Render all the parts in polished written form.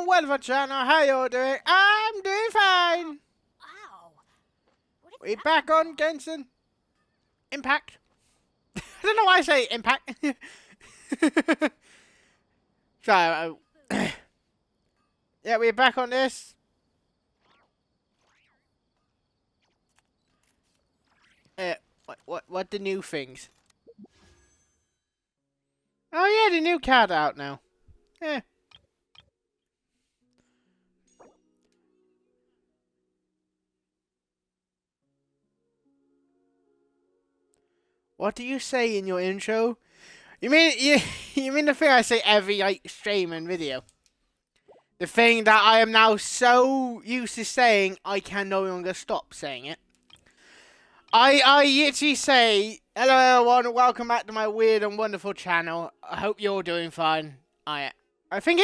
wonderful channel. How you all doing? I'm doing fine. Wow. We back on Genshin Impact. I don't know why I say Impact. So, yeah, we're back on this. What the new things? Oh yeah, the new card out now. Yeah. What do you say in your intro? You mean you mean the thing I say every like stream and video? The thing that I am now so used to saying I can no longer stop saying it. I literally say, hello everyone, welcome back to my weird and wonderful channel. I hope you're all doing fine. I think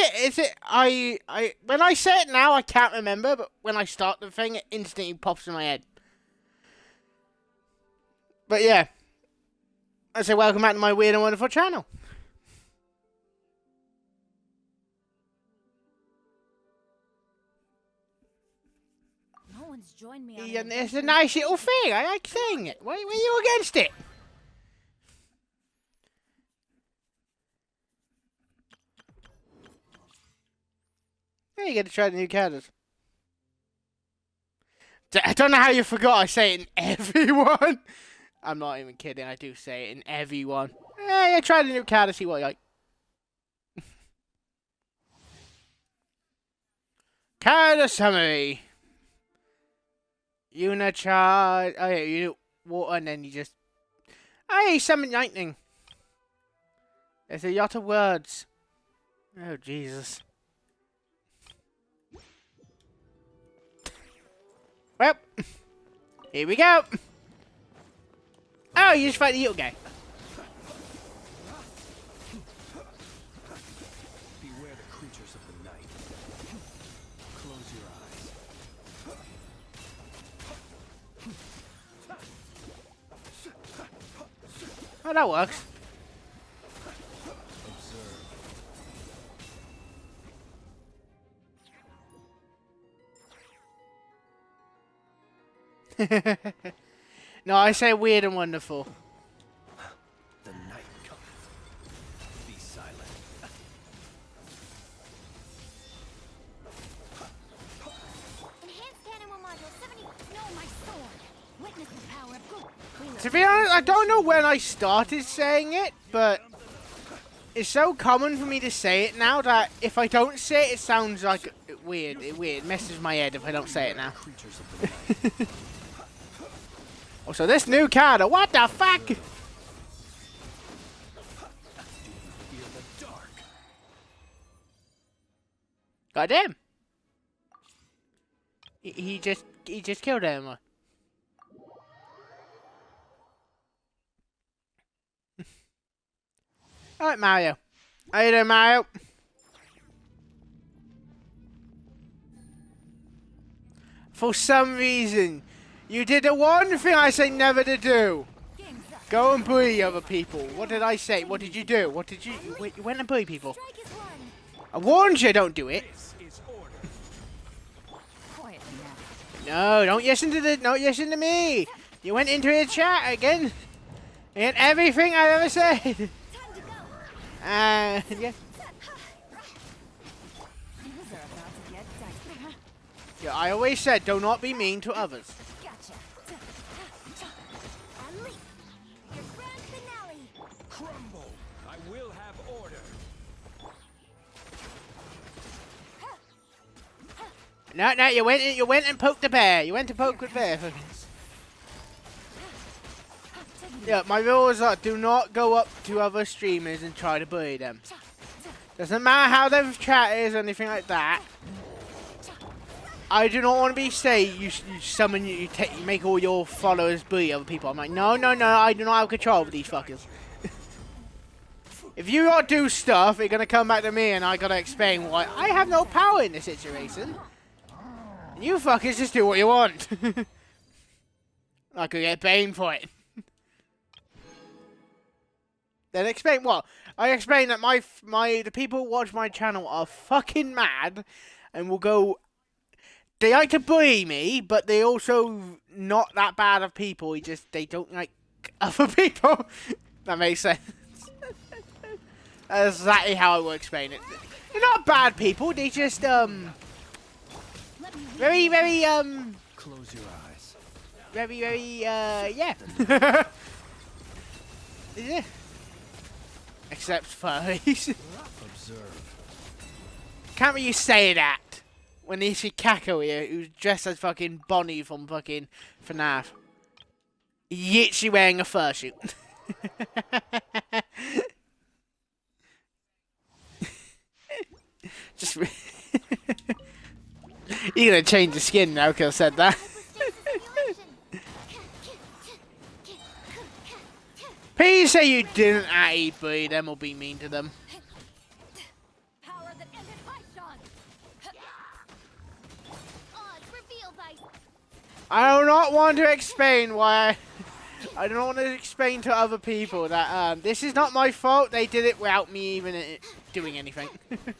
when I say it now I can't remember, but when I start the thing it instantly pops in my head. But yeah. I say welcome back to my weird and wonderful channel. No one's joined me on Yeah, it's a nice little thing. I like saying it. Why are you against it? Yeah, you get to try the new characters. I don't know how you forgot I say it in everyone. I'm not even kidding. I do say it in everyone. Yeah, try the new character, see what you like. Character summary. Unicharge. Oh yeah, you do water and then you just. Hey, summon lightning. There's a lot of words. Oh Jesus. Well, here we go. Oh, you just fight the little guy. Beware the creatures of the night. Close your eyes. Oh, that works. No, I say weird and wonderful. The night cometh. Be silent. Enhanced animal module 70. No, my sword. Witness the power of good. To be honest, I don't know when I started saying it, but it's so common for me to say it now that if I don't say it, it sounds like weird. It messes my head if I don't say it now. Creatures of the night. Oh, so this new card, what the fuck? Fear the dark. Goddamn. He just killed him. Alright, Mario. How you doing, Mario? For some reason, you did the one thing I say never to do. Go and bully other people. What did I say? What did you do? What did you... You went and bully people. I warned you, don't do it. No, don't listen to me. You went into the chat again. And everything I ever said. And yeah. Yeah, I always said, do not be mean to others. Crumble. I will have order. No, you went and poked the bear. You went to poke the bear. Yeah, my rules are do not go up to other streamers and try to bully them. Doesn't matter how their chat is or anything like that. I do not want to be you make all your followers bully other people. I'm like, no, I do not have control over these fuckers. If you not do stuff, it's gonna come back to me and I gotta explain why I have no power in this situation. And you fuckers just do what you want. I could get paid for it. Then explain what? I explained that the people who watch my channel are fucking mad, and will go. They like to bully me, but they also not that bad of people. They don't like other people. That makes sense. That's exactly how I will explain it. They're not bad people. They just very Close your eyes. very yeah. Yeah. Except furries. Observe. Can't really say that when you see Kako here, who's dressed as fucking Bonnie from fucking FNAF. Literally wearing a fursuit. Just you're gonna change the skin now because I said that. Please say you didn't actually bully them or be mean to them. Power that ended Python. Odds revealed by I do not want to explain why. I don't want to explain to other people that this is not my fault. They did it without me even doing anything. Enhanced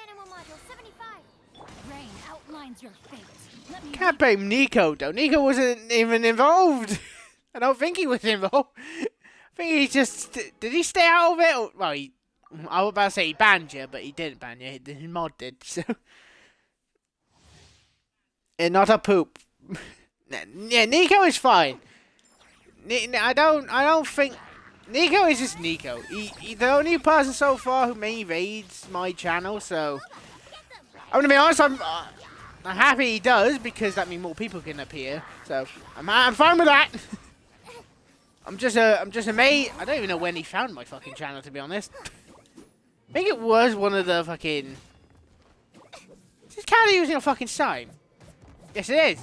animal module 75. Rain outlines your fate. Let me Can't blame Nico though. Nico wasn't even involved. I don't think he was involved. I think he just did. He stay out of it? Or, well, I was about to say he banned you, but he didn't ban you. His mod did. So, and not a poop. Yeah, Nico is fine. I don't think Nico is just Nico. He's the only person so far who mainly raids my channel. So, I'm gonna be honest. I'm happy he does because that means more people can appear. So I'm fine with that. I'm just amazed. I don't even know when he found my fucking channel, to be honest. I think it was one of the fucking. Is this cat using a fucking sign? Yes, it is.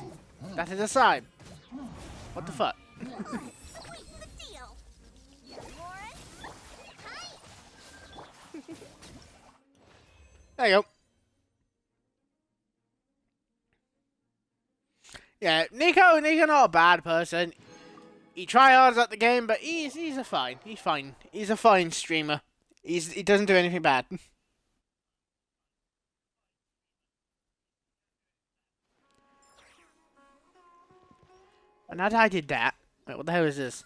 That is a sign. What the fuck? There you go. Yeah, Nico not a bad person. He tryhards at the game, but he's fine. He's fine. He's a fine streamer. He doesn't do anything bad. And now that I did that, wait, what the hell is this?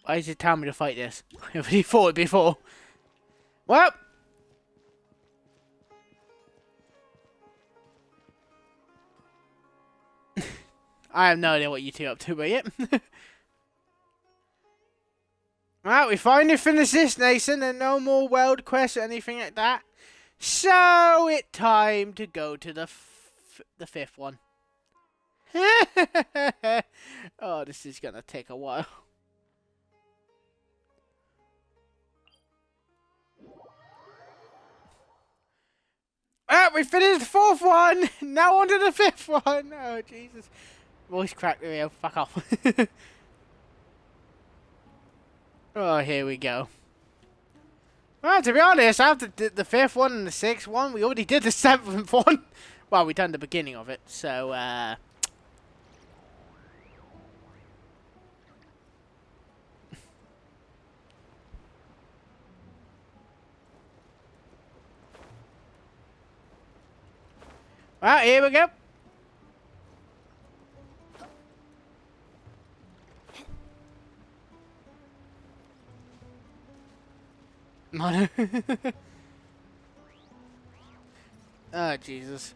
Why does it tell me to fight this? I've already fought it before. Well. I have no idea what you two are up to, but yep. Well, we finally finished this, Nathan, and no more world quests or anything like that. So it's time to go to the fifth one. Oh, this is gonna take a while. Well, we finished the fourth one. Now on to the fifth one. Oh, Jesus. Voice crack video. Fuck off. Oh, here we go. Well, to be honest, after the fifth one and the sixth one, we already did the seventh one. Well, we done the beginning of it, so, well, here we go. Oh, Jesus.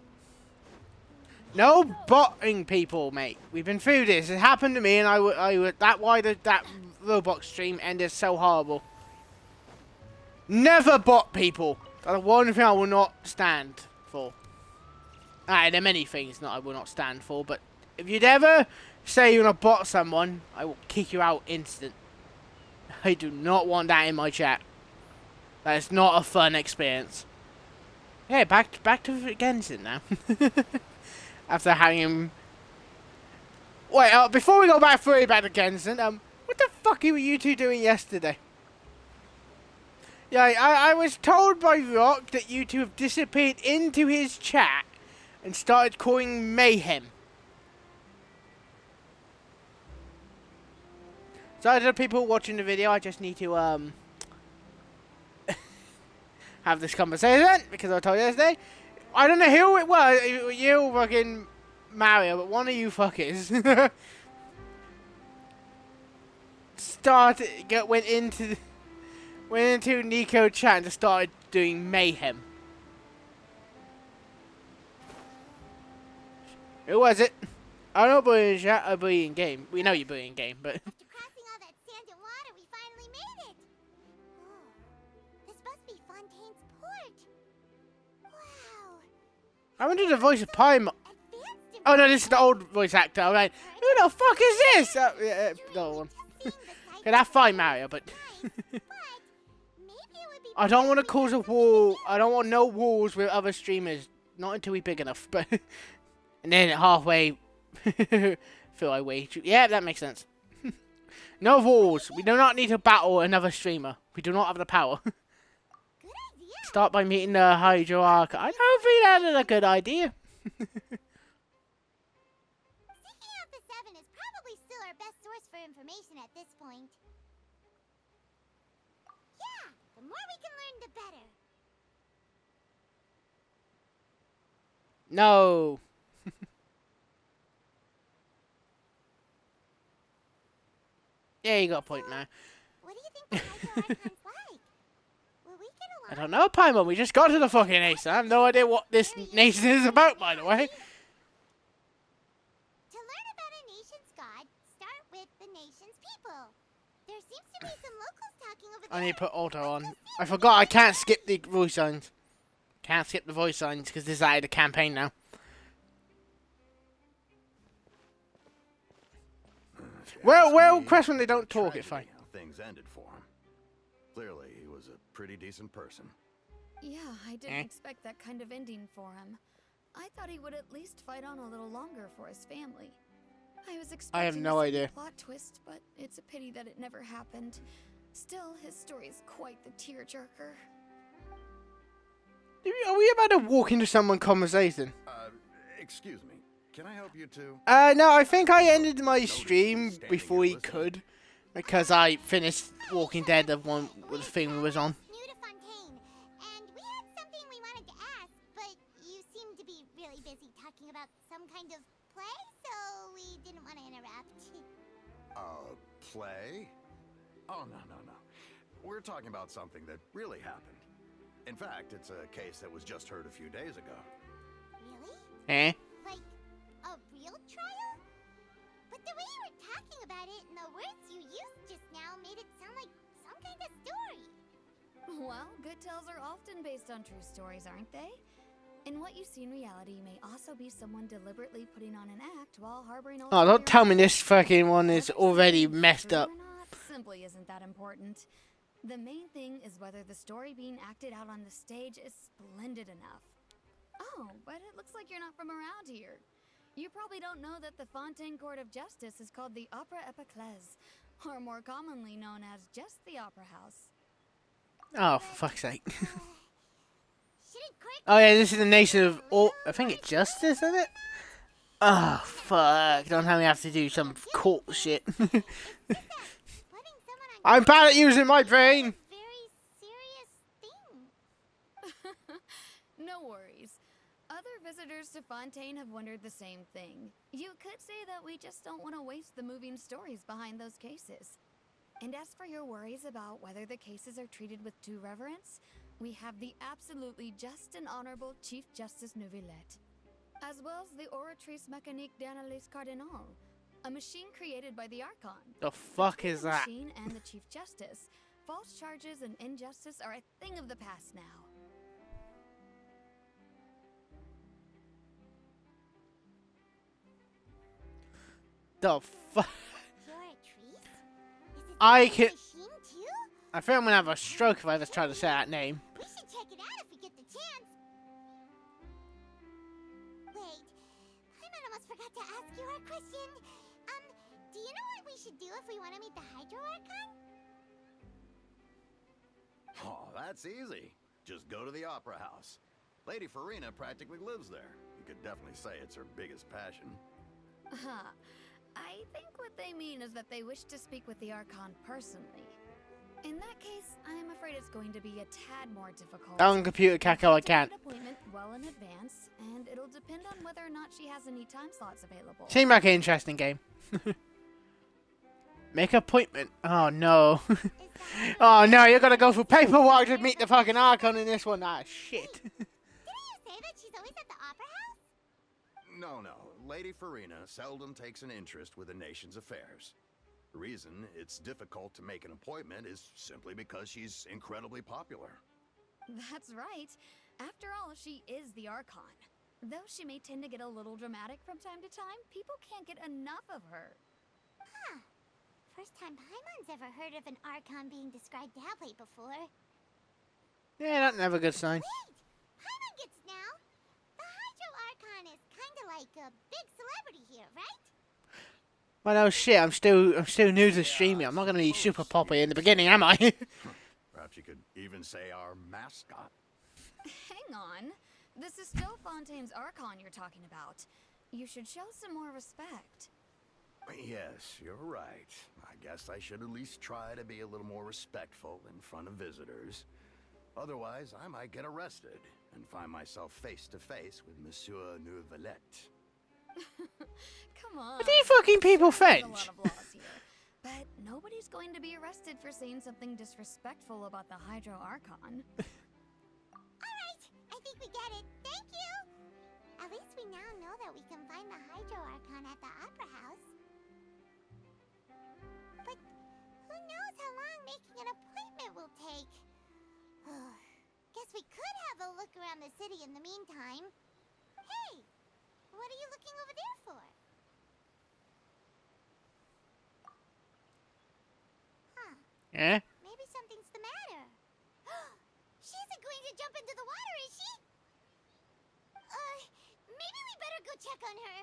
No botting people, mate. We've been through this. It happened to me, and that Roblox stream ended so horrible. Never bot people. That's one thing I will not stand for. There are many things that I will not stand for, but if you'd ever say you're gonna bot someone, I will kick you out instant. I do not want that in my chat. That is not a fun experience. Yeah, back to Genson now. After having him. Wait, before we go back to Genson, what the fuck were you two doing yesterday? Yeah, I was told by Rock that you two have disappeared into his chat and started causing mayhem. So to the people watching the video, I just need to have this conversation because I told you yesterday. I don't know who it was. You fucking Mario, but one of you fuckers went into Nico chat and just started doing mayhem. Who was it? I don't know in chat, I bully in game. We know you bully in game, but After crossing all that sand and water, we finally made it. Oh, this must be Fontaine's port. Wow. I wonder the voice of Pime. Advanced in Oh no, this is the old voice actor. I'm like, who the fuck is this? Yeah, the one. Okay, that's fine, Mario, but I don't want to cause a wall. I don't want no walls with other streamers. Not until we're big enough, but and then halfway feel I wait. Yeah, that makes sense. No walls. We do not need to battle another streamer. We do not have the power. Good idea. Start by meeting the Hydroarch. I don't think that is a good idea. Seeking out the Seven is probably still our best source for information at this point. Yeah, the more we can learn, the better. No. Yeah, you got a point, man. What do you think the Hydro Archon's like? Will we get along? I don't know, Paimon. We just got to the fucking nation. I have no idea what this nation is about, by the way. To learn about a nation's god, start with the nation's people. There seems to be some locals talking over there. I need to put auto on. I forgot I can't skip the voice signs. Can't skip the voice signs because this is out of the campaign now. Well, press when they don't talk, it's fine. How things ended for him. Clearly, he was a pretty decent person. Yeah, I didn't expect that kind of ending for him. I thought he would at least fight on a little longer for his family. I was expecting no a idea. plot twist, but it's a pity that it never happened. Still, his story is quite the tearjerker. Are we about to walk into someone's conversation? Excuse me. Can I help you too? No, I think I ended my stream before he could. Because I finished Walking Dead, the thing we was on. New to Fontaine, and we had something we wanted to ask, but you seem to be really busy talking about some kind of play, so we didn't want to interrupt. Play? Oh, no. We're talking about something that really happened. In fact, it's a case that was just heard a few days ago. Really? Eh? Like a real trial? But the way you were talking about it and the words you used just now made it sound like some kind of story. Well, good tales are often based on true stories, aren't they? And what you see in reality may also be someone deliberately putting on an act while harboring all. Oh, don't tell me this fucking one is already messed up. Simply isn't that important. The main thing is whether the story being acted out on the stage is splendid enough. Oh, but it looks like you're not from around here. You probably don't know that the Fontaine Court of Justice is called the Opera Epiclese, or more commonly known as just the Opera House. Oh, for fuck's sake. Shouldn't Court Oh yeah, this is the nation of all. I think it's justice, isn't it? Oh fuck! Don't tell me I have to do some court shit. putting someone on I'm bad at using my brain. very serious thing? No worries. Other visitors to Fontaine have wondered the same thing. You could say that we just don't want to waste the moving stories behind those cases. And as for your worries about whether the cases are treated with due reverence, we have the absolutely just and honorable Chief Justice Neuvillette, as well as the Oratrice Mécanique d'Analyse Cardinal, a machine created by the Archon. The fuck Between is the that? machine and the Chief Justice, false charges and injustice are a thing of the past now. The fuck? You're a trees? Is it I the can. machine too? I think I'm gonna have a stroke if I ever try to say that name. We should check it out if we get the chance. Wait, Paimon almost forgot to ask you our question. Do you know what we should do if we want to meet the Hydro Archon? Oh, that's easy. Just go to the Opera House. Lady Farina practically lives there. You could definitely say it's her biggest passion. Huh. I think what they mean is that they wish to speak with the Archon personally. In that case, I am afraid it's going to be a tad more difficult. On computer cackle, I can't. An appointment well in advance, and it'll depend on whether or not she has any time slots available. Seems like an interesting game. Make an appointment. Oh no. Oh no, you're gonna go through paperwork to meet the fucking Archon in this one. Ah, shit. Didn't you say that she's always at the opera house? No, no. Lady Farina seldom takes an interest with the nation's affairs. The reason it's difficult to make an appointment is simply because she's incredibly popular. That's right. After all, she is the Archon. Though she may tend to get a little dramatic from time to time, people can't get enough of her. Huh. First time Paimon's ever heard of an Archon being described that way before. Yeah, that's never a good sign. Wait! Paimon gets now! The Hydro Archon is kinda like a big celebrity here, right? Well, no shit. I'm still new to streaming. I'm not gonna be super popular in the beginning, am I? Perhaps you could even say our mascot. Hang on. This is still Fontaine's Archon you're talking about. You should show some more respect. Yes, you're right. I guess I should at least try to be a little more respectful in front of visitors. Otherwise, I might get arrested and find myself face to face with Monsieur Neuvillette. Come on. What do you fucking people There's a think? lot of laws here, but nobody's going to be arrested for saying something disrespectful about the Hydro Archon. Alright, I think we get it. Thank you! At least we now know that we can find the Hydro Archon at the opera house. But who knows how long making an appointment will take? Guess we could have a look around the city in the meantime. Hey! What are you looking over there for? Huh. Yeah. Maybe something's the matter. She isn't going to jump into the water, is she? Maybe we better go check on her.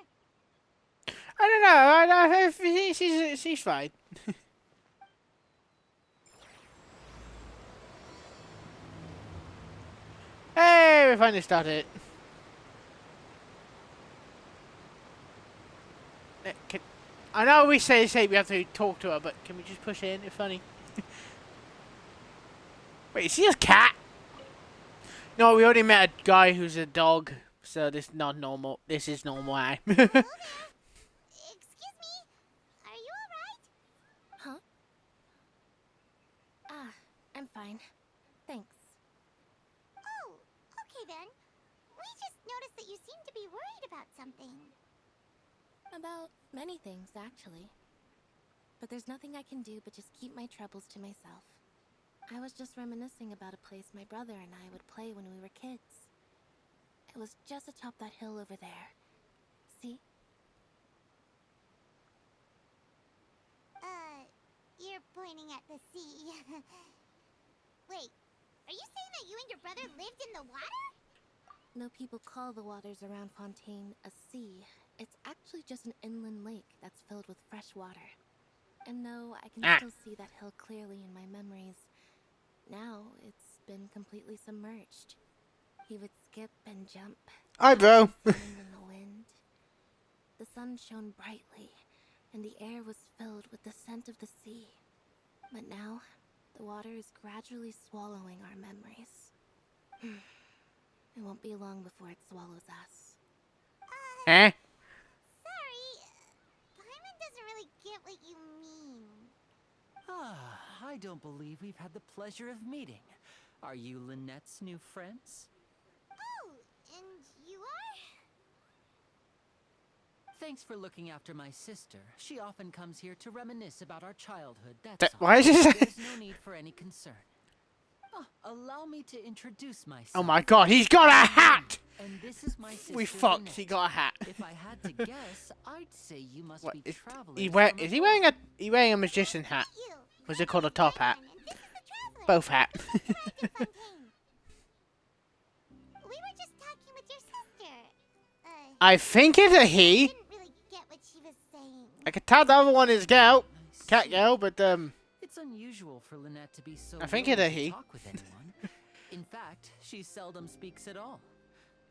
I don't know. She's fine. Hey, we finally started. I know we say we have to talk to her, but can we just push in? It's funny. Wait, is he a cat? No, we already met a guy who's a dog, so this is not normal. This is normal. Hello there. Excuse me. Are you alright? Huh? I'm fine. Thanks. Oh, okay then. We just noticed that you seem to be worried about something. About many things, actually. But there's nothing I can do but just keep my troubles to myself. I was just reminiscing about a place my brother and I would play when we were kids. It was just atop that hill over there. See? You're pointing at the sea. Wait, are you saying that you and your brother lived in the water? No people call the waters around Fontaine a sea. It's actually just an inland lake that's filled with fresh water. And no, I can still see that hill clearly in my memories. Now, it's been completely submerged. He would skip and jump. Hi, bro. In the wind. The sun shone brightly, and the air was filled with the scent of the sea. But now, the water is gradually swallowing our memories. It won't be long before it swallows us. Eh? Sorry, Paimon doesn't really get what you mean. I don't believe we've had the pleasure of meeting. Are you Lynette's new friends? Oh, and you are? Thanks for looking after my sister. She often comes here to reminisce about our childhood, that's all. Why is this? There's no need for any concern. Allow me to introduce myself. Oh my god, he's got a hat! And this is my sister, We fucked, Lynette. he got a hat. If I had to guess, I'd say you must What, be is traveling. is he wearing a magician hat? You. Was it called a top hat? And this is the traveler. Both hat. Arrived in Fontaine. We were just talking with your sister. I think it's a I he. didn't really get what she was saying. I could tell the other one is girl, I cat see. girl, but It's unusual for Lynette to be so I think willing it a to he. talk with anyone. In fact, she seldom speaks at all.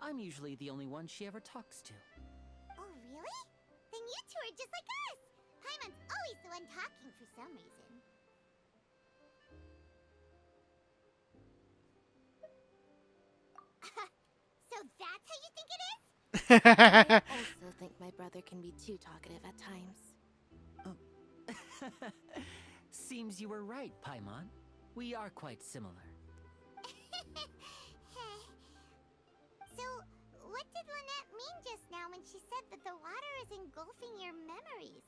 I'm usually the only one she ever talks to. Oh, really? Then you two are just like us! Paimon's always the one talking for some reason. So that's how you think it is? I also think my brother can be too talkative at times. Seems you were right, Paimon. We are quite similar. So, what did Lynette mean just now when she said that the water is engulfing your memories?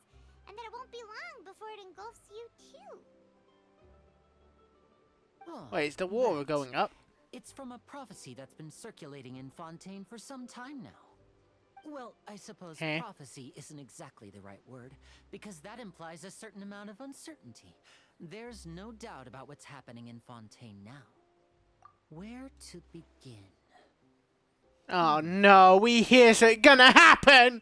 And that it won't be long before it engulfs you too? Oh, Wait, is the water that. going up? It's from a prophecy that's been circulating in Fontaine for some time now. Well, I suppose prophecy isn't exactly the right word, because that implies a certain amount of uncertainty. There's no doubt about what's happening in Fontaine now. Where to begin? Oh no, we hear it's gonna happen!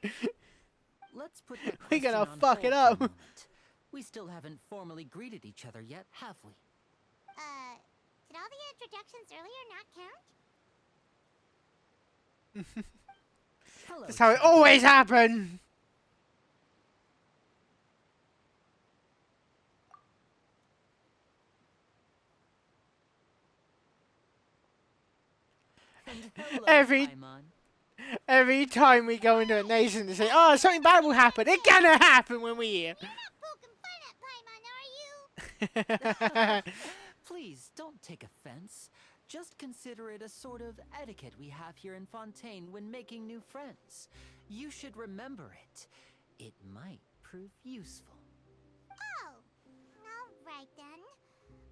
Let's put that We're question gonna on fuck hold it for a up. moment. We still haven't formally greeted each other yet, have we? Did all the introductions earlier not count? Hello, That's how it traveler. always happens! And hello, Every- Paimon. Every time we go into a nation to say, oh, something bad will happen, it's gonna happen when we hear. You're not poking fun at Paimon, are you? Please, don't take offense. Just consider it a sort of etiquette we have here in Fontaine when making new friends. You should remember it. It might prove useful. Oh, alright then.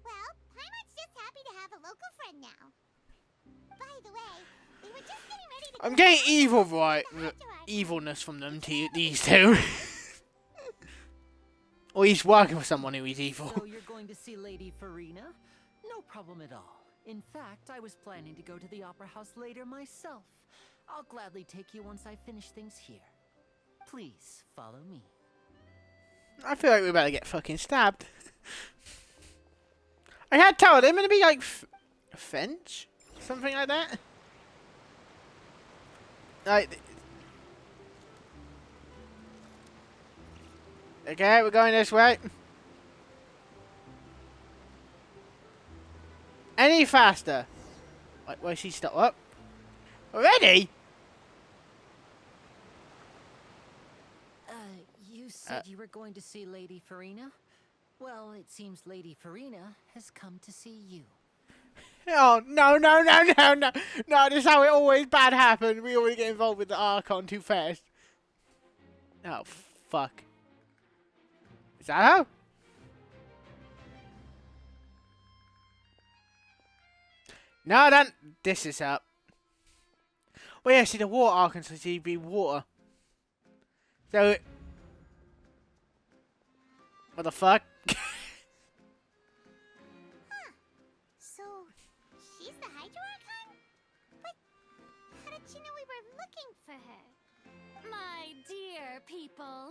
Well, Paimon's just happy to have a local friend now. By the way, we were just getting ready to I'm go getting out evil to right, the Hydro evilness from them, these two. Or he's working for someone who is evil. So you're going to see Lady Farina? No problem at all. In fact, I was planning to go to the Opera House later myself. I'll gladly take you once I finish things here. Please, follow me. I feel like we're about to get fucking stabbed. I can't tell, are they meant to be like French? Something like that? Like, okay, we're going this way. Any faster? Wait, where's she stop up? Already? You said you were going to see Lady Farina? Well, it seems Lady Farina has come to see you. Oh, no. No, this is how it always bad happens. We always get involved with the Archon too fast. Oh, fuck. Is that how? No, then this is up. Well, yeah, see, the water Archon, so she'd be water. So, what the fuck? So, she's the Hydro Archon? But how did she know we were looking for her? My dear people,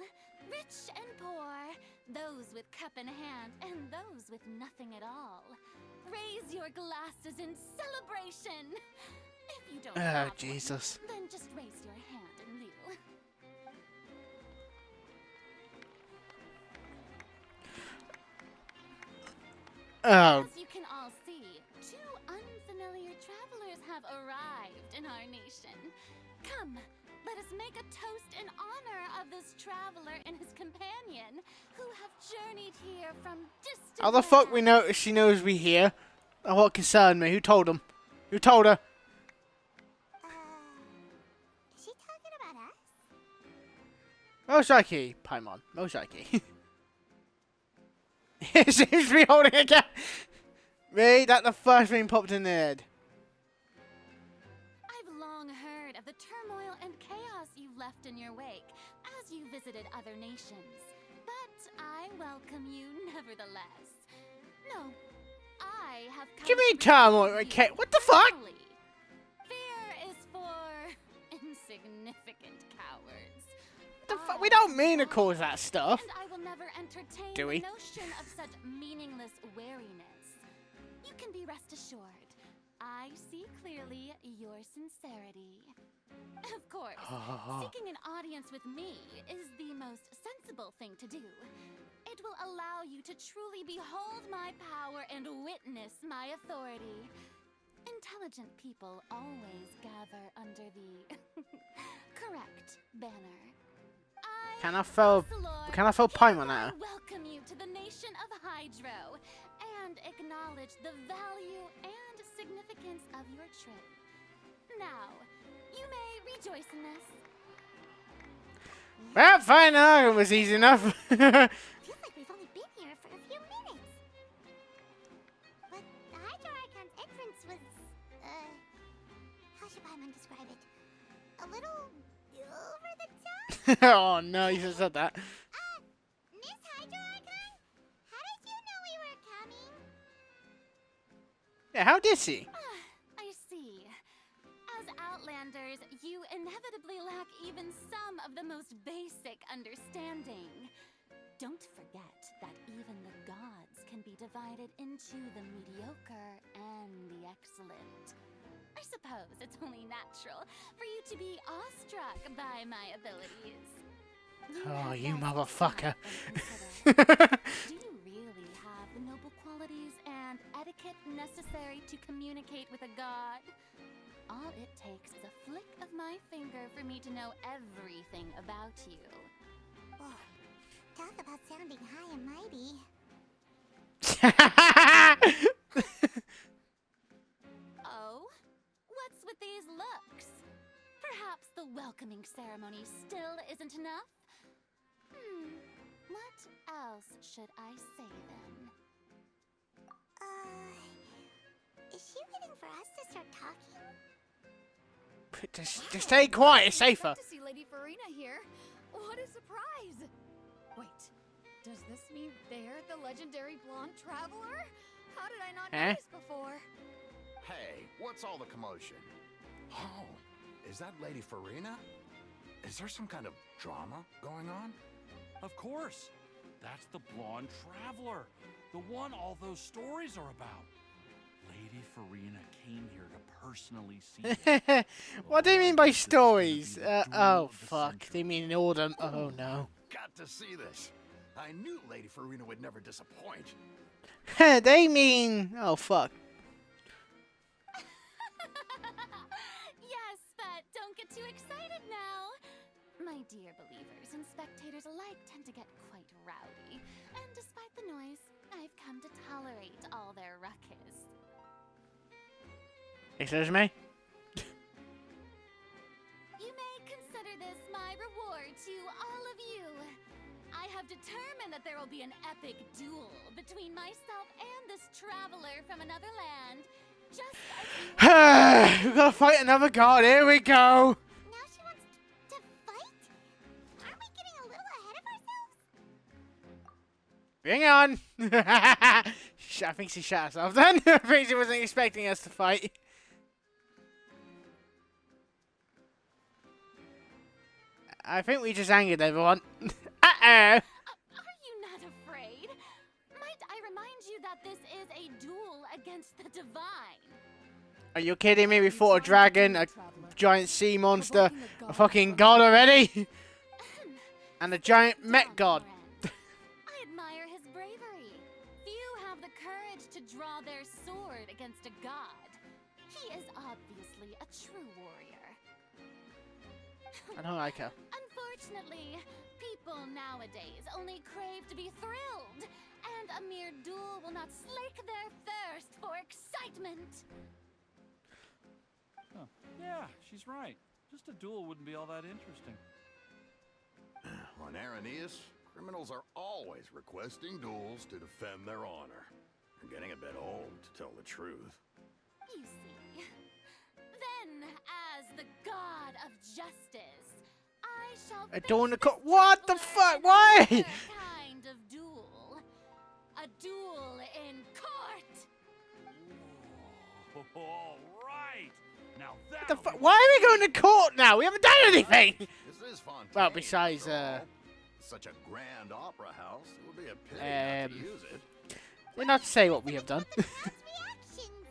rich and poor, those with cup in hand and those with nothing at all. Raise your glasses in celebration. If you don't have one, Jesus. then just raise your hand in lieu. Oh, As you can all see, two unfamiliar travelers have arrived in our nation. Come, let us make a toast in honor of this traveler and his companion, who have journeyed here from distant how the fuck we lands. know she knows we here? Oh, what concerned me? Who told him? Who told her? Is she talking about us? Most likely, Paimon. Most likely. It seems to be holding a cat. Really? That the first thing popped in the head. I've long heard of the turmoil and chaos you've left in your wake as you visited other nations. But I welcome you nevertheless. No, I have come Give me to turmoil, receive okay? you What the fuck? personally. Fear is for insignificant cowards. The fuck? We don't mean to cause that stuff. And I will never entertain Do we? the notion of such meaningless wariness. You can be rest assured, I see clearly your sincerity. Of course, seeking an audience with me is the most sensible thing to do. It will allow you to truly behold my power and witness my authority. Intelligent people always gather under the correct banner. Can I throw pine on that? Welcome you to the nation of Hydro and acknowledge the value and significance of your trip. Now, you may rejoice in this. Well, fine, it was easy enough. Feels like we've only been here for a few minutes. But the Hydro Archon's entrance was, how should Paimon describe it? A little over the top? Oh no, you should have said that. Miss Hydro Archon? How did you know we were coming? Yeah, how did she? I see. As Outlanders, you inevitably lack even some of the most basic understanding. Don't forget that even the gods can be divided into the mediocre and the excellent. I suppose it's only natural for you to be awestruck by my abilities. Oh, you motherfucker. Do you really have the noble qualities and etiquette necessary to communicate with a god? All it takes is a flick of my finger for me to know everything about you. Whoa. Talk about sounding high and mighty. Oh? What's with these looks? Perhaps the welcoming ceremony still isn't enough? What else should I say then? Is she waiting for us to start talking? Just stay quiet, it's safer. To see Lady Farina here. What a surprise! Wait, does this mean they're the legendary blonde traveler? How did I not know this before? Hey, what's all the commotion? Oh, is that Lady Farina? Is there some kind of drama going on? Of course. That's the blonde traveler. The one all those stories are about. Lady Farina came here to personally see you. What do you mean by stories? Oh fuck, they mean all them. Oh no. Got to see this. I knew Lady Farina would never disappoint. They mean. Oh fuck. Yes, but don't get too excited now. My dear believers and spectators alike tend to get quite rowdy, and despite the noise, I've come to tolerate all their ruckus. Excuse me? You may consider this my reward to all of you. I have determined that there will be an epic duel between myself and this traveler from another land. Just as We gotta fight another god. Here we go. Now she wants to fight? Aren't we getting a little ahead of ourselves? Bring on. I think she shot herself then. I think she wasn't expecting us to fight. I think we just angered everyone. Uh-oh. Are you not afraid? Might I remind you that this is a duel against the divine? Are you kidding me? We fought a dragon, a giant sea monster, a fucking god already, and a giant mech god. I admire his bravery. Few have the courage to draw their sword against a god. He is obviously a true warrior. I don't like her. Unfortunately, people nowadays only crave to be thrilled, and a mere duel will not slake their thirst for excitement. Huh. Yeah, she's right. Just a duel wouldn't be all that interesting. On Aranias, criminals are always requesting duels to defend their honor. I'm getting a bit old, to tell the truth. You see. Then, as the god of justice, I shall Adorn the face co- What the traveler fuck? in Why? another kind of duel. A duel in court. All right. Now What the that. fuck? Why are we going to court now? We haven't done anything. This is Fontaine. Well, besides, after all. Such a grand opera house, it would be a pity not to use it. we're not to say what we have done. The crowd's reactions.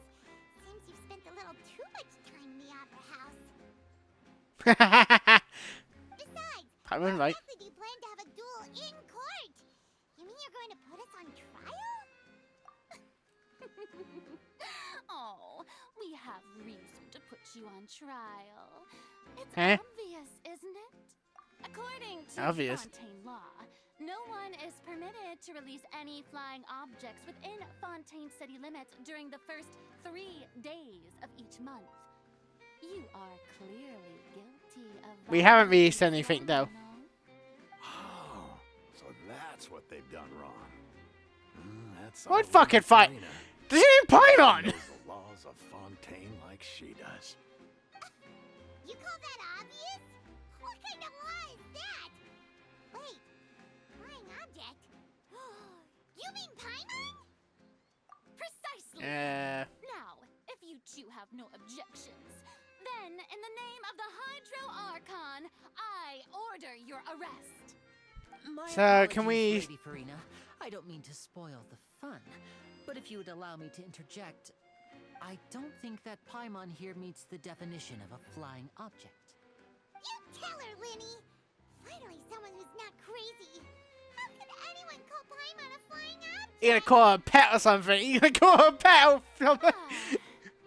Seems you've spent Besides, Paimon, how right? exactly do you plan to have a duel in court? You mean you're going to put us on trial? Oh, we have reason to put you on trial. It's Eh? obvious, isn't it? According to Obvious. Fontaine law, no one is permitted to release any flying objects within Fontaine city limits during the first 3 days of each month. You are clearly guilty of We haven't released violating anything, though. law, no? Oh, so that's what they've done wrong. That's What all fucking Lady fight? Farina. Does he mean Paimon? Knows the laws of Fontaine like she does. You call that obvious? What kind of law is that? Wait, flying object? You mean Paimon? Precisely. Now, if you two have no objections, then in the name of the Hydro Archon, I order your arrest. My So, can apologies, we- Lady Farina. I don't mean to spoil the fun, but if you would allow me to interject, I don't think that Paimon here meets the definition of a flying object. You tell her, Linny! Finally someone who's not crazy. How could anyone call Paimon a flying object? You gonna call her a pet or something? You gonna call her a pet or something?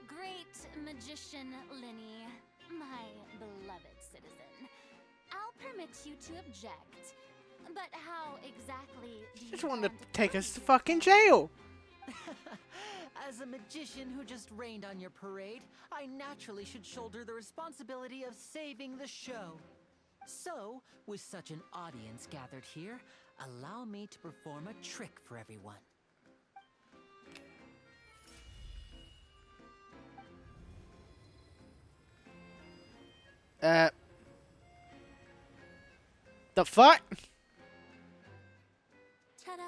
Great magician Linny, my beloved citizen. I'll permit you to object, but how exactly do you Just wanted to plan take us prove to your fucking point? jail. As a magician who just rained on your parade, I naturally should shoulder the responsibility of saving the show. So, with such an audience gathered here, allow me to perform a trick for everyone. The fuck? Ta-da!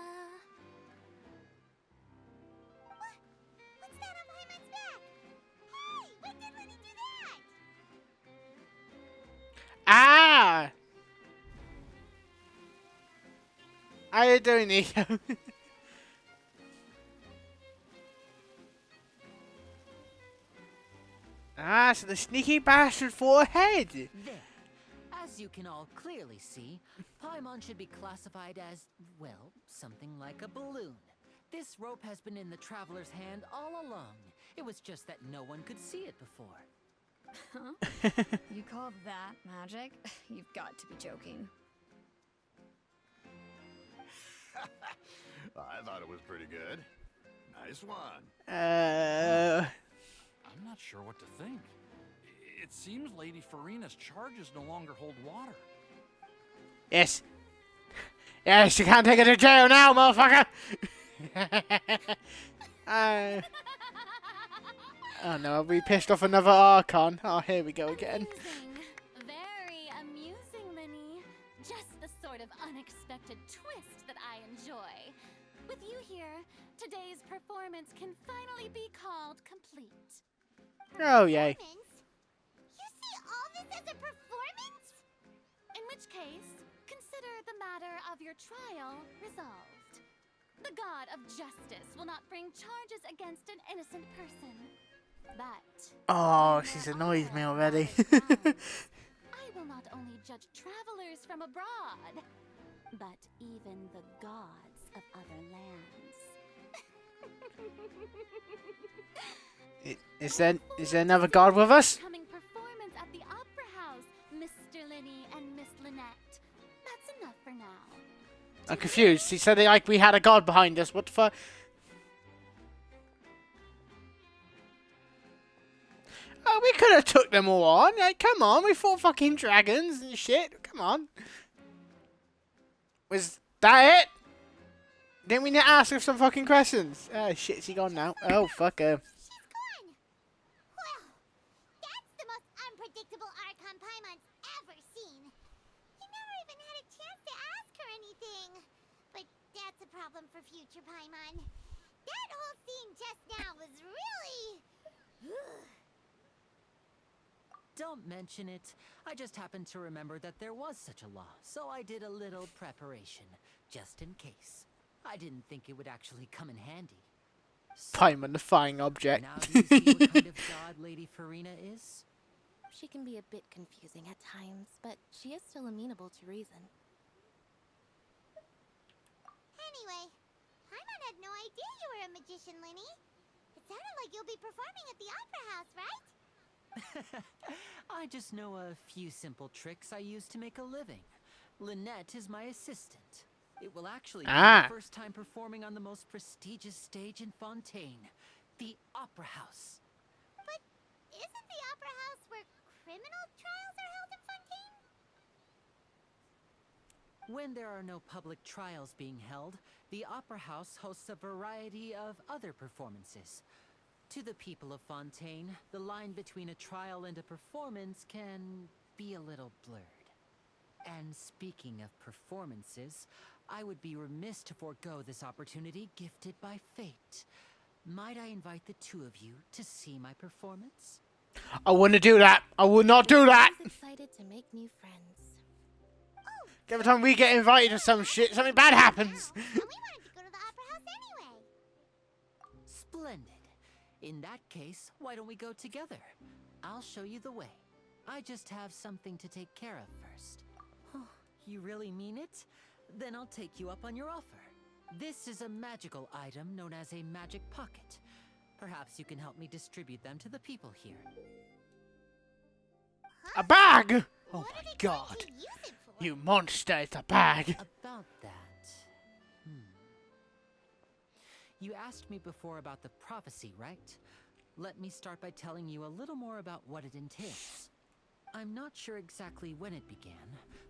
What's that on Paimon's back? Hey, when did Linny do that? Ah! How you doing, Nico? Ah, so the sneaky bastard forehead. There. As you can all clearly see, Paimon should be classified as, well, something like a balloon. This rope has been in the traveler's hand all along. It was just that no one could see it before. You call that magic? You've got to be joking. I thought it was pretty good. Nice one. I'm not sure what to think. It seems Lady Farina's charges no longer hold water. Yes. Yes, you can't take her to jail now, motherfucker. Oh no, I'll be pissed off another Archon. Oh, here we go again. Amusing. Very amusing, Linny. Just the sort of unexpected twist that I enjoy. With you here, today's performance can finally be called complete. Oh, yay. Performance? You see all this as a performance? In which case, consider the matter of your trial resolved. The god of justice will not bring charges against an innocent person. But Oh, there she's are annoyed me already. grounds. I will not only judge travelers from abroad, but even the gods of other lands. Is there another god with us? Coming performance at the Opera House, Mr. Linny and Miss Lynette. That's enough for now. I'm confused. He said like we had a god behind us. What the fuck? Oh, we could have took them all on. Like, come on, we fought fucking dragons and shit. Come on. Was that it? Didn't we need to ask her some fucking questions? Oh shit, she gone now. Oh fuck her. She's gone. Well, that's the most unpredictable Archon Paimon's ever seen. You never even had a chance to ask her anything. But that's a problem for future Paimon. That whole scene just now was really... Don't mention it. I just happened to remember that there was such a law, so I did a little preparation, just in case. I didn't think it would actually come in handy. So, Paimon, the flying object. now do you see what kind of god Lady Farina is? she can be a bit confusing at times, but she is still amenable to reason. Anyway, Paimon had no idea you were a magician, Linny. It sounded like you'll be performing at the Opera House, right? I just know a few simple tricks I use to make a living. Lynette is my assistant. It will actually be my first time performing on the most prestigious stage in Fontaine, the Opera House. But isn't the Opera House where criminal trials are held in Fontaine? When there are no public trials being held, the Opera House hosts a variety of other performances. To the people of Fontaine, the line between a trial and a performance can be a little blurred. And speaking of performances, I would be remiss to forego this opportunity gifted by fate. Might I invite the two of you to see my performance? I wouldn't do that. I would not do that. I'm excited to make new friends. Every time we get invited to some shit, something bad happens. And we wanted to go to the Opera House anyway. Splendid. In that case, why don't we go together? I'll show you the way. I just have something to take care of first. You really mean it? Then I'll take you up on your offer. This is a magical item known as a magic pocket. Perhaps you can help me distribute them to the people here. A bag? Oh What are my they god. going to use it for? You monster, it's a bag. About that... You asked me before about the prophecy, right? Let me start by telling you a little more about what it entails. I'm not sure exactly when it began,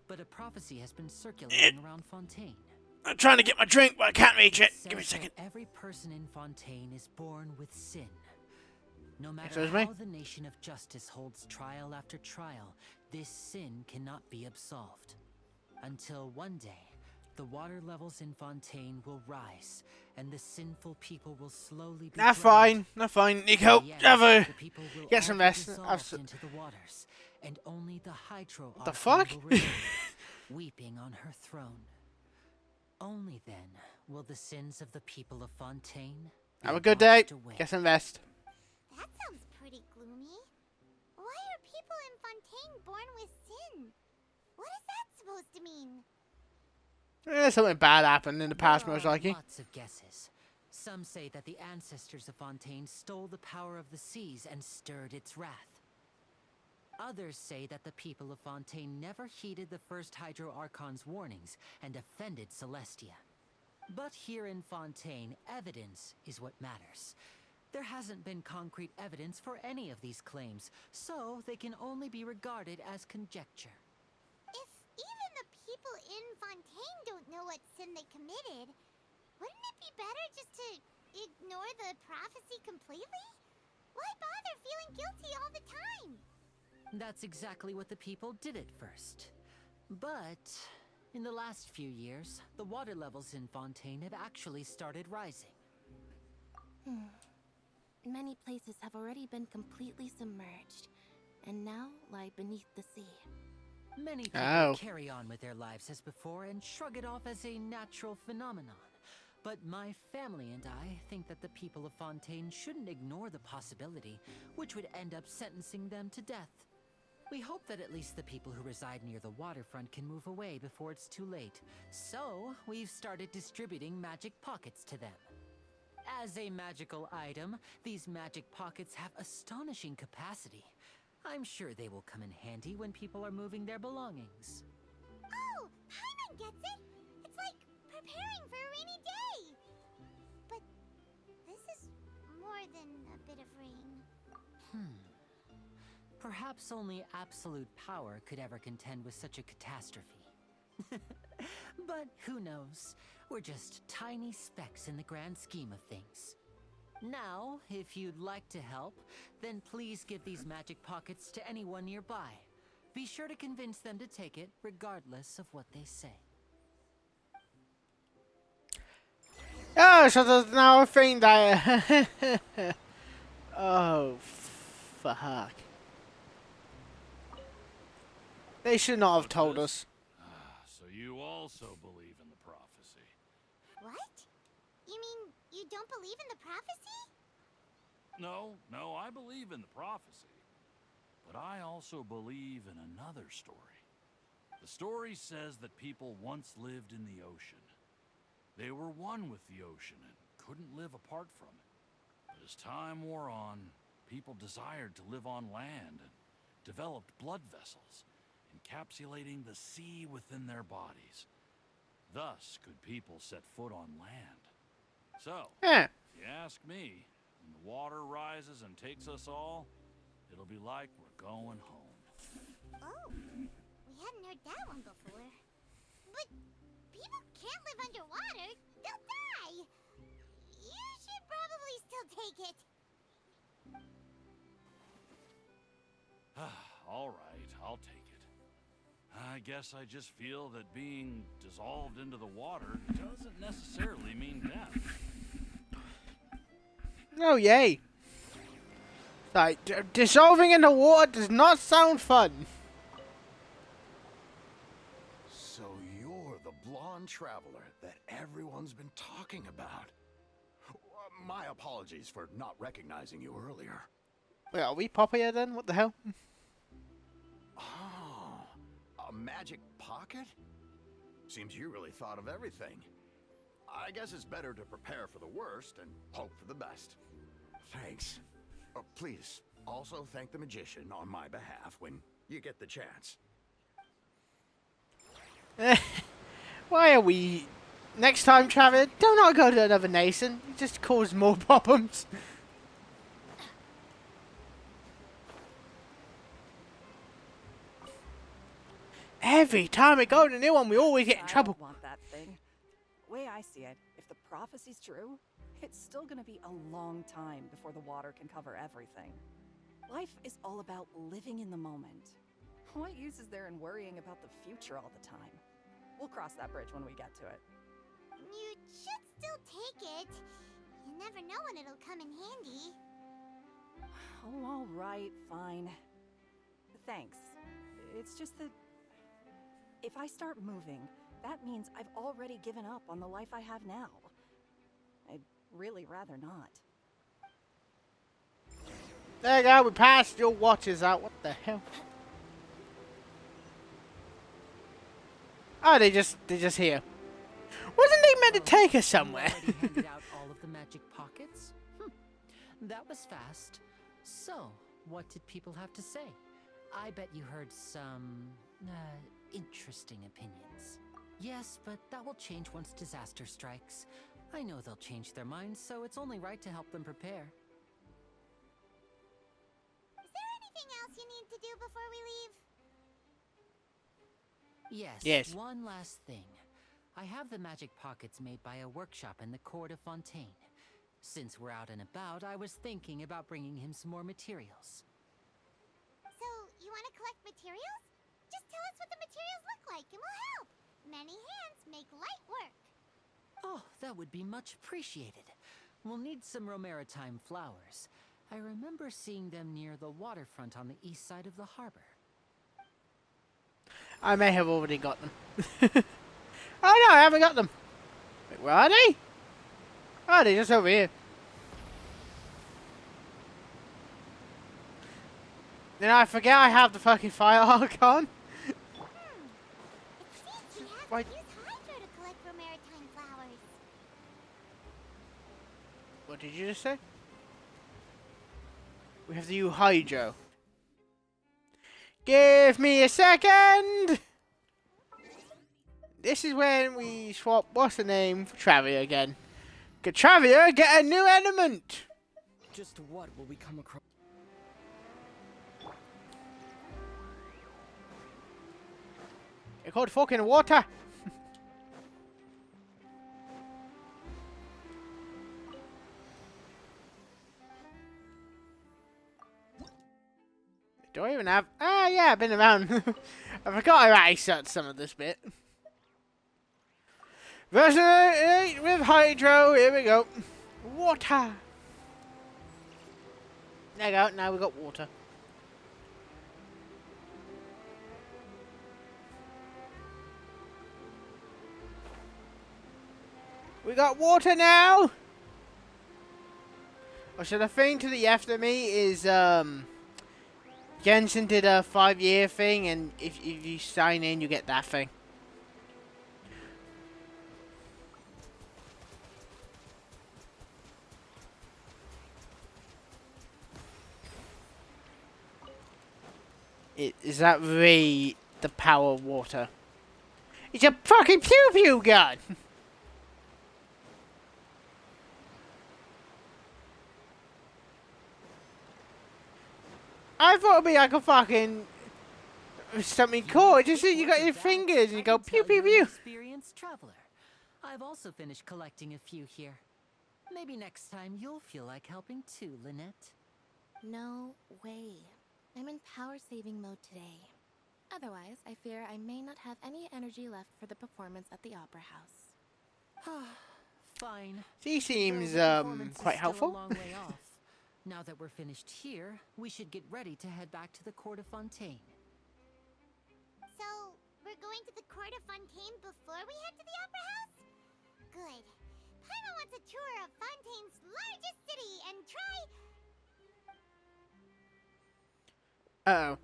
but a prophecy has been circulating around Fontaine. I'm trying to get my drink, but I can't reach it. Give me a Says that second. every person in Fontaine is born with sin. No matter Excuse me? how the nation of justice holds trial after trial, this sin cannot be absolved. Until one day, the water levels in Fontaine will rise, and the sinful people will slowly be That's drowned. fine. That's fine. Nico, Yes, have a... the people will get all some be rest. dissolved into the waters, and only the Hydro The Archon fuck? will remain, weeping on her throne. Only then will the sins of the people of Fontaine be Have a good day. washed away. Get some rest. That sounds pretty gloomy. Why are people in Fontaine born with sin? What is that supposed to mean? Something bad happened in the past, There most are likely. lots of guesses. Some say that the ancestors of Fontaine stole the power of the seas and stirred its wrath. Others say that the people of Fontaine never heeded the first Hydro Archon's warnings and offended Celestia. But here in Fontaine, evidence is what matters. There hasn't been concrete evidence for any of these claims, so they can only be regarded as conjecture. If even the people in Fontaine don't know what sin they committed, wouldn't it be better just to ignore the prophecy completely? Why bother feeling guilty all the time? That's exactly what the people did at first. But in the last few years, the water levels in Fontaine have actually started rising. Many places have already been completely submerged, and now lie beneath the sea. Many people Oh. carry on with their lives as before and shrug it off as a natural phenomenon. But my family and I think that the people of Fontaine shouldn't ignore the possibility, which would end up sentencing them to death. We hope that at least the people who reside near the waterfront can move away before it's too late. So, we've started distributing magic pockets to them. As a magical item, these magic pockets have astonishing capacity. I'm sure they will come in handy when people are moving their belongings. Oh, Paimon gets it! It's like preparing for a rainy day! But this is more than a bit of rain. Perhaps only absolute power could ever contend with such a catastrophe. But who knows? We're just tiny specks in the grand scheme of things. Now, if you'd like to help, then please give these magic pockets to anyone nearby. Be sure to convince them to take it, regardless of what they say. Oh, so there's now a thing that... oh, fuck. They should not have told us. So you also believe in the prophecy? What? You mean you don't believe in the prophecy? No, I believe in the prophecy. But I also believe in another story. The story says that people once lived in the ocean. They were one with the ocean and couldn't live apart from it. But as time wore on, people desired to live on land and developed blood vessels, encapsulating the sea within their bodies. Thus could people set foot on land. So, Yeah. if you ask me, when the water rises and takes us all, it'll be like we're going home. Oh, we hadn't heard that one before. But people can't live underwater. They'll die. You should probably still take it. All right, I'll take it. I guess I just feel that being dissolved into the water doesn't necessarily mean death. Oh, yay. Like, dissolving in the water does not sound fun. So you're the blonde traveler that everyone's been talking about. My apologies for not recognizing you earlier. Wait, are we Popeye then? What the hell? Oh, a magic pocket? Seems you really thought of everything. I guess it's better to prepare for the worst and hope for the best. Thanks. Please, also thank the magician on my behalf when you get the chance. Why are we... Next time, Travis, do not go to another nation. You just cause more problems. Every time we go to a new one, we always get in trouble. I don't want that thing. The way I see it, if the prophecy's true, it's still gonna be a long time before the water can cover everything. Life is all about living in the moment. What use is there in worrying about the future all the time? We'll cross that bridge when we get to it. You should still take it. You never know when it'll come in handy. Oh, all right, fine. Thanks. It's just that if I start moving, that means I've already given up on the life I have now. I'd really rather not. There you go, we passed your watches out. What the hell? Oh, they just here. Wasn't they meant to take us somewhere? You already handed out all of the magic pockets? That was fast. So, what did people have to say? I bet you heard some interesting opinions. Yes, but that will change once disaster strikes. I know they'll change their minds, so it's only right to help them prepare. Is there anything else you need to do before we leave? Yes. One last thing. I have the magic pockets made by a workshop in the court of Fontaine. Since we're out and about, I was thinking about bringing him some more materials. So, you want to collect materials? Just tell us what the materials look like and we'll help. Many hands make light work. Oh, that would be much appreciated. We'll need some Romaritime flowers. I remember seeing them near the waterfront on the east side of the harbor. I may have already got them. Oh no, I haven't got them. Wait, where are they? Oh, they're just over here. Then I forget I have the fucking fire archon. It seems we have Why- to use Hydro to collect Romaritime flowers. What did you just say? We have to use Hydro. Give me a second! This is when we swap, what's the name, for Travia again. Could Travia get a new element? Just what will we come across? It's called fucking water. Do I even have... Ah, yeah, I've been around. I forgot I actually set some of this bit. Version 8 with Hydro. Here we go. Water. There you go. Now we got water. We got water now. Or should the thing to the left of me is Jensen did a 5-year thing, and if you sign in, you get that thing. Is that really the power of water? It's a fucking pew pew gun! I thought it'd be like a fucking something cool. It's just that you got your fingers and you go pew pew pew. Experienced traveler. I've also finished collecting a few here. Maybe next time you'll feel like helping too, Lynette. No way. I'm in power saving mode today. Otherwise, I fear I may not have any energy left for the performance at the Opera House. Fine. She seems Though the performance quite is still helpful. a long way off. Now that we're finished here, we should get ready to head back to the Court of Fontaine. So, we're going to the Court of Fontaine before we head to the Opera House? Good. Paimon wants a tour of Fontaine's largest city and try... Uh-oh.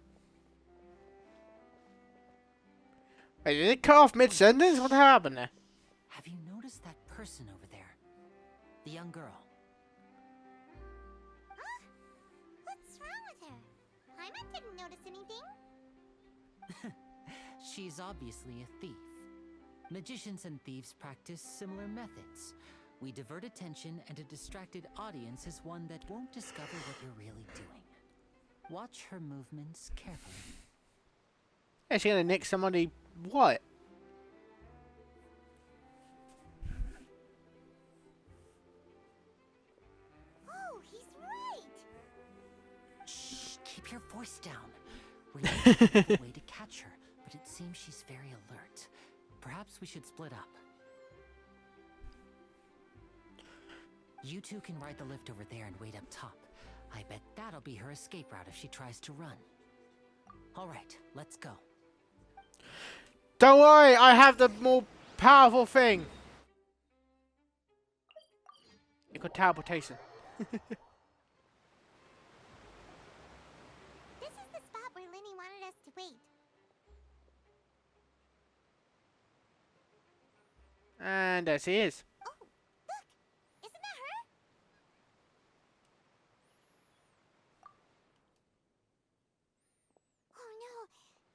Wait, did it cut off mid-sentence? What happened there? Have you noticed that person over there? The young girl. Huh? What's wrong with her? Paimon didn't notice anything. She's obviously a thief. Magicians and thieves practice similar methods. We divert attention, and a distracted audience is one that won't discover what you're really doing. Watch her movements carefully. Is she gonna nick somebody? What? Oh, he's right. Shh, keep your voice down. We're looking for a way to catch her, but it seems she's very alert. Perhaps we should split up. You two can ride the lift over there and wait up top. I bet that'll be her escape route if she tries to run. All right, let's go. Don't worry, I have the more powerful thing. It's called teleportation. This is the spot where Linny wanted us to wait. And there she is. Oh, look! Isn't that her? Oh no!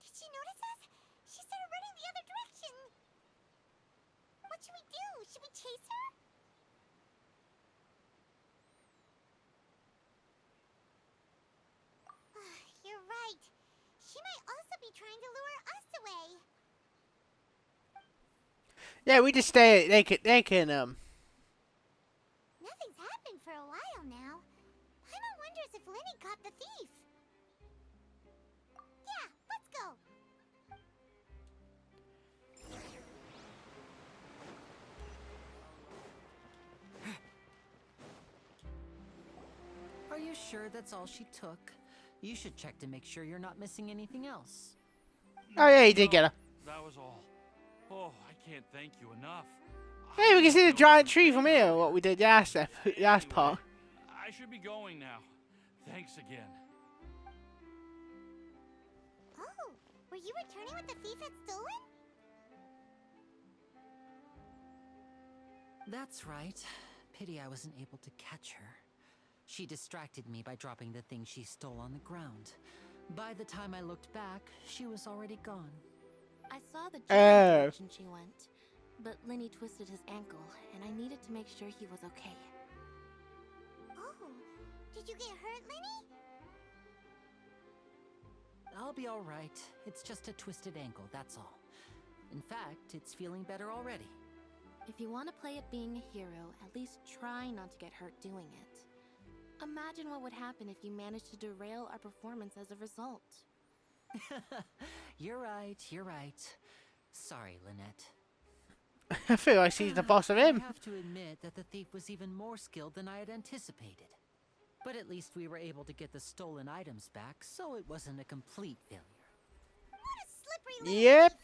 Did she notice us? She started running the other direction! What should we do? Should we chase her? You're right. She might also be trying to lure us away. Yeah, we just stay. They can. Nothing's happened for a while now. Paimon wonders if Linny caught the thief. Yeah, let's go. Are you sure that's all she took? You should check to make sure you're not missing anything else. Oh yeah, he did get her. That was all. Oh, I can't thank you enough. Hey, we can see the giant tree from here. What we did last part. I should be going now. Thanks again. Oh, were you returning what the thief had stolen? That's right. Pity I wasn't able to catch her. She distracted me by dropping the thing she stole on the ground. By the time I looked back, she was already gone. I saw the general direction she went, but Linny twisted his ankle, and I needed to make sure he was okay. Oh, did you get hurt, Linny? I'll be all right. It's just a twisted ankle, that's all. In fact, it's feeling better already. If you want to play at being a hero, at least try not to get hurt doing it. Imagine what would happen if you managed to derail our performance as a result. You're right, you're right. Sorry, Lynette. I feel like she's the boss of him. I have to admit that the thief was even more skilled than I had anticipated. But at least we were able to get the stolen items back, so it wasn't a complete failure. What a slippery little Yep. thief.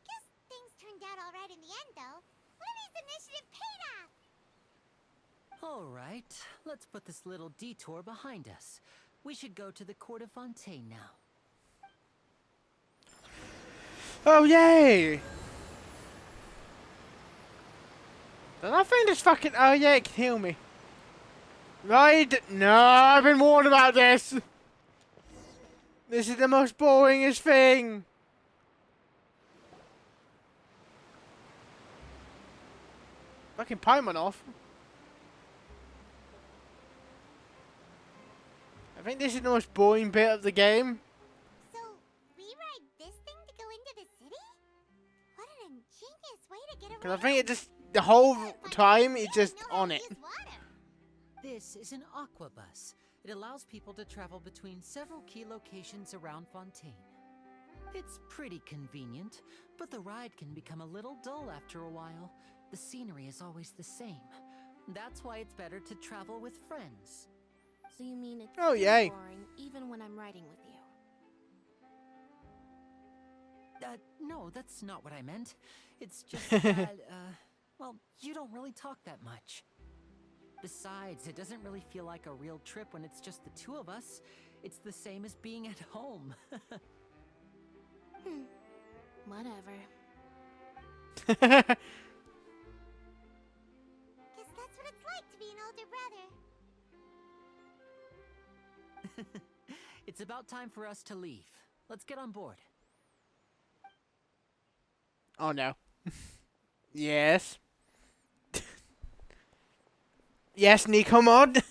Guess things turned out all right in the end, though. Linny's initiative paid off. All right, let's put this little detour behind us. We should go to the court of Fontaine now. Oh, yay! Don't I think this fucking... Oh, yeah, it can heal me. Right? No, I've been warned about this. This is the most boringest thing. Fucking Paimon off. I think this is the most boring bit of the game. So, we ride this thing to go into the city? What an ingenious way to get around. Because I think it just... The whole time, it's just on it. This is an aqua bus. It allows people to travel between several key locations around Fontaine. It's pretty convenient, but the ride can become a little dull after a while. The scenery is always the same. That's why it's better to travel with friends. So you mean it's Oh, still yay. boring even when I'm riding with you? No, that's not what I meant. It's just that, well, you don't really talk that much. Besides, it doesn't really feel like a real trip when it's just the two of us. It's the same as being at home. Whatever. Guess that's what it's like to be an older brother. It's about time for us to leave. Let's get on board. Oh, no. Yes. Yes, Nico Mod.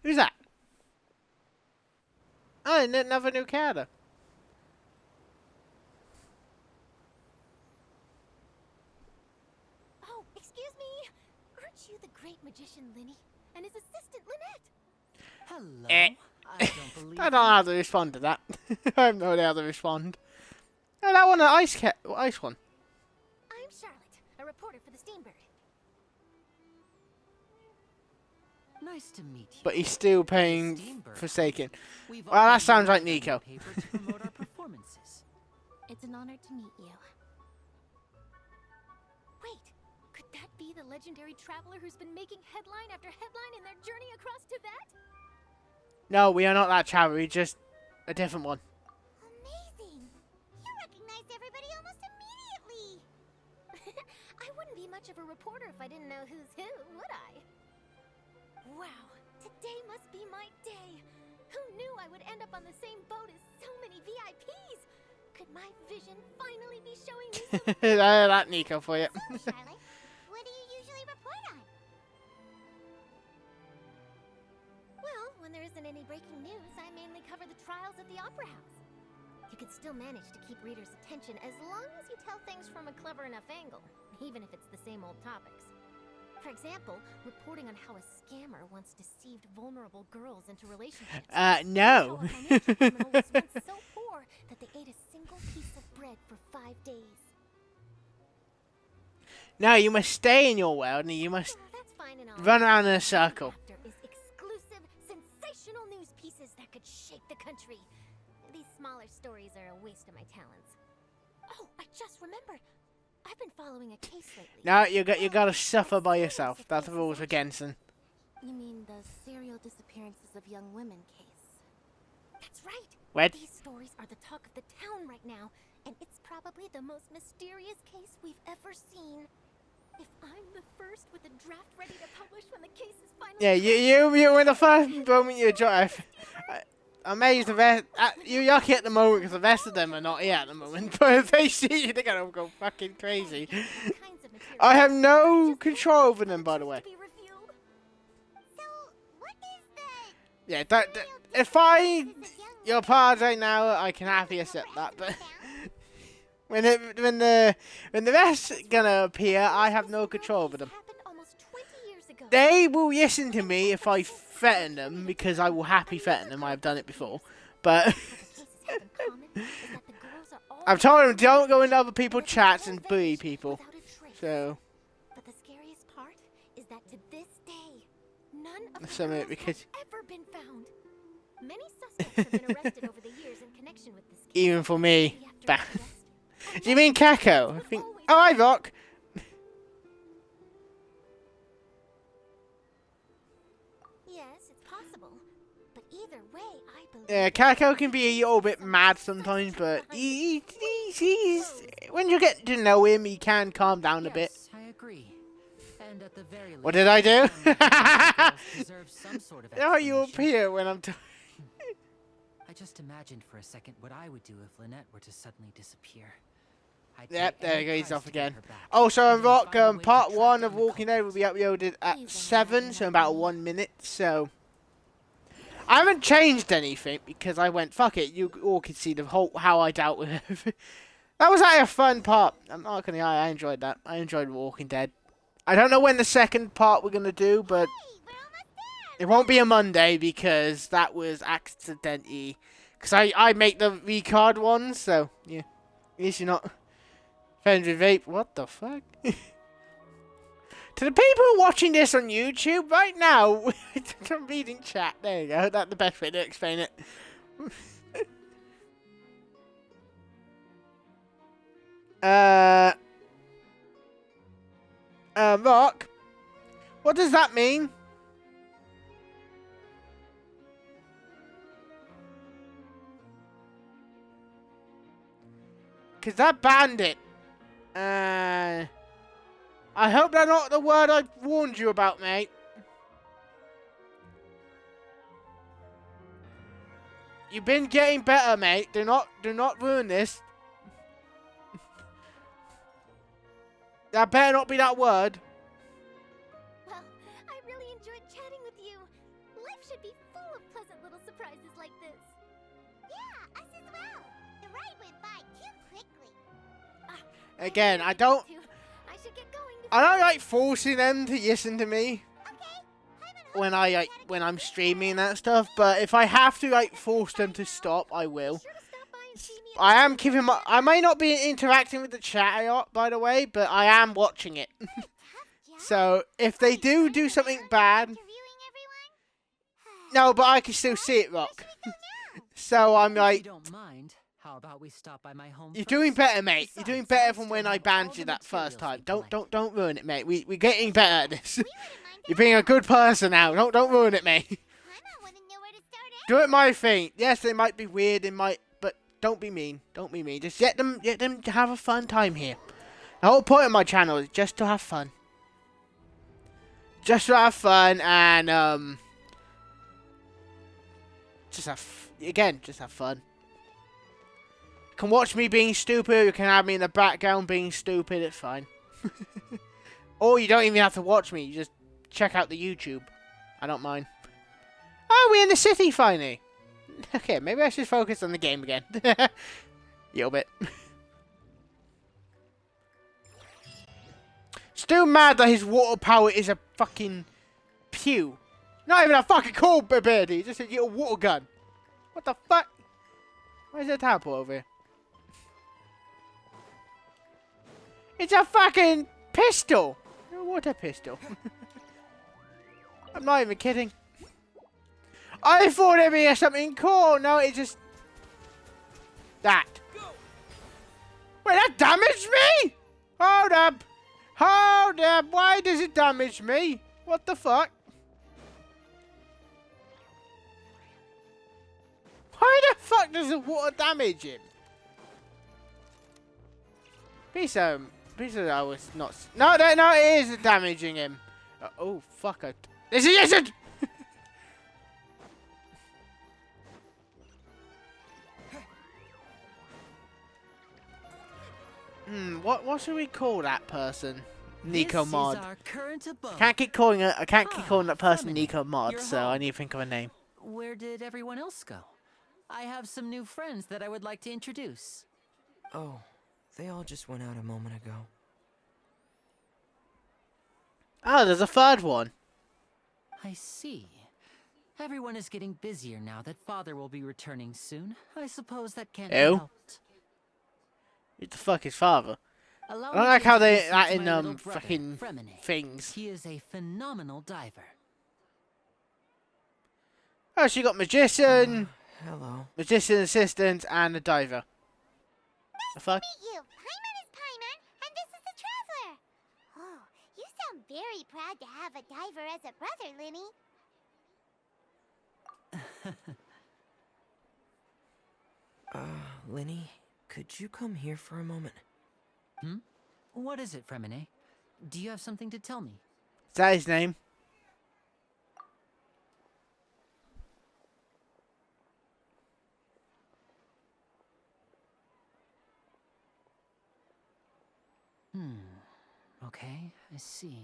Who's that? Oh, another new character. Oh, excuse me. Aren't you the great magician Linny and his assistant Lynette? Hello. Eh. I don't believe I don't know how to respond to that. I have no idea how to respond. Oh, that one, an ice one. I'm Charlotte, a reporter for the Steambird. Nice to meet you. But he's still paying Steambird. Forsaken. We've Well, that often sounds like used the Nico. paper to promote our performances. It's an honor to meet you. Wait, could that be the legendary traveler who's been making headline after headline in their journey across Tibet? No, we are not that traveler. We're just a different one. Amazing! You recognized everybody almost immediately! I wouldn't be much of a reporter if I didn't know who's who, would I? Wow, today must be my day. Who knew I would end up on the same boat as so many VIPs? Could my vision finally be showing me some... That Nico for you. So, Charlotte, what do you usually report on? Well, when there isn't any breaking news, I mainly cover the trials at the Opera House. You can still manage to keep readers' attention as long as you tell things from a clever enough angle, even if it's the same old topics. For example, reporting on how a scammer once deceived vulnerable girls into relationships. No. How a financial criminal was once so poor that they ate a single piece of bread for 5 days. No, you must stay in your world and you must That's fine and all. run around in a circle. Chapter is exclusive, sensational news pieces that could shake the country. These smaller stories are a waste of my talents. Oh, I just remembered. I've been following a case lately. No, you gotta suffer by yourself. That's the rules against them. You mean the serial disappearances of young women case? That's right. What? These stories are the talk of the town right now, and it's probably the most mysterious case we've ever seen. If I'm the first with a draft ready to publish when the case is finally... Yeah, you were the first moment you drive. Amazed the rest. You're lucky at the moment because the rest of them are not here at the moment. But if they see you, they're gonna go fucking crazy. I have no control over them, by the way. So, what is the... Yeah, if you're part right now, I can happily accept that. But when the rest gonna appear, I have no control over them. They will listen to me if I threaten them, because I will happily threaten them. I have done it before. But I've told them don't go into other people's chats and bully people. So But the scariest part is that to this day, none of the So, girls because- have ever been found. Many suspects have been arrested over the years in connection with this case. even for me, After bah. arrest, Do you mean Kako? I think. Oh, I rock. yes, it's possible. But either way, I believe. Yeah, Kako can be a little bit mad sometimes, but he's when you get to know him, he can calm down a bit. Yes, I agree. And at the very least, What did I do? deserve some sort of How you explanation. appear when I'm talking? I just imagined for a second what I would do if Lynette were to suddenly disappear. I'd Yep, pay there any he goes, he's price off to get again. her back, Oh, so even Rock, find a way to part track 1 down of the Walking Dead will be culprits. uploaded at 7, so about 1 minute, so... I haven't changed anything, because I went, fuck it, you all can see the whole, how I dealt with it. That was actually a fun part. I'm not gonna lie, I enjoyed that. I enjoyed Walking Dead. I don't know when the second part we're gonna do, but... It won't be a Monday, because that was accidentally... Because I make the V-card ones, so, yeah. At least you're not... Friends with vape. What the fuck? To the people watching this on YouTube right now, I'm reading chat. There you go. That's the best way to explain it. Rock. What does that mean? Cause that bandit. I hope that's not the word I warned you about, mate. You've been getting better, mate. Do not ruin this. That better not be that word. Well, I really enjoyed chatting with you. Life should be full of pleasant little surprises like this. Yeah, us as well. The ride went by too quickly. Again, I don't like forcing them to listen to me when I'm streaming and that stuff. But if I have to like force them to stop, I will. I am keeping my. I may not be interacting with the chat a lot, by the way, but I am watching it. So if they do something bad, no, but I can still see it, Rock. So I'm like. If you don't mind, how about we stop by my home? You're doing better, mate. You're doing better from when I banned you that first time. Don't ruin it, mate. We're getting better at this. You're being a good person now. Don't ruin it, mate. Do it my thing. Yes, they might be weird. They might, but don't be mean. Don't be mean. Just let them to have a fun time here. The whole point of my channel is just to have fun. Just to have fun and just have fun. You can watch me being stupid, you can have me in the background being stupid, it's fine. Or you don't even have to watch me, you just check out the YouTube. I don't mind. Oh, we're in the city finally! Okay, maybe I should focus on the game again. A little bit. Still mad that his water power is a fucking pew. Not even a fucking cool ability, just a little water gun. What the fuck? Where's the teleport over here? It's a fucking pistol! A water pistol. I'm not even kidding. I thought it'd be something cool. No, it's just... that. Wait, that damaged me? Hold up. Hold up. Why does it damage me? What the fuck? Why the fuck does the water damage him? Please, I was not. No, it is damaging him. Oh, fuck. This isn't! What should we call that person? Nico Mod. I can't keep calling that person Nico Mod, so I need to think of a name. Where did everyone else go? I have some new friends that I would like to introduce. Oh, they all just went out a moment ago. Oh, there's a third one. I see. Everyone is getting busier now that Father will be returning soon. I suppose that can't be helped. Who the fuck is Father? I don't like how they that in fucking things. He is a phenomenal diver. Oh, she got magician, Hello. magician assistant, and a diver. The fuck? Meet you. Paimon is Paimon, and this is the Traveler. Oh, you sound very proud to have a diver as a brother, Linny. Linny, could you come here for a moment? Hmm? What is it, Fremine? Do you have something to tell me? Is that his name? Okay, I see.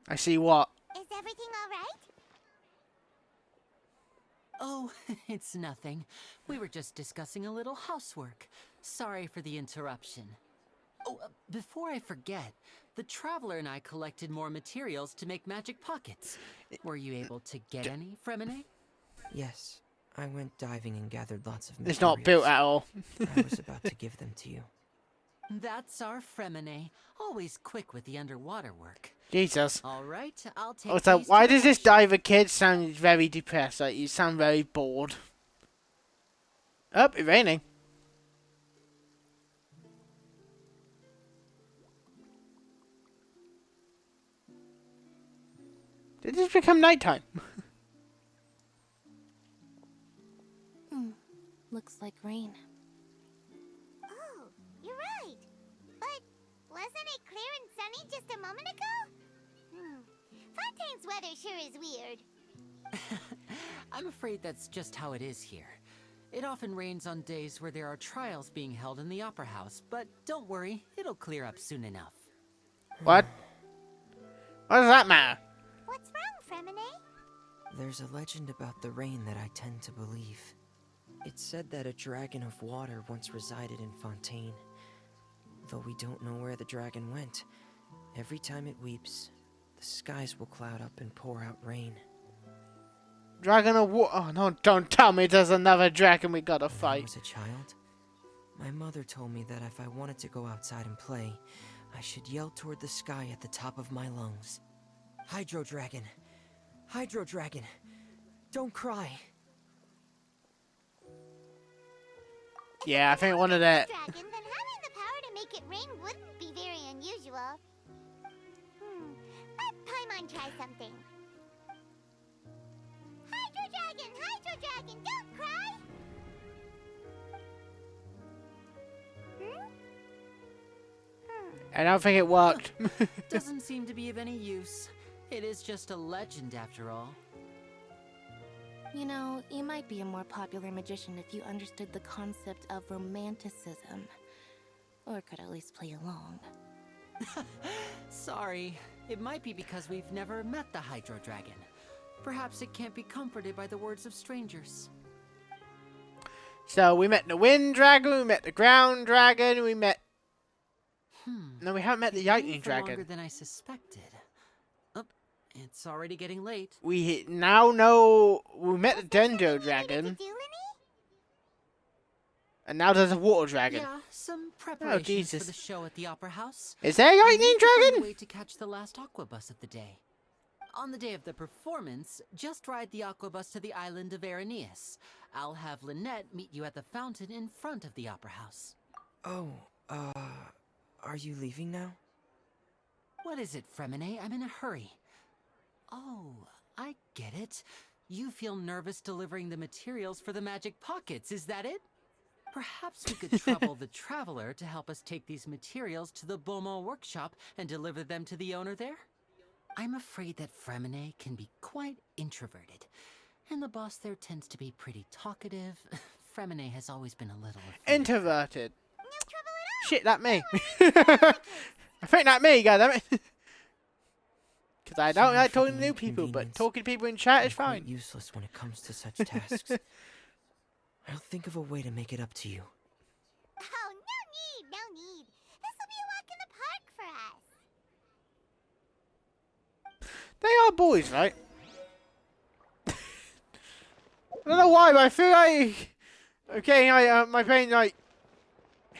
I see what? Is everything all right? Oh, it's nothing. We were just discussing a little housework. Sorry for the interruption. Oh, before I forget, the Traveler and I collected more materials to make magic pockets. Were you able to get any, Fremine? Yes, I went diving and gathered lots of materials. It's not built at all. I was about to give them to you. That's our Fremine, always quick with the underwater work. Jesus. All right, I'll take. Also, these why to does the this diver kid sound very depressed? Like, you sound very bored. Oh, it's raining. Did this become nighttime? Looks like rain. Oh, you're right. But wasn't it clear and sunny just a moment ago? Fontaine's weather sure is weird. I'm afraid that's just how it is here. It often rains on days where there are trials being held in the Opera House, but don't worry, it'll clear up soon enough. What? What does that matter? What's wrong, Fremine? There's a legend about the rain that I tend to believe. It's said that a dragon of water once resided in Fontaine. Though we don't know where the dragon went, every time it weeps, the skies will cloud up and pour out rain. Dragon of water. Oh no, don't tell me there's another dragon we gotta When I fight. was a child, my mother told me that if I wanted to go outside and play, I should yell toward the sky at the top of my lungs. Hydro Dragon! Hydro Dragon! Don't cry! Yeah, I think one of that. Dragon, then having the power to make it rain wouldn't be very unusual. Let Paimon try something. Hydro Dragon, don't cry! I don't think it worked. Doesn't seem to be of any use. It is just a legend after all. You know, you might be a more popular magician if you understood the concept of romanticism. Or could at least play along. Sorry. It might be because we've never met the Hydro Dragon. Perhaps it can't be comforted by the words of strangers. So we met the wind dragon, we met the ground dragon, we met. No, we haven't met the lightning For longer dragon. than I suspected. Oh, it's already getting late. We now know we met the Dendo dragon, and now there's a water dragon. Yeah, some preparations for Jesus. the show at the Opera House. Is there a lightning I need to find a dragon? way to catch the last aqua bus of the day. On the day of the performance, just ride the aqua bus to the island of Araneus. I'll have Lynette meet you at the fountain in front of the Opera House. Oh, are you leaving now? What is it, Fremine? I'm in a hurry. Oh, I get it. You feel nervous delivering the materials for the magic pockets, is that it? Perhaps we could trouble the Traveler to help us take these materials to the Beaumont workshop and deliver them to the owner there? I'm afraid that Fremine can be quite introverted, and the boss there tends to be pretty talkative. Fremine has always been a little afraid. Introverted. No trouble at all. Shit, that me. I think that me, goddammit. Because I don't Sorry like for talking to the new people, but inconvenience. talking to people in chat is I'm quite fine. useless when it comes to such tasks. I'll think of a way to make it up to you. Oh, no need. This will be a walk in the park for us. They are boys, right? I don't know why, but I feel like... Okay, my brain like...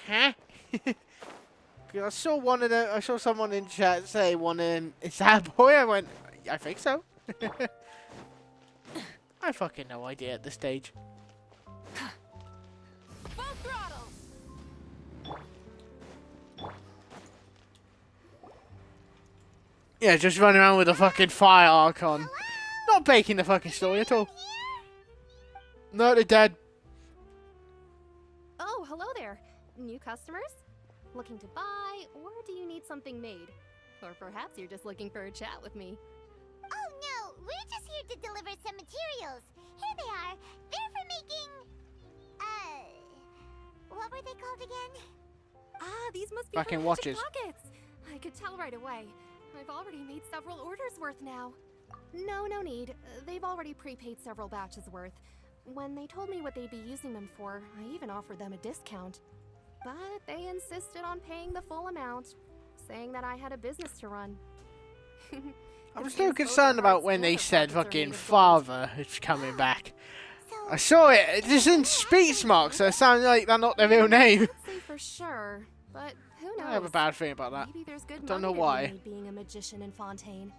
Huh? 'Cause I saw one of them, I saw someone in chat say one of them, is that a boy? I went, I think so. I fucking no idea at this stage. Full throttle! Yeah, just running around with a fucking fire arc on. Not breaking the fucking story at all. No, they're dead. Oh, hello there. New customers? Looking to buy, or do you need something made? Or perhaps you're just looking for a chat with me. Oh no, we're just here to deliver some materials. Here they are. They're for making... what were they called again? Ah, these must be Fucking for watches. magic pockets. I could tell right away. I've already made several orders worth now. No need. They've already prepaid several batches worth. When they told me what they'd be using them for, I even offered them a discount. But they insisted on paying the full amount, saying that I had a business to run. I'm still concerned about when they said fucking father is coming back. I saw it. It is in speech marks, so it sounds like they're not their real name. I can't say for sure, but who knows? I have a bad feeling about that. Maybe there's good Don't know money why. to be made being a magician in Fontaine.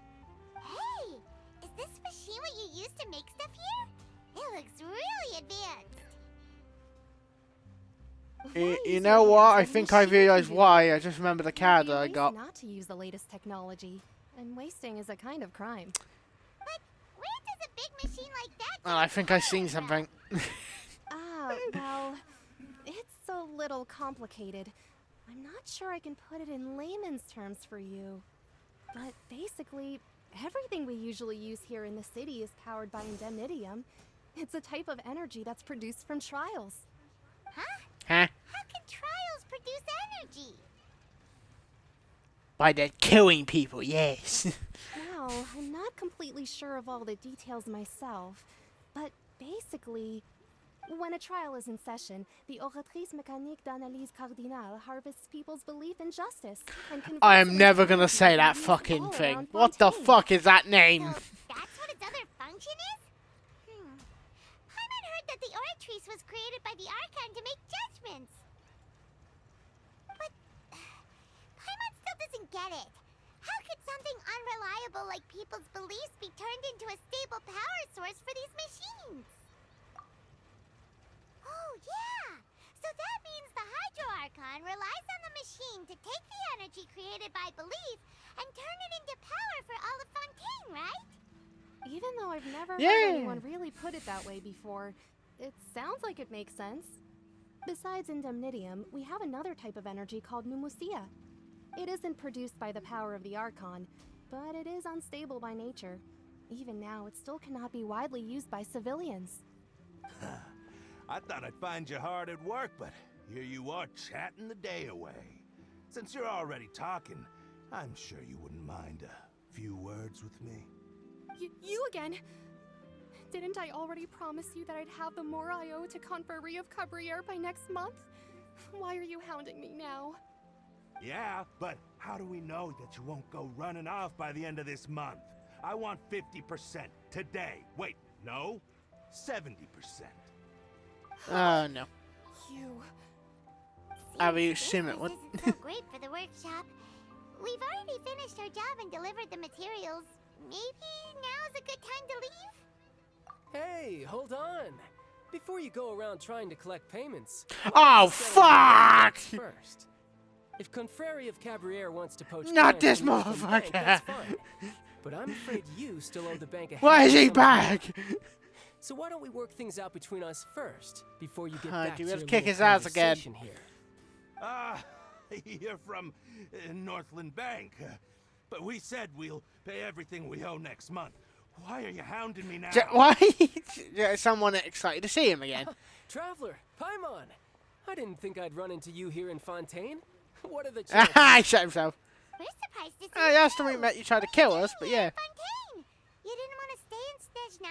Hey, is this machine what you use to make stuff here? It looks really advanced. You know what? I think I realised why. I just remember the card that I got. Not to use the latest technology, and wasting is a kind of crime. But where does a big machine like that Oh, I think I've seen something. Well, it's a little complicated. I'm not sure I can put it in layman's terms for you. But basically, everything we usually use here in the city is powered by indemnitium. It's a type of energy that's produced from trials. Huh? Huh? How can trials produce energy? By they're killing people, yes. Now, I'm not completely sure of all the details myself, but basically, when a trial is in session, the Oratrice Mécanique d'Analyse Cardinale harvests people's belief in justice and converts I it am into never gonna energy say that used fucking all thing. around What the Fontaine. fuck is that name? So that's what its other function is? Paimon heard that the Oratrice was created by the Archon to make judgments. But Paimon still doesn't get it. How could something unreliable like people's beliefs be turned into a stable power source for these machines? Oh, yeah! So that means the Hydro Archon relies on the machine to take the energy created by belief and turn it into power for all of Fontaine, right? Even though I've never Yeah. heard anyone really put it that way before, it sounds like it makes sense. Besides indemnitium, we have another type of energy called pneumosia. It isn't produced by the power of the Archon, but it is unstable by nature. Even now, it still cannot be widely used by civilians. I thought I'd find you hard at work, but here you are chatting the day away. Since you're already talking, I'm sure you wouldn't mind a few words with me. You again? Didn't I already promise you that I'd have the more I owe to Confrérie of Cabriere by next month? Why are you hounding me now? Yeah, but how do we know that you won't go running off by the end of this month? I want 50% today. Wait, no, 70%. No. You... Abby Simmet, what? This isn't so great for the workshop. We've already finished our job and delivered the materials. Maybe now's a good time to leave? Hey, hold on. Before you go around trying to collect payments... Oh, fuck! First. If Confrérie of Cabriere wants to poach... Not clients this from the bank, motherfucker. that's fine. But I'm afraid you still owe the bank a... Why is he handsome back? amount. So why don't we work things out between us first, before you get Huh, back do to we have your to kick little his ass again? conversation here. You're from Northland Bank. But we said we'll pay everything we owe next month. Why are you hounding me now? Why? Someone excited to see him again. Traveler, Paimon! I didn't think I'd run into you here in Fontaine. What are the chances? He shut himself. We're surprised to see Oh, you. last time we met, you tried to kill us, but yeah. Fontaine! You didn't want to stay in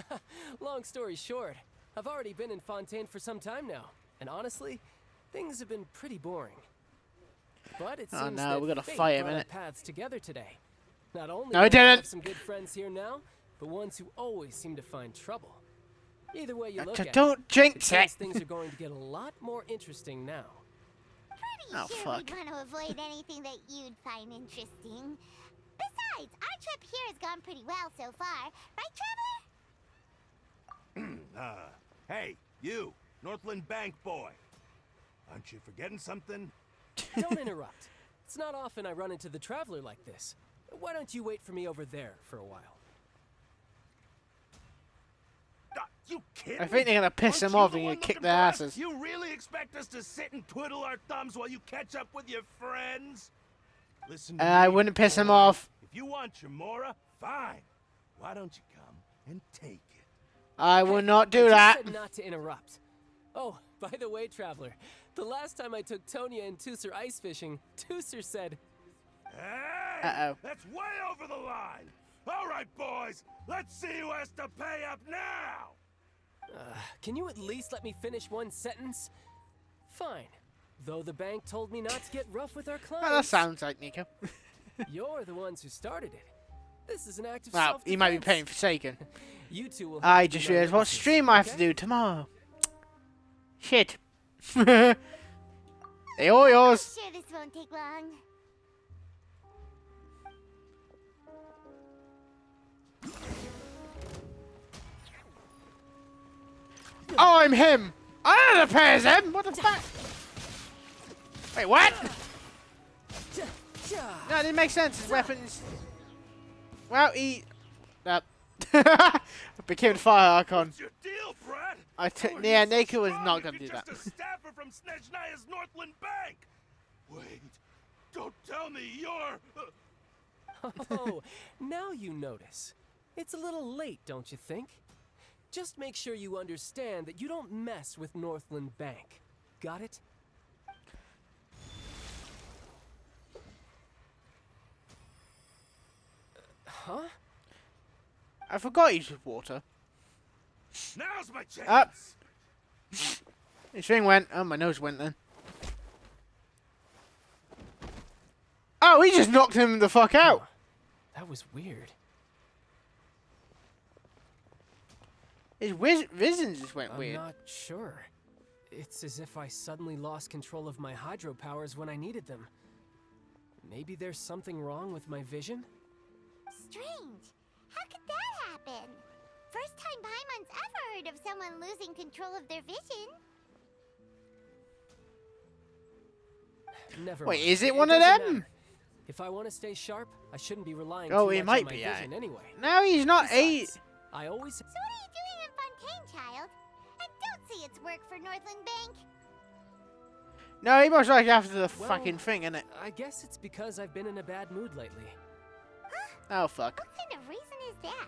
Snezhnaya? Long story short, I've already been in Fontaine for some time now, and honestly, things have been pretty boring. But it seems Oh no, that we're gonna fate fight him, brought our innit? paths together today. Not only No, do it I have didn't. some good friends here now, but ones who always seem to find trouble. Either way you look Don't at it, jinx it it. seems things are going to get a lot more interesting now. Pretty Oh, sure fuck. we'd want to avoid anything that you'd find interesting. Besides, our trip here has gone pretty well so far. Right, Traveler? Hey, you, Northland Bank boy. Aren't you forgetting something? Don't interrupt. It's not often I run into the Traveler like this. Why don't you wait for me over there for a while? You kidding? I think they're gonna piss them off and kick their asses. You really expect us to sit and twiddle our thumbs while you catch up with your friends? Listen to me, I wouldn't piss them boy. off. If you want Chamora, fine. Why don't you come and take it? I will not do I that. just said not to interrupt. Oh, by the way, Traveler, the last time I took Tonya and Tooser ice fishing, Tooser said, Hey! Uh-oh. That's way over the line! All right, boys, let's see who has to pay up now! can you at least let me finish one sentence? Fine. Though the bank told me not to get rough with our clients. Well, that sounds like Nico. You're the ones who started it. This is an act of Well, self-defense. he might be paying for Forsaken. You two will I have to just be my realized what witnesses, stream I have to okay? do tomorrow. Shit. They all yours. Sure, this won't take long. Oh, I'm him. I don't pay as him. What the fuck? Wait, what? No, it didn't make sense. His weapons. Well, he. Became the fire icon. What's your deal, Brad? Yeah, Nico was not gonna do Just that. a staffer from Snezhnaya's Northland Bank. Wait, don't tell me you're. Oh, now you notice. It's a little late, don't you think? Just make sure you understand that you don't mess with Northland Bank. Got it? Huh? I forgot he's with water. Now's my chance. Up. His thing went. Oh, my nose went then. Oh, he just knocked him the fuck out. That was weird. His vision just went weird. I'm not sure. It's as if I suddenly lost control of my hydro powers when I needed them. Maybe there's something wrong with my vision? Strange. How could that happen? First time Paimon's ever heard of someone losing control of their vision. Never Wait, mind. is it one of doesn't them? matter. If I want to stay sharp, I shouldn't be relying Oh, too it much might on my be, vision anyway. No, he's not. Besides, I always... So what are you doing in Fontaine, child? I don't see it's work for Northland Bank. No, he was like after the Well, fucking thing, innit? I guess it's because I've been in a bad mood lately. Oh, fuck. What kind of reason is that?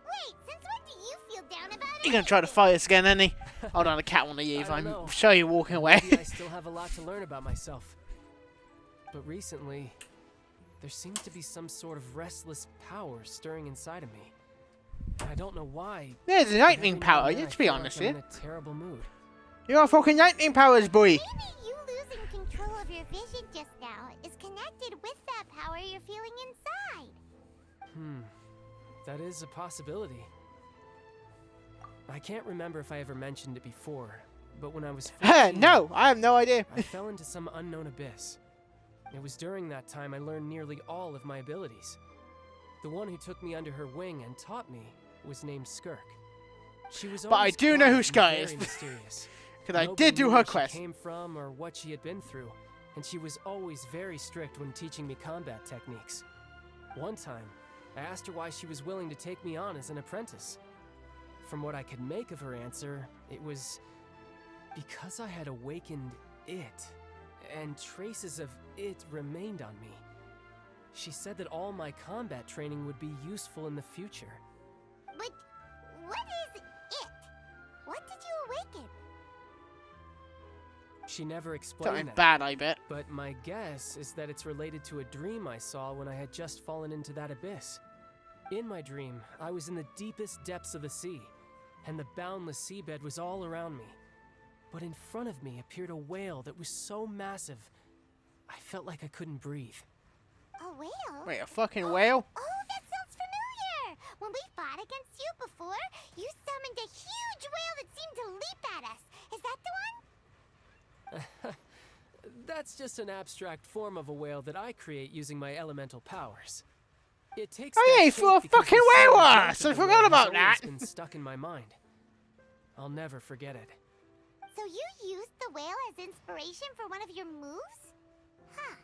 Wait, since when do you feel down about it? He's gonna try to fight us again, isn't he? Hold on, the cat wanna leave. I I'm don't know. sure you're walking away. Maybe I still have a lot to learn about myself. But recently, there seems to be some sort of restless power stirring inside of me. I don't know why. There's a but lightning every now power, and then let's I be feel honest like I'm here. in a terrible mood. You got fucking lightning powers, boy. Maybe you losing control of your vision just now is connected with that power you're feeling inside. That is a possibility. I can't remember if I ever mentioned it before, but when I was 14, No, I have no idea. I fell into some unknown abyss. It was during that time I learned nearly all of my abilities. The one who took me under her wing and taught me was named Skirk. She was But I always do know quiet who and Sky very is. mysterious. Because I Nobody did do knew her where quest. she came from or what she had been through, and she was always very strict when teaching me combat techniques. One time, I asked her why she was willing to take me on as an apprentice. From what I could make of her answer, it was because I had awakened it, and traces of it remained on me. She said that all my combat training would be useful in the future. But what is it? What did you awaken? She never explained Something that. bad, I bet. But my guess is that it's related to a dream I saw when I had just fallen into that abyss. In my dream, I was in the deepest depths of the sea, and the boundless seabed was all around me. But in front of me appeared a whale that was so massive, I felt like I couldn't breathe. A whale? Wait, a fucking whale? Oh, that sounds familiar! When we fought against you before, you summoned a huge whale that seemed to leap at us. Is that the one? That's just an abstract form of a whale that I create using my elemental powers. It takes Oh, that yeah, you shape flew a because fucking the whale solid on us. shape I of the forgot whale about has always that. been stuck in my mind. I'll never forget it. So you used the whale as inspiration for one of your moves? Huh.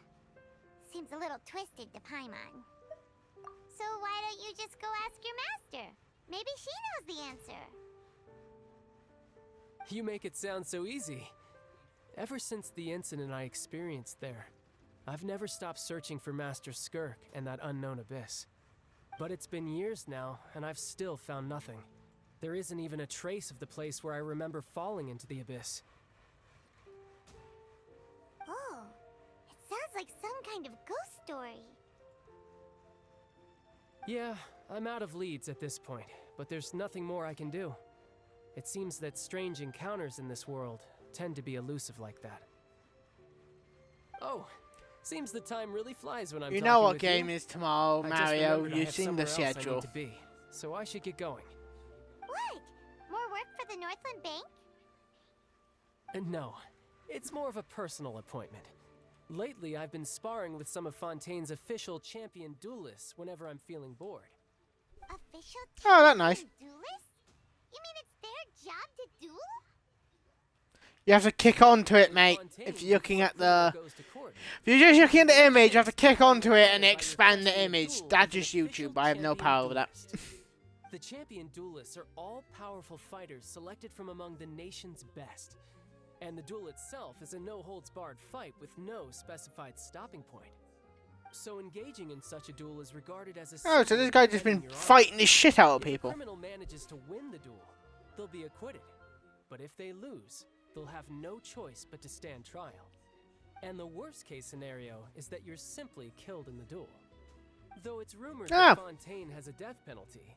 Seems a little twisted to Paimon. So why don't you just go ask your master? Maybe she knows the answer. You make it sound so easy. Ever since the incident I experienced there, I've never stopped searching for Master Skirk and that unknown abyss. But it's been years now, and I've still found nothing. There isn't even a trace of the place where I remember falling into the abyss. Oh, it sounds like some kind of ghost story. Yeah, I'm out of leads at this point, but there's nothing more I can do. It seems that strange encounters in this world tend to be elusive like that. Oh, seems the time really flies when I'm You talking know what with game you. is tomorrow, I just Mario. remembered I You've have seen the somewhere else I schedule. need to be, so I should get going. What? More work for the Northland Bank? No, it's more of a personal appointment. Lately, I've been sparring with some of Fontaine's official champion duelists whenever I'm feeling bored. Official Oh, that's nice. duelists? You mean it's their job to duel? You have to kick onto it, mate. If you're looking at the... If you're just looking at the image, you have to kick onto it and expand the image. That's just YouTube. I have no power with that. The champion duelists are all-powerful fighters selected from among the nation's best. And the duel itself is a no-holds-barred fight with no specified stopping point. So engaging in such a duel is regarded as a... Oh, so this guy's just been fighting the shit out of people. If a criminal manages to win the duel, they'll be acquitted. But if they lose, they'll have no choice but to stand trial. And the worst-case scenario is that you're simply killed in the duel. Though it's rumored that Fontaine has a death penalty,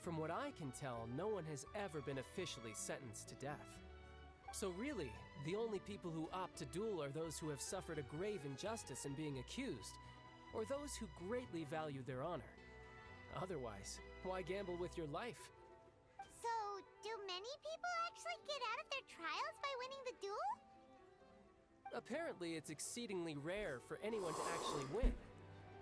from what I can tell, no one has ever been officially sentenced to death. So really, the only people who opt to duel are those who have suffered a grave injustice in being accused, or those who greatly value their honor. Otherwise, why gamble with your life? So, do many people actually get out of their trials by winning the duel? Apparently, it's exceedingly rare for anyone to actually win.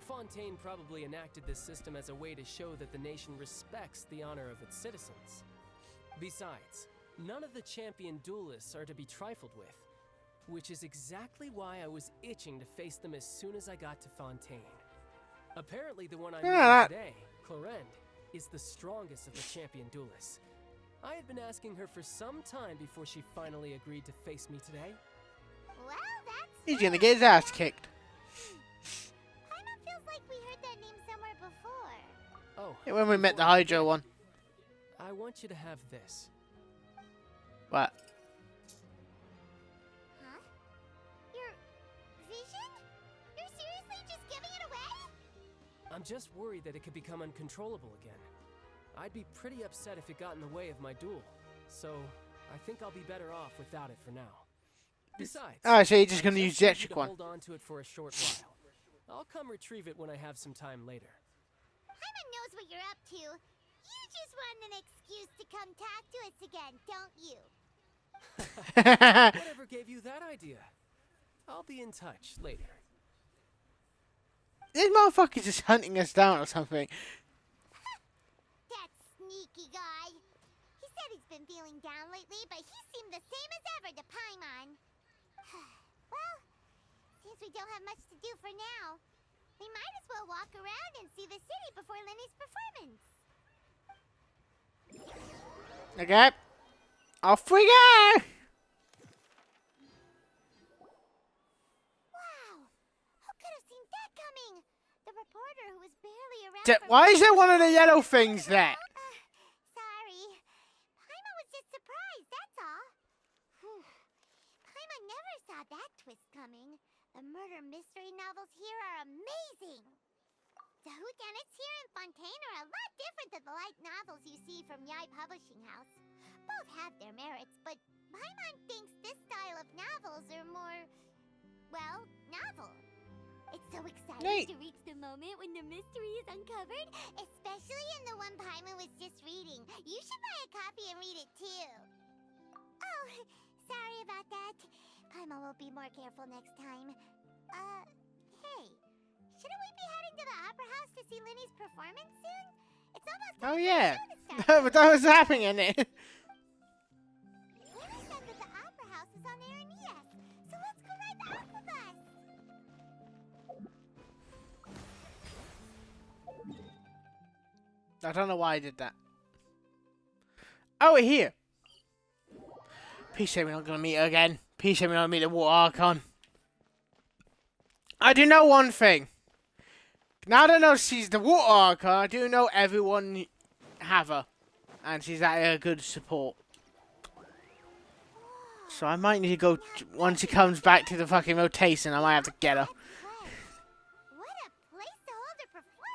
Fontaine probably enacted this system as a way to show that the nation respects the honor of its citizens. Besides, none of the champion duelists are to be trifled with, which is exactly why I was itching to face them as soon as I got to Fontaine. Apparently, the one I'm meeting today, Clorinde, is the strongest of the champion duelists. I had been asking her for some time before she finally agreed to face me today. Well, that's... He's gonna get his ass kicked. Paimon feels like we heard that name somewhere before. Oh. Yeah, when we met the Hydro one. I want you to have this. What? Huh? Your vision? You're seriously just giving it away? I'm just worried that it could become uncontrollable again. I'd be pretty upset if it got in the way of my duel, so I think I'll be better off without it for now. Besides, oh, so you're just gonna use the I extra one. hold on to it for a short while. I'll come retrieve it when I have some time later. Paimon knows what you're up to. You just want an excuse to come talk to us again, don't you? Whatever gave you that idea? I'll be in touch later. This motherfucker's just hunting us down or something. That sneaky guy. He said he's been feeling down lately, but he seemed the same as ever to Paimon. Well, since we don't have much to do for now, we might as well walk around and see the city before Lenny's performance. Okay. Off we go! Wow! Who could have seen that coming? The reporter who was barely around for Why is there one of the yellow things there? Sorry. Paimon was just surprised, that's all. Paimon never saw that twist coming. The murder mystery novels here are amazing. The whodunits here in Fontaine are a lot different than the light novels you see from Yai Publishing House. Both have their merits, but Paimon thinks this style of novels are more, well, novel. It's so exciting to reach the moment when the mystery is uncovered, especially in the one Paimon was just reading. You should buy a copy and read it too. Oh, sorry about that. Paimon will be more careful next time. Hey, shouldn't we be heading to the Opera House to see Lenny's performance soon? It's almost time Oh for the yeah. show to start. But that was happening in it. Lenny said that the Opera House is on air in ES, so let's go ride the Opera bus. I don't know why I did that. Oh, we're here. Please say we're not going to meet her again. Please say we're not going to meet the Water Archon. I do know one thing. Now that I know she's the Water Archon, I do know everyone have her. And she's at a good support. So I might need to go, once she comes back to the fucking rotation, I might have to get her.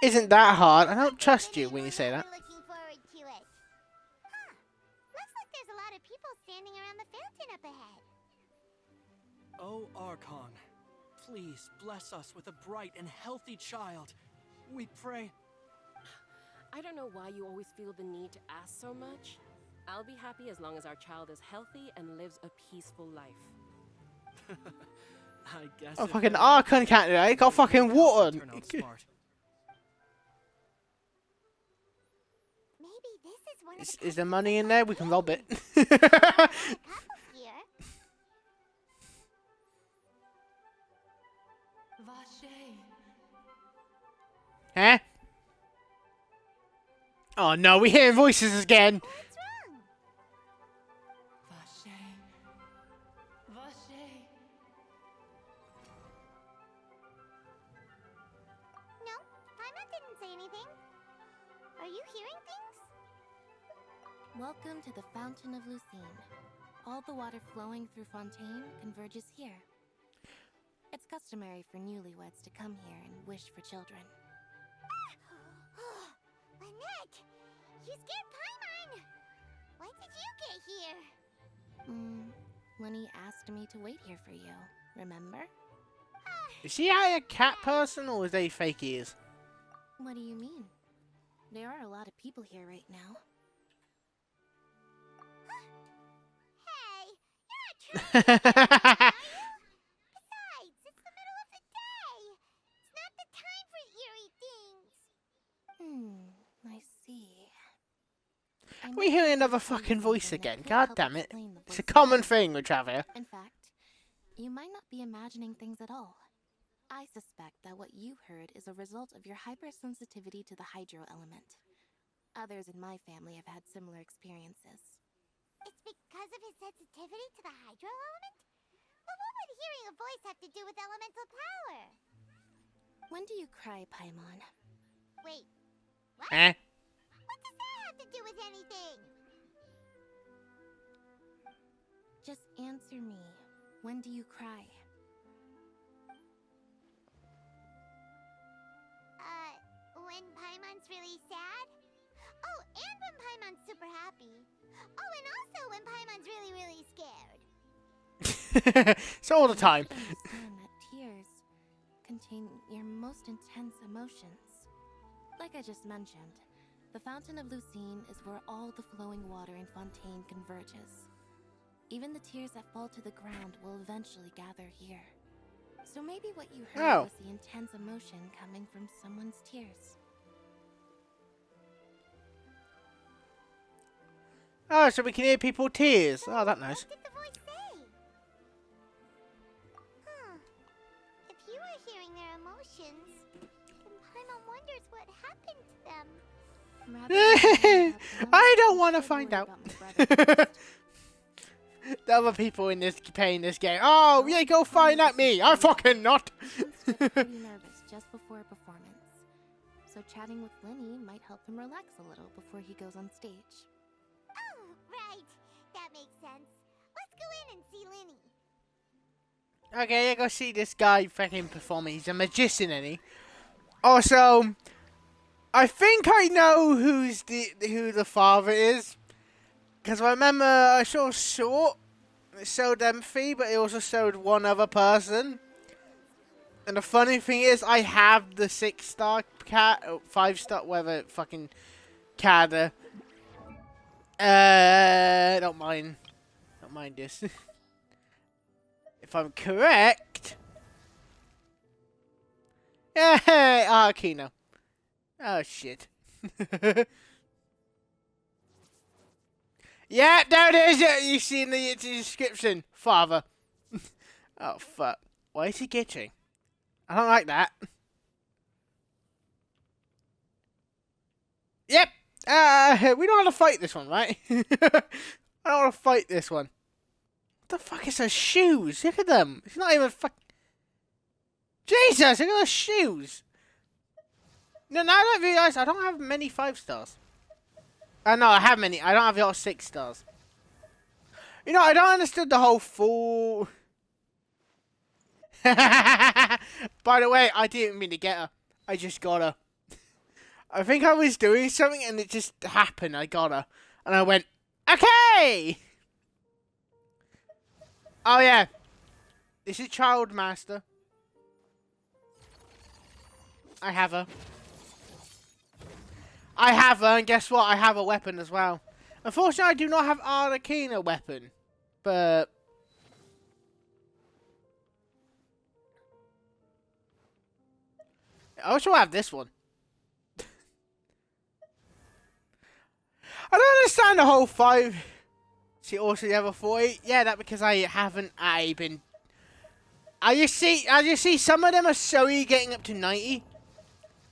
Isn't that hard? I don't trust you when you say that. Looking forward to it. Huh. Looks like there's a lot of people standing around the fountain up ahead. Oh, Archon, please bless us with a bright and healthy child. We pray. I don't know why you always feel the need to ask so much. I'll be happy as long as our child is healthy and lives a peaceful life. I guess. Oh, fucking Archon can't do that. He got fucking water. Maybe this is one of the Is there money in there? We can rob it. Huh? Oh no, we're hearing voices again. What's wrong? No, Paimon didn't say anything. Are you hearing things? Welcome to the Fountain of Lucine. All the water flowing through Fontaine converges here. It's customary for newlyweds to come here and wish for children. Lynette! You scared Paimon! When did you get here? Lenny asked me to wait here for you, remember? Is she a cat person or is they fake ears? What do you mean? There are a lot of people here right now. Hey, you're not trying to Besides, it's the middle of the day. It's not the time for eerie things. I see. We're hearing another fucking voice again. God damn it. It's a common thing with Travia. In fact, you might not be imagining things at all. I suspect that what you heard is a result of your hypersensitivity to the hydro element. Others in my family have had similar experiences. It's because of his sensitivity to the hydro element? But what would hearing a voice have to do with elemental power? When do you cry, Paimon? Wait, what? Eh? What does that have to do with anything? Just answer me. When do you cry? When Paimon's really sad? Oh, and when Paimon's super happy. Oh, and also when Paimon's really, really scared. It's all the time. You understand that tears contain your most intense emotions. Like I just mentioned, the Fountain of Lucine is where all the flowing water in Fontaine converges. Even the tears that fall to the ground will eventually gather here. So maybe what you heard was the intense emotion coming from someone's tears. Oh, so we can hear people tears. Oh, that's nice. What did the voice say? Huh. If you were hearing their emotions, then Paimon wonders what happened to them. I don't want to find out. The other people in this playing this game. Oh, yeah, go find out me. I'm fucking not. Pretty nervous just before a performance. So chatting with Lenny might help him relax a little before he goes on stage. Oh, right. That makes sense. Let's go in and see Lenny. Okay, yeah, go see this guy fucking performing. He's a magician, isn't he? Also, I think I know who the father is. Because I remember I saw a short. It showed them three, but it also showed one other person. And the funny thing is, I have the 6-star cat, or 5-star, whatever fucking cat. Don't mind this. If I'm correct. Hey, Kino. Oh shit. Yeah, there it is. You see in the description, father. Oh fuck! Why is he glitching? I don't like that. Yep. We don't want to fight this one, right? I don't want to fight this one. What the fuck is those shoes? Look at them. It's not even fuck. Jesus, look at those shoes. No, now I don't realise I don't have many 5 stars. No, I have many. I don't have a lot of 6 stars. You know, I don't understand the whole fool. By the way, I didn't mean to get her. I just got her. I think I was doing something and it just happened. I got her. And I went, okay! Oh, yeah. This is Child Master. I have her. I have her, and guess what? I have a weapon as well. Unfortunately, I do not have Arlecchino weapon. But... I also have this one. I don't understand the whole 5. See, also level 40. Yeah, that because I haven't been. As you see, some of them are slowly getting up to 90.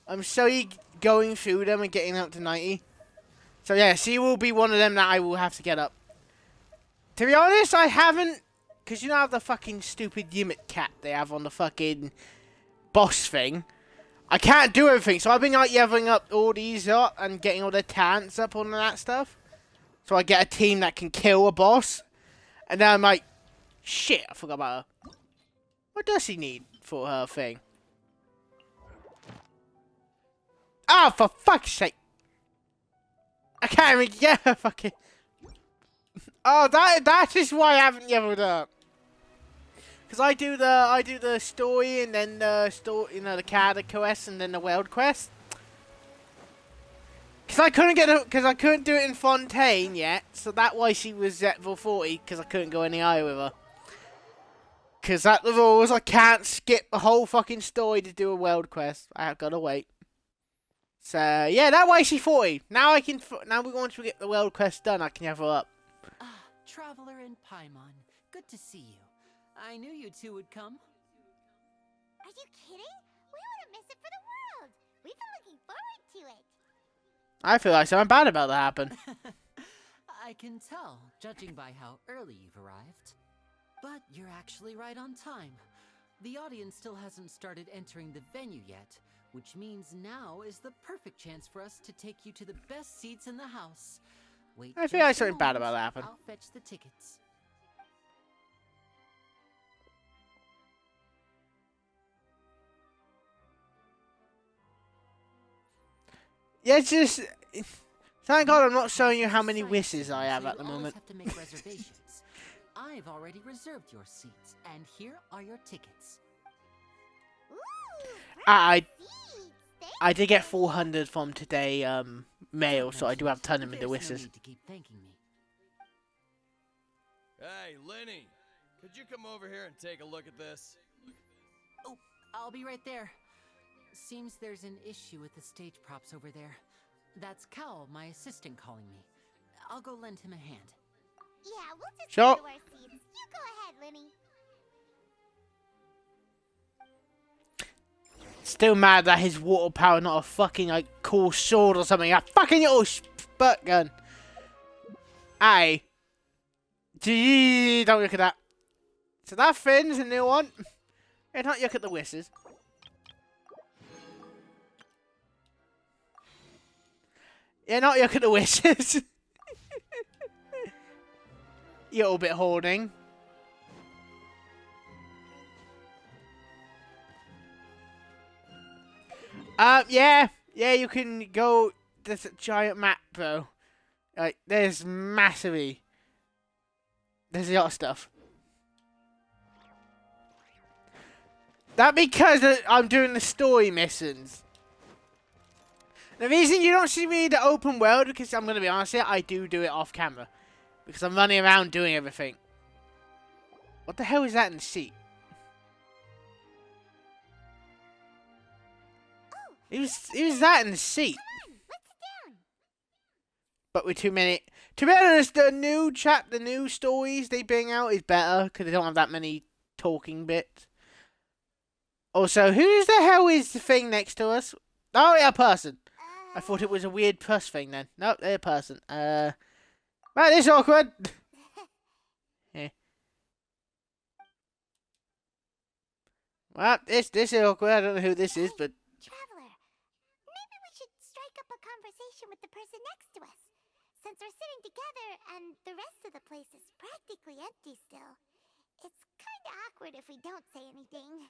I'm slowly going through them and getting up to 90. So yeah, she will be one of them that I will have to get up. To be honest, I haven't, because you know how the fucking stupid Yimit cat they have on the fucking boss thing. I can't do everything, so I've been like leveling up all these up and getting all the talents up on that stuff. So I get a team that can kill a boss. And then I'm like, shit, I forgot about her. What does she need for her thing? Oh, for fuck's sake. I can't even get her fucking... Oh, that is why I haven't leveled up. Because I do the story and then the story, you know, the character quest and then the world quest. Because I couldn't do it in Fontaine yet, so that's why she was at level 40, because I couldn't go any higher with her. Because at the rules, I can't skip the whole fucking story to do a world quest. I have got to wait. So yeah, that way she's 40. Now I can. Now we want to get the world quest done. I can have her up. Ah, Traveler in Paimon. Good to see you. I knew you two would come. Are you kidding? We wouldn't miss it for the world. We've been looking forward to it. I feel like something bad about to happen. I can tell, judging by how early you've arrived. But you're actually right on time. The audience still hasn't started entering the venue yet, which means now is the perfect chance for us to take you to the best seats in the house. Wait, I feel like something bad about to happen. I'll fetch the tickets. Yeah, it's just... Thank God I'm not showing you how many wishes I have at the moment. Have to make reservations. I've already reserved your seats, and here are your tickets. I did get 400 from today mail, so I do have a ton of them in the wishes. Hey, Lenny, could you come over here and take a look at this? Oh, I'll be right there. Seems there's an issue with the stage props over there. That's Cal, my assistant, calling me. I'll go lend him a hand. Yeah, we'll just Sure. go to our seats. You go ahead, Lenny. Still mad that his water power not a fucking like cool sword or something. A fucking little spurt gun. Aye. Gee, don't look at that. So that Finn's a new one. And not look at the wishes. Yeah, not look at the wishes. You little bit hoarding. Yeah, you can go. There's a giant map, bro. Like, there's massively. There's a lot of stuff. That because I'm doing the story missions. The reason you don't see me in the open world, because I'm gonna be honest here, I do it off camera. Because I'm running around doing everything. What the hell is that in the seat? Who's that in the seat? But with too many. To be honest, the new stories they bring out is better because they don't have that many talking bits. Also, who the hell is the thing next to us? Oh, yeah, a person. I thought it was a weird plus thing then. Nope, they're a person. Right, this is awkward. Yeah. Well, this is awkward. I don't know who this is, but Traveler, maybe we should strike up a conversation with the person next to us. Since we're sitting together and the rest of the place is practically empty still, it's kind of awkward if we don't say anything.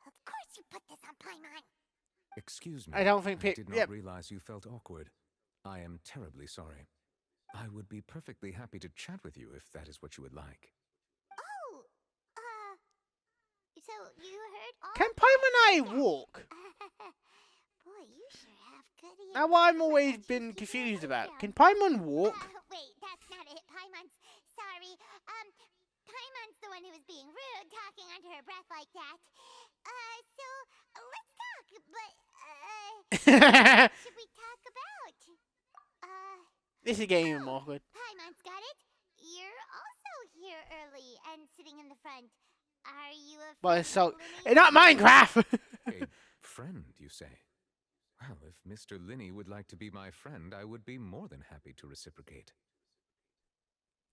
Of course you put this on Paimon. Excuse me. I don't think I did not realize you felt awkward. I am terribly sorry. I would be perfectly happy to chat with you if that is what you would like. Oh, so you heard all can Paimon and I walk? Boy, you sure have good ears. Now, what I've always been confused about. Can Paimon walk? Wait, that's not it. Paimon's sorry. Paimon's the one who was being rude, talking under her breath like that. So let's talk. But what should we talk about? This is getting even more awkward. Paimon's got it. You're also here early and sitting in the front. Are you a Well, friend so of Linny? it's not Minecraft. A friend, you say? Well, if Mr. Linney would like to be my friend, I would be more than happy to reciprocate.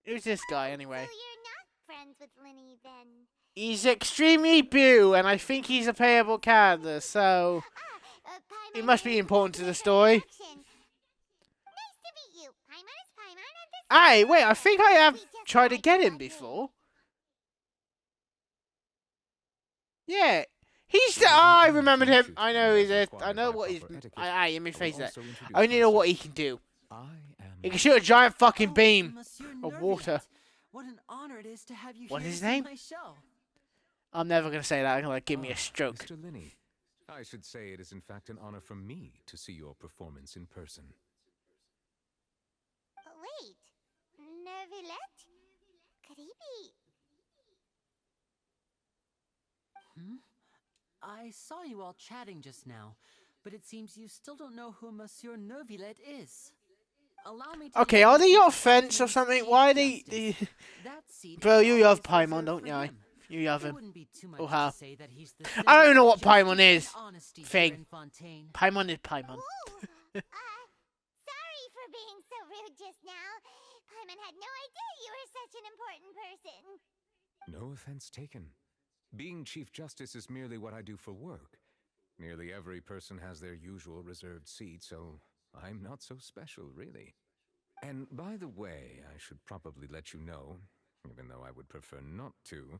Who's this guy anyway? So you're not friends with Linny then? He's extremely blue, and I think he's a playable character, so he must be important to the story. Nice to meet you. Paimon is Paimon and this Hey, wait, I think I have tried to get him before. Yeah. He's the. Oh, I remembered him. I know he's a. I know what he's. Let me face that. I only know what he can do. He can shoot a giant fucking beam of water. What an honor it is to have you What's here his to see name? my show. I'm never gonna say that. I'm gonna give me a stroke. Mr. Linney, I should say it is in fact an honor for me to see your performance in person. Wait, Nervilette? Could he be? I saw you all chatting just now, but it seems you still don't know who Monsieur Nervilette is. Allow me to Okay, are they your friends or something? Why are they? Bro, you love Paimon, don't you? You love him. Oh, how? I don't even know what Paimon is. Thing. Paimon is Paimon. Sorry for being so rude just now. Paimon had no idea you were such an important person. No offense taken. Being Chief Justice is merely what I do for work. Nearly every person has their usual reserved seat, so I'm not so special, really. And by the way, I should probably let you know, even though I would prefer not to.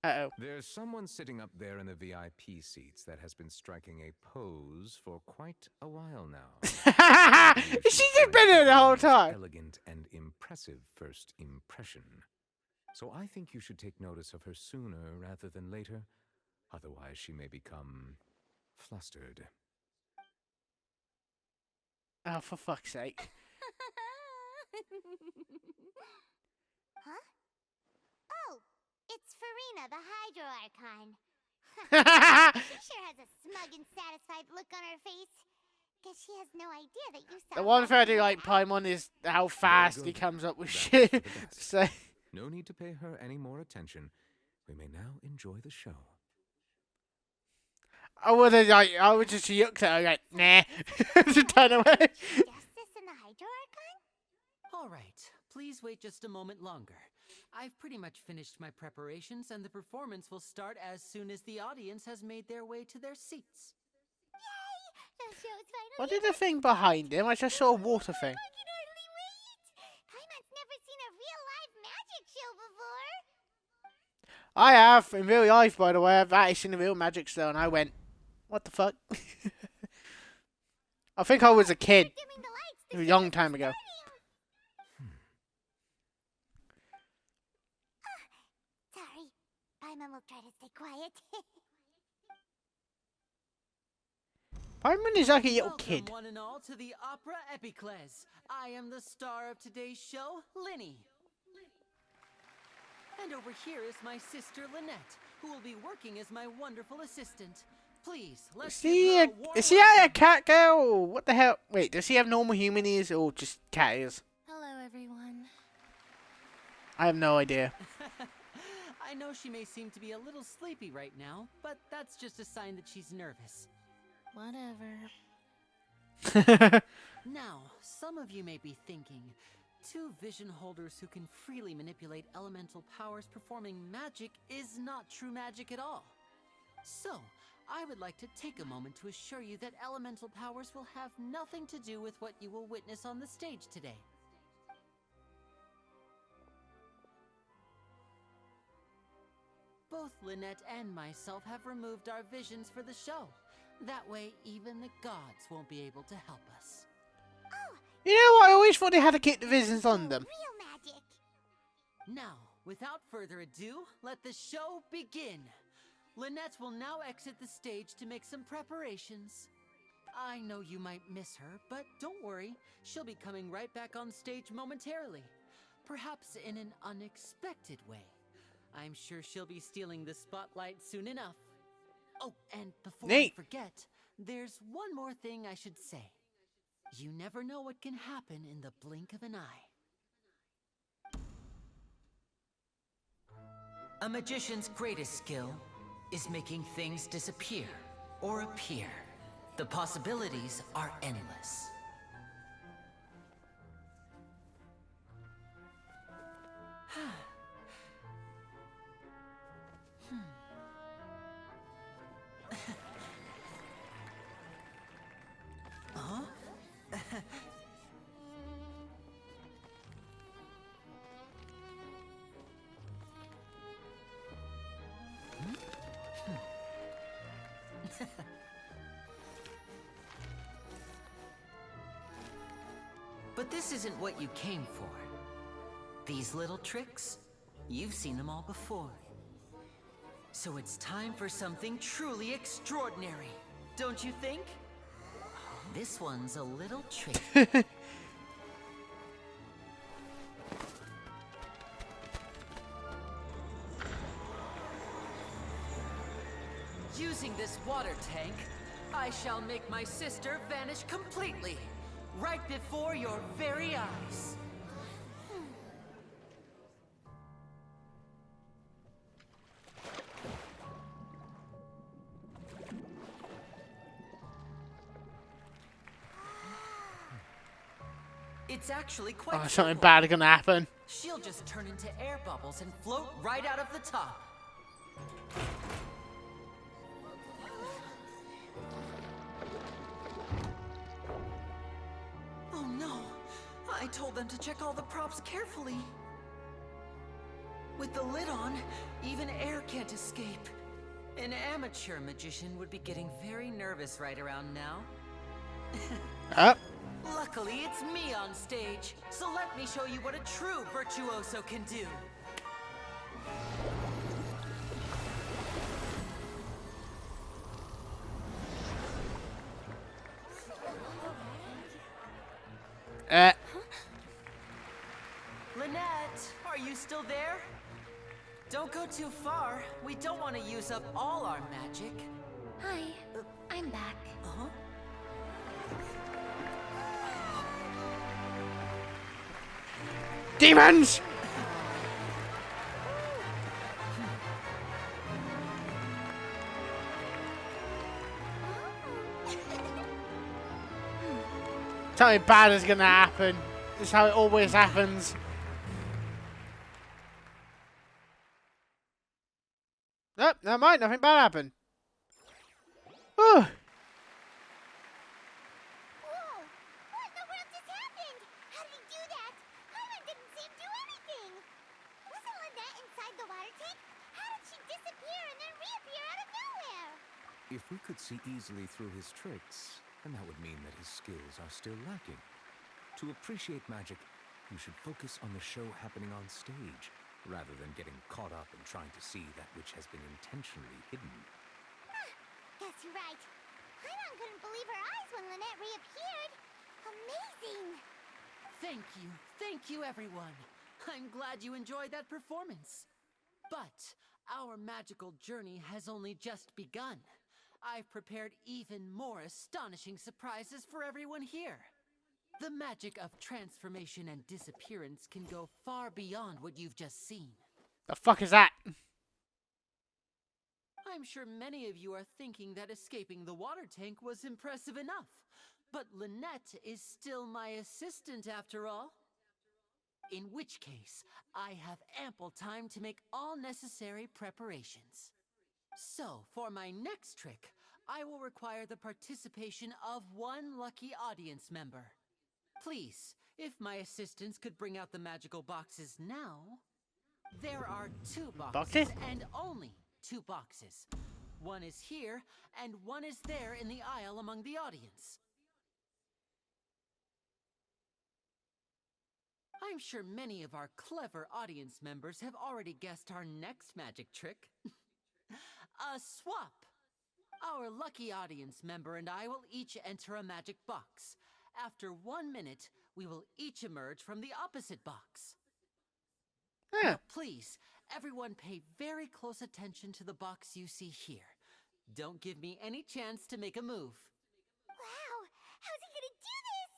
Uh-oh. There's someone sitting up there in the VIP seats that has been striking a pose for quite a while now. She's just been there the whole time. Elegant and impressive first impression. So I think you should take notice of her sooner rather than later. Otherwise, she may become flustered. Oh, for fuck's sake. Huh? Oh, it's Farina, the Hydro Archon. She sure has a smug and satisfied look on her face. Guess she has no idea that you saw The one thing I do like Paimon is how fast he comes up with shit. So. No need to pay her any more attention. We may now enjoy the show. I would have I would just yucked at her like, nah. Just turn away. Justice in the Hydro Archon? All right, please wait just a moment longer. I've pretty much finished my preparations, and the performance will start as soon as the audience has made their way to their seats. Yay! The show's finally What is the thing behind him? I just saw a water thing. I can hardly wait! Paimon's never seen a real live magic show before. I have, in real life, by the way. I've actually seen a real magic show, and I went, what the fuck? I think I was a kid. A long time ago. Sorry. Paimon will try to stay quiet. Paimon is like a little Welcome, kid. one and all, to the Opera Epiclese. I am the star of today's show, Linny. And over here is my sister Lynette, who will be working as my wonderful assistant. Please, let's Is he a cat girl? What the hell? Wait, does he have normal human ears or just cat ears? Hello, everyone. I have no idea. I know she may seem to be a little sleepy right now, but that's just a sign that she's nervous. Whatever. Now, some of you may be thinking, Two vision holders who can freely manipulate elemental powers performing magic is not true magic at all. So, I would like to take a moment to assure you that elemental powers will have nothing to do with what you will witness on the stage today. Both Lynette and myself have removed our visions for the show. That way, even the gods won't be able to help us. You know what? I always thought they had to keep the visions on them. Real magic. Now, without further ado, let the show begin. Lynette will now exit the stage to make some preparations. I know you might miss her, but don't worry. She'll be coming right back on stage momentarily. Perhaps in an unexpected way. I'm sure she'll be stealing the spotlight soon enough. Oh, and before I forget, there's one more thing I should say. You never know what can happen in the blink of an eye. A magician's greatest skill is making things disappear or appear. The possibilities are endless. Huh? But this isn't what you came for. These little tricks, you've seen them all before. So it's time for something truly extraordinary, don't you think? This one's a little tricky. Using this water tank, I shall make my sister vanish completely, right before your very eyes. It's actually quite something bad is gonna happen. She'll just turn into air bubbles and float right out of the top. Oh no! I told them to check all the props carefully. With the lid on, even air can't escape. An amateur magician would be getting very nervous right around now. Luckily, it's me on stage, so let me show you what a true virtuoso can do. Lynette, are you still there? Don't go too far. We don't want to use up all our magic. Hi, I'm back. Uh-huh. Demons! Something bad is gonna happen. This is how it always happens. Nope, never mind, nothing bad happened. Whew. If we could see easily through his tricks, then that would mean that his skills are still lacking. To appreciate magic, you should focus on the show happening on stage, rather than getting caught up in trying to see that which has been intentionally hidden. Guess you're right. Paimon couldn't believe her eyes when Lynette reappeared. Amazing! Thank you everyone. I'm glad you enjoyed that performance. But our magical journey has only just begun. I've prepared even more astonishing surprises for everyone here. The magic of transformation and disappearance can go far beyond what you've just seen. The fuck is that? I'm sure many of you are thinking that escaping the water tank was impressive enough. But Lynette is still my assistant after all. in which case I have ample time to make all necessary preparations. So, for my next trick, I will require the participation of one lucky audience member. Please, if my assistants could bring out the magical boxes now. There are 2 boxes and only 2 boxes. One is here and one is there in the aisle among the audience. I'm sure many of our clever audience members have already guessed our next magic trick. A swap! Our lucky audience member and I will each enter a magic box. After 1 minute, we will each emerge from the opposite box. Now, please, everyone pay very close attention to the box you see here. Don't give me any chance to make a move. Wow! How's he gonna do this?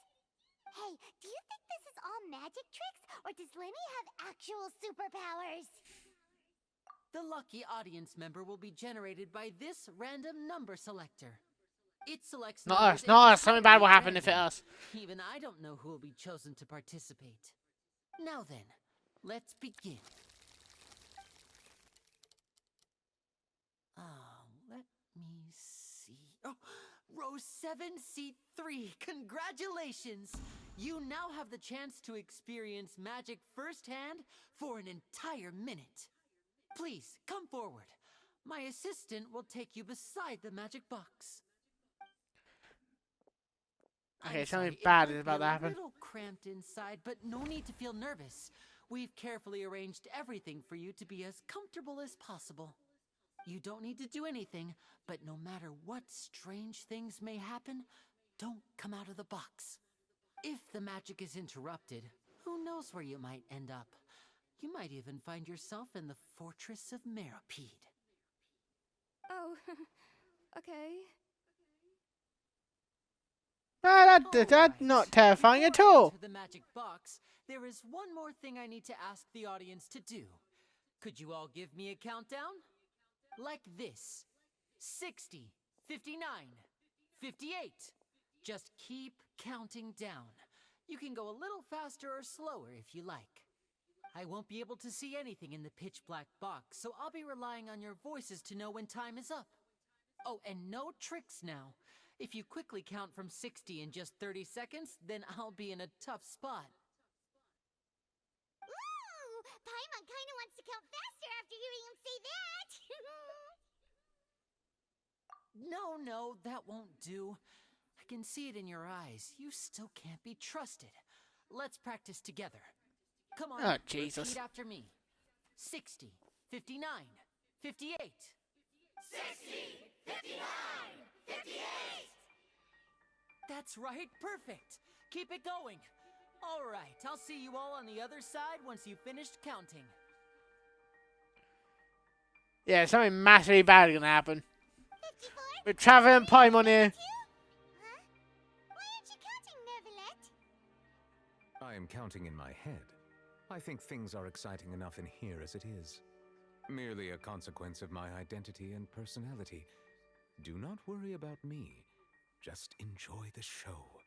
Hey, do you think this is all magic tricks, or does Lenny have actual superpowers? The lucky audience member will be generated by this random number selector. It selects Not numbers us, not us. Something bad will entirely happen if it's random. us. Even I don't know who will be chosen to participate. Now then, let's begin. Let me see. Oh, row 7, seat 3. Congratulations! You now have the chance to experience magic firsthand for an entire minute. Please, come forward. My assistant will take you beside the magic box. Okay, something bad is about to A happen. little cramped inside, but no need to feel nervous. We've carefully arranged everything for you to be as comfortable as possible. You don't need to do anything, but no matter what strange things may happen, don't come out of the box. If the magic is interrupted, who knows where you might end up? You might even find yourself in the Fortress of Meripede. Oh, okay. That's not terrifying at all. To the magic box, there is one more thing I need to ask the audience to do. Could you all give me a countdown? Like this. 60, 59, 58. Just keep counting down. You can go a little faster or slower if you like. I won't be able to see anything in the pitch black box, so I'll be relying on your voices to know when time is up. Oh, and no tricks now. If you quickly count from 60 in just 30 seconds, then I'll be in a tough spot. Ooh! Paimon kinda wants to count faster after hearing him say that! No, that won't do. I can see it in your eyes. You still can't be trusted. Let's practice together. Come on, Oh, Jesus. repeat after me. 60, 59, 58. 60, 59, 58! That's right, perfect. Keep it going. All right, I'll see you all on the other side once you've finished counting. Yeah, something massively bad is gonna happen. We're traveling Paimon here. Huh? Why aren't you counting, Nervalet? I am counting in my head. I think things are exciting enough in here as it is. Merely a consequence of my identity and personality. Do not worry about me. Just enjoy the show.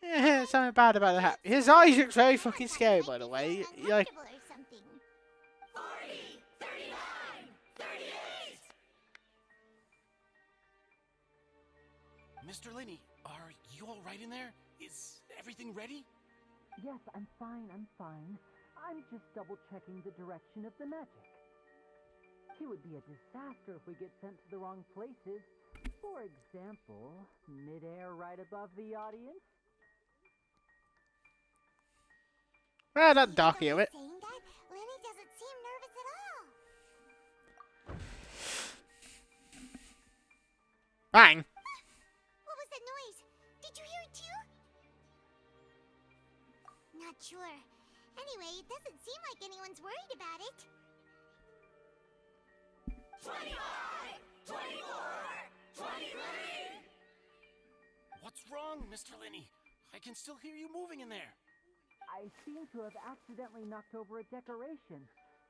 Yeah, something bad about that. His eyes look very fucking scary, by the way. Like, 40, 39, 38! Mr. Linney, are you all right in there? Is everything ready? Yes, I'm fine. I'm just double-checking the direction of the magic. It would be a disaster if we get sent to the wrong places. For example, mid-air right above the audience. well, that darky of it. Saying that, Lenny doesn't seem nervous at all. Bang. What was that noise? Did you hear it too? Not sure. Anyway, it doesn't seem like anyone's worried about it. 25! 24! 23! What's wrong, Mr. Linney? I can still hear you moving in there. I seem to have accidentally knocked over a decoration.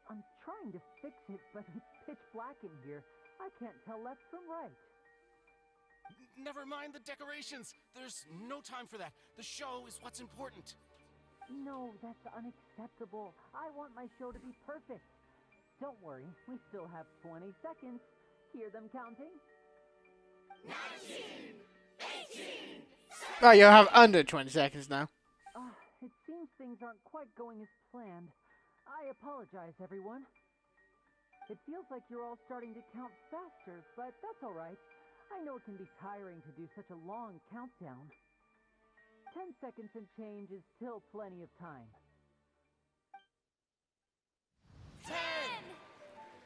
I'm trying to fix it, but it's pitch black in here. I can't tell left from right. Never mind the decorations. There's no time for that. The show is what's important. No, that's unacceptable. I want my show to be perfect. Don't worry, we still have 20 seconds. Hear them counting? 19, 18. Oh, you'll have under 20 seconds now. It seems things aren't quite going as planned. I apologize, everyone. It feels like you're all starting to count faster, but that's all right. I know it can be tiring to do such a long countdown. 10 seconds and change is still plenty of time. 10!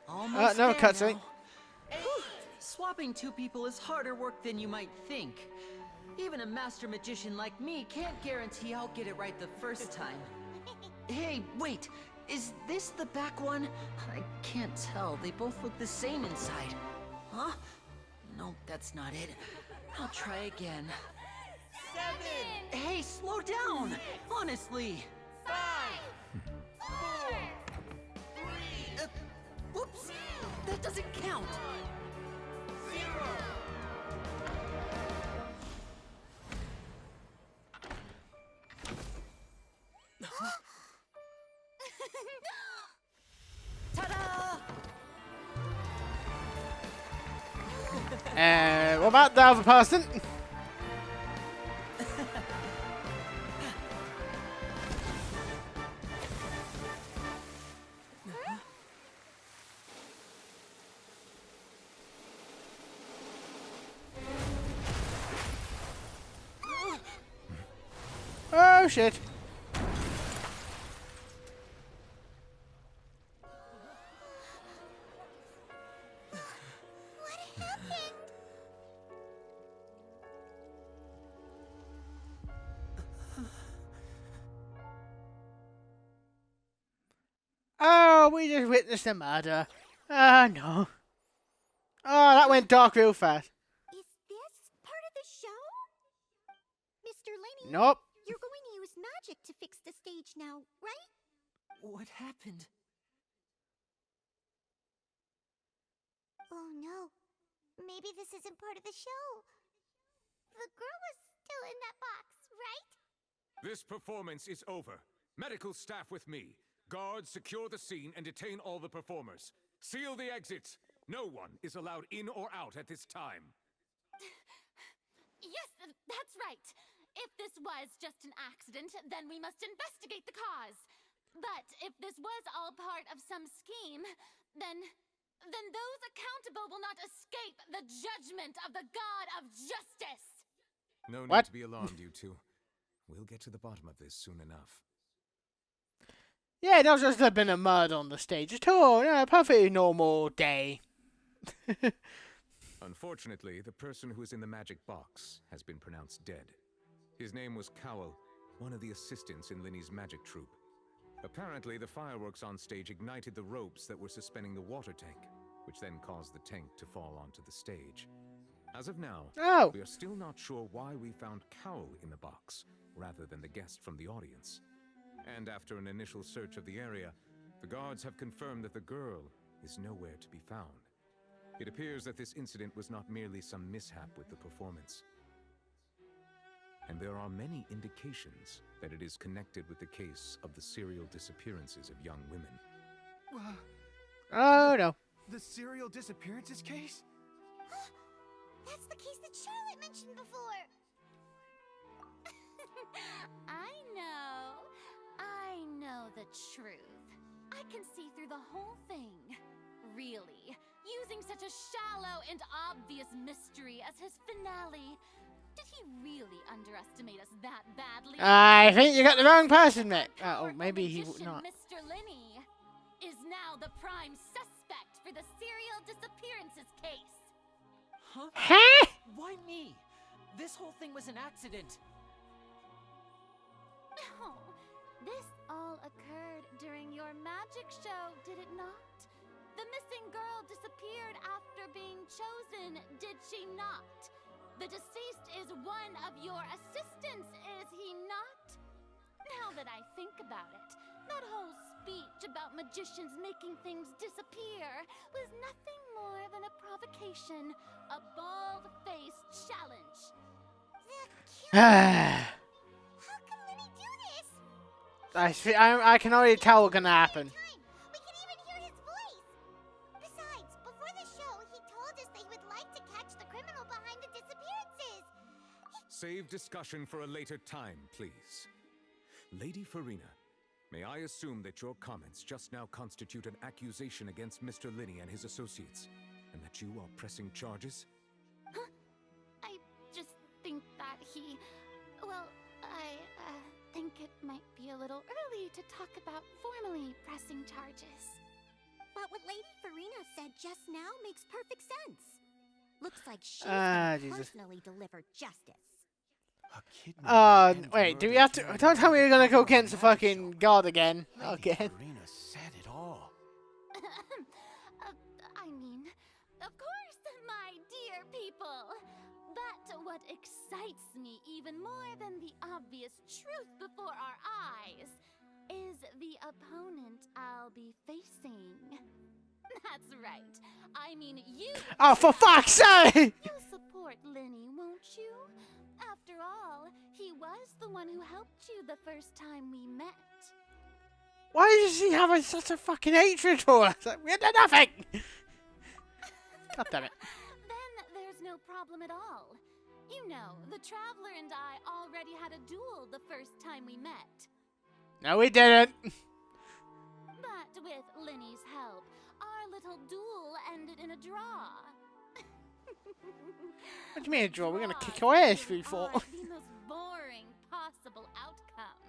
Almost no there cutscene. now. Whew, swapping two people is harder work than you might think. Even a master magician like me can't guarantee I'll get it right the first time. Hey, wait, is this the back one? I can't tell, they both look the same inside. Huh? Nope, that's not it. I'll try again. 7. Hey, slow down! Honestly! 5. 4. 3. Whoops! That doesn't count! 0. Ta-da! What about the other person? Oh shit. Oh, we just witnessed a murder. Ah, no. Oh, that went dark real fast. Is this part of the show? Mr. Lenny? Nope. You're going to use magic to fix the stage now, right? What happened? Oh no. Maybe this isn't part of the show. The girl was still in that box, right? This performance is over. Medical staff with me. Guards, secure the scene and detain all the performers. Seal the exits. No one is allowed in or out at this time. Yes, that's right. If this was just an accident, then we must investigate the cause. But if this was all part of some scheme, then those accountable will not escape the judgment of the God of Justice. No need What? to be alarmed, you two. We'll get to the bottom of this soon enough. Yeah, that was just a bit of murder on the stage at all. Yeah, perfectly normal day. Unfortunately, the person who is in the magic box has been pronounced dead. His name was Cowell, one of the assistants in Linny's magic troupe. Apparently, the fireworks on stage ignited the ropes that were suspending the water tank, which then caused the tank to fall onto the stage. As of now, we are still not sure why we found Cowell in the box, rather than the guest from the audience. And after an initial search of the area, the guards have confirmed that the girl is nowhere to be found. It appears that this incident was not merely some mishap with the performance. And there are many indications that it is connected with the case of the serial disappearances of young women. Oh no. The serial disappearances case? That's the case that Charlotte mentioned before. I know the truth. I can see through the whole thing. Really, using such a shallow and obvious mystery as his finale. Did he really underestimate us that badly? I think you got the wrong person, mate. Oh, maybe he would not. Mr. Lenny is now the prime suspect for the serial disappearances case. Huh? Huh? Why me? This whole thing was an accident. No, this all occurred during your magic show, did it not? The missing girl disappeared after being chosen, did she not? The deceased is one of your assistants, is he not? Now that I think about it, that whole speech about magicians making things disappear was nothing more than a provocation, a bald-faced challenge. How can Lenny do this? I can already tell what's gonna happen. We can even hear his voice. Besides, before the show, he told us they would like to catch the criminal behind the disappearances. Save discussion for a later time, please. Lady Farina, may I assume that your comments just now constitute an accusation against Mr. Linney and his associates, and that you are pressing charges? Huh? I just think that he... Well, I think it might be a little early to talk about formally pressing charges. But what Lady Farina said just now makes perfect sense. Looks like she's gonna personally deliver justice. Wait, do we have to? Don't tell me we're gonna go against the fucking god again. Okay. Farina said it all. I mean, of course, my dear people. But what excites me even more than the obvious truth before our eyes is the opponent I'll be facing. That's right. I mean, you. Oh, for fuck's sake! You'll support Linny, won't you? After all, he was the one who helped you the first time we met. Why does he have such a fucking hatred for us? We did nothing! God damn it. Then there's no problem at all. You know, the Traveler and I already had a duel the first time we met. No, we didn't. But with Linny's help, our little duel ended in a draw. What do you mean a draw? We're gonna kick your ass before. The most boring possible outcome.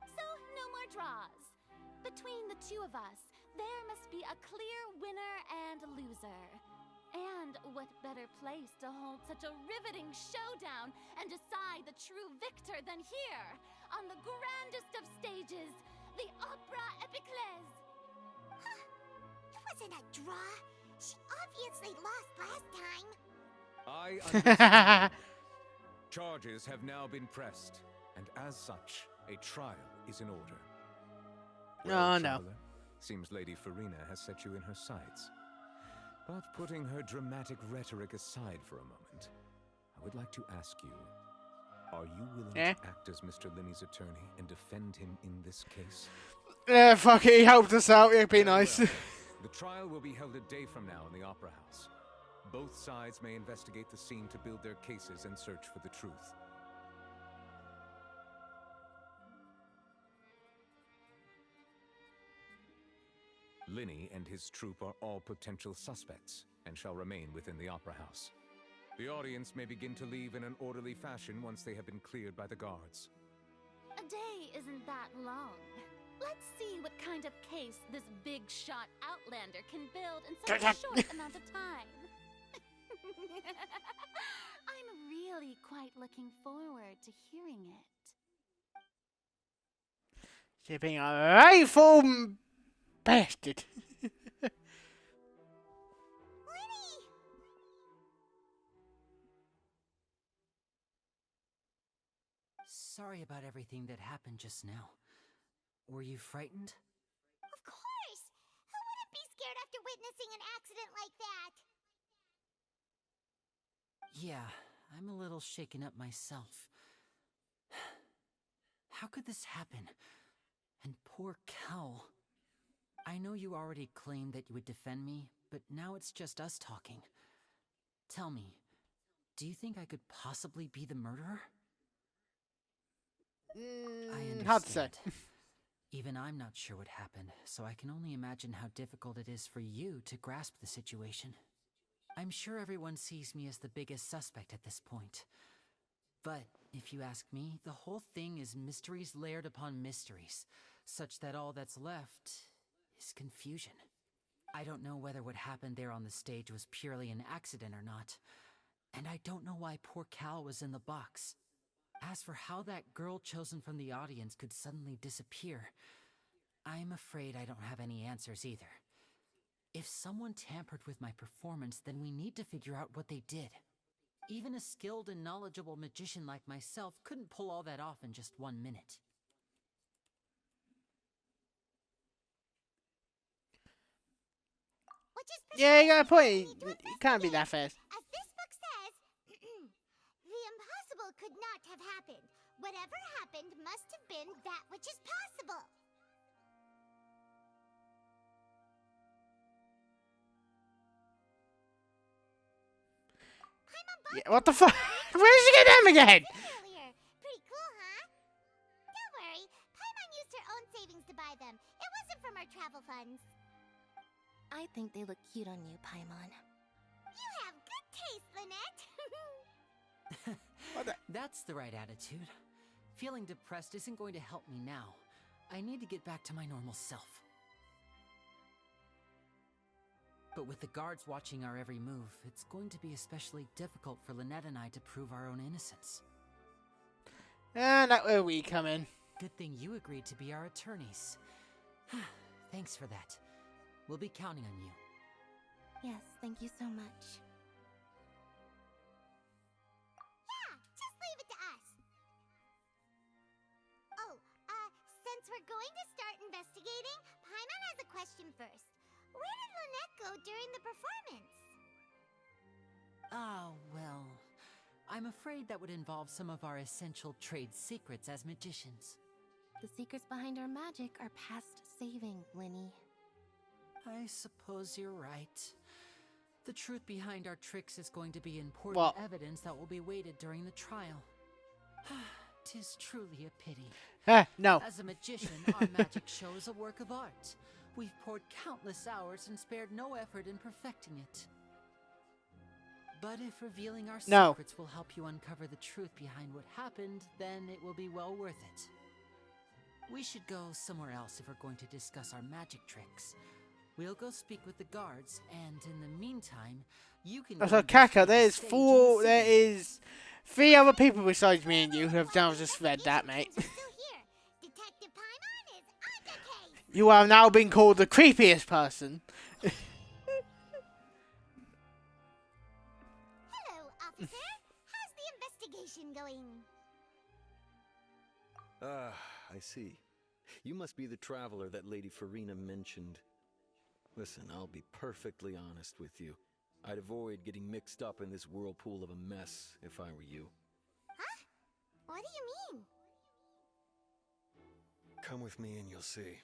So, no more draws. Between the two of us, there must be a clear winner and loser. And what better place to hold such a riveting showdown and decide the true victor than here, on the grandest of stages, the Opera Epiclese. Huh. It wasn't a draw. She obviously lost last time. I understand. Charges have now been pressed, and as such, a trial is in order. Well, no. Traveler, seems Lady Farina has set you in her sights. But putting her dramatic rhetoric aside for a moment, I would like to ask you, are you willing to act as Mr. Linney's attorney and defend him in this case? Yeah, fuck it, he helped us out, it'd be nice. The trial will be held a day from now in the Opera House. Both sides may investigate the scene to build their cases and search for the truth. Linney and his troupe are all potential suspects and shall remain within the Opera House. The audience may begin to leave in an orderly fashion once they have been cleared by the guards. A day isn't that long. Let's see what kind of case this big shot Outlander can build in such a short amount of time. I'm really quite looking forward to hearing it. She's being a rightful bastard. Sorry about everything that happened just now. Were you frightened? Of course! Who wouldn't be scared after witnessing an accident like that? Yeah, I'm a little shaken up myself. How could this happen? And poor Cal. I know you already claimed that you would defend me, but now it's just us talking. Tell me, do you think I could possibly be the murderer? I understand. Hard to say. Even I'm not sure what happened, so I can only imagine how difficult it is for you to grasp the situation. I'm sure everyone sees me as the biggest suspect at this point. But, if you ask me, the whole thing is mysteries layered upon mysteries, such that all that's left is confusion. I don't know whether what happened there on the stage was purely an accident or not, and I don't know why poor Cal was in the box. As for how that girl chosen from the audience could suddenly disappear, I'm afraid I don't have any answers either. If someone tampered with my performance, then we need to figure out what they did. Even a skilled and knowledgeable magician like myself couldn't pull all that off in just 1 minute. Yeah, you got a point. You can't be that fast. As this book says, the impossible could not have happened. Whatever happened must have been that which is possible. Yeah, what the fuck? Where did she get them again? Earlier. Pretty cool, huh? Don't worry. Paimon used her own savings to buy them. It wasn't from our travel funds. I think they look cute on you, Paimon. You have good taste, Lynette. That's the right attitude. Feeling depressed isn't going to help me now. I need to get back to my normal self. But with the guards watching our every move, it's going to be especially difficult for Lynette and I to prove our own innocence. And that's where we come in. Good thing you agreed to be our attorneys. Thanks for that. We'll be counting on you. Yes, thank you so much. Yeah, just leave it to us. Oh, since we're going to start investigating, Paimon has a question first. Where did Lynette go during the performance? Oh, well, I'm afraid that would involve some of our essential trade secrets as magicians. The secrets behind our magic are past saving, Linny. I suppose you're right. The truth behind our tricks is going to be important evidence that will be weighted during the trial. 'Tis truly a pity. No. As a magician, our magic show is a work of art. We've poured countless hours and spared no effort in perfecting it. But if revealing our secrets will help you uncover the truth behind what happened, then it will be well worth it. We should go somewhere else if we're going to discuss our magic tricks. We'll go speak with the guards, and in the meantime, you can... So, Kaka, there is 3 other people besides me and you who have now just read that, mate. Detective Paimon is on the case. You have now been called the creepiest person. Hello, officer. How's the investigation going? I see. You must be the traveler that Lady Farina mentioned. Listen, I'll be perfectly honest with you. I'd avoid getting mixed up in this whirlpool of a mess if I were you. Huh? What do you mean? Come with me and you'll see.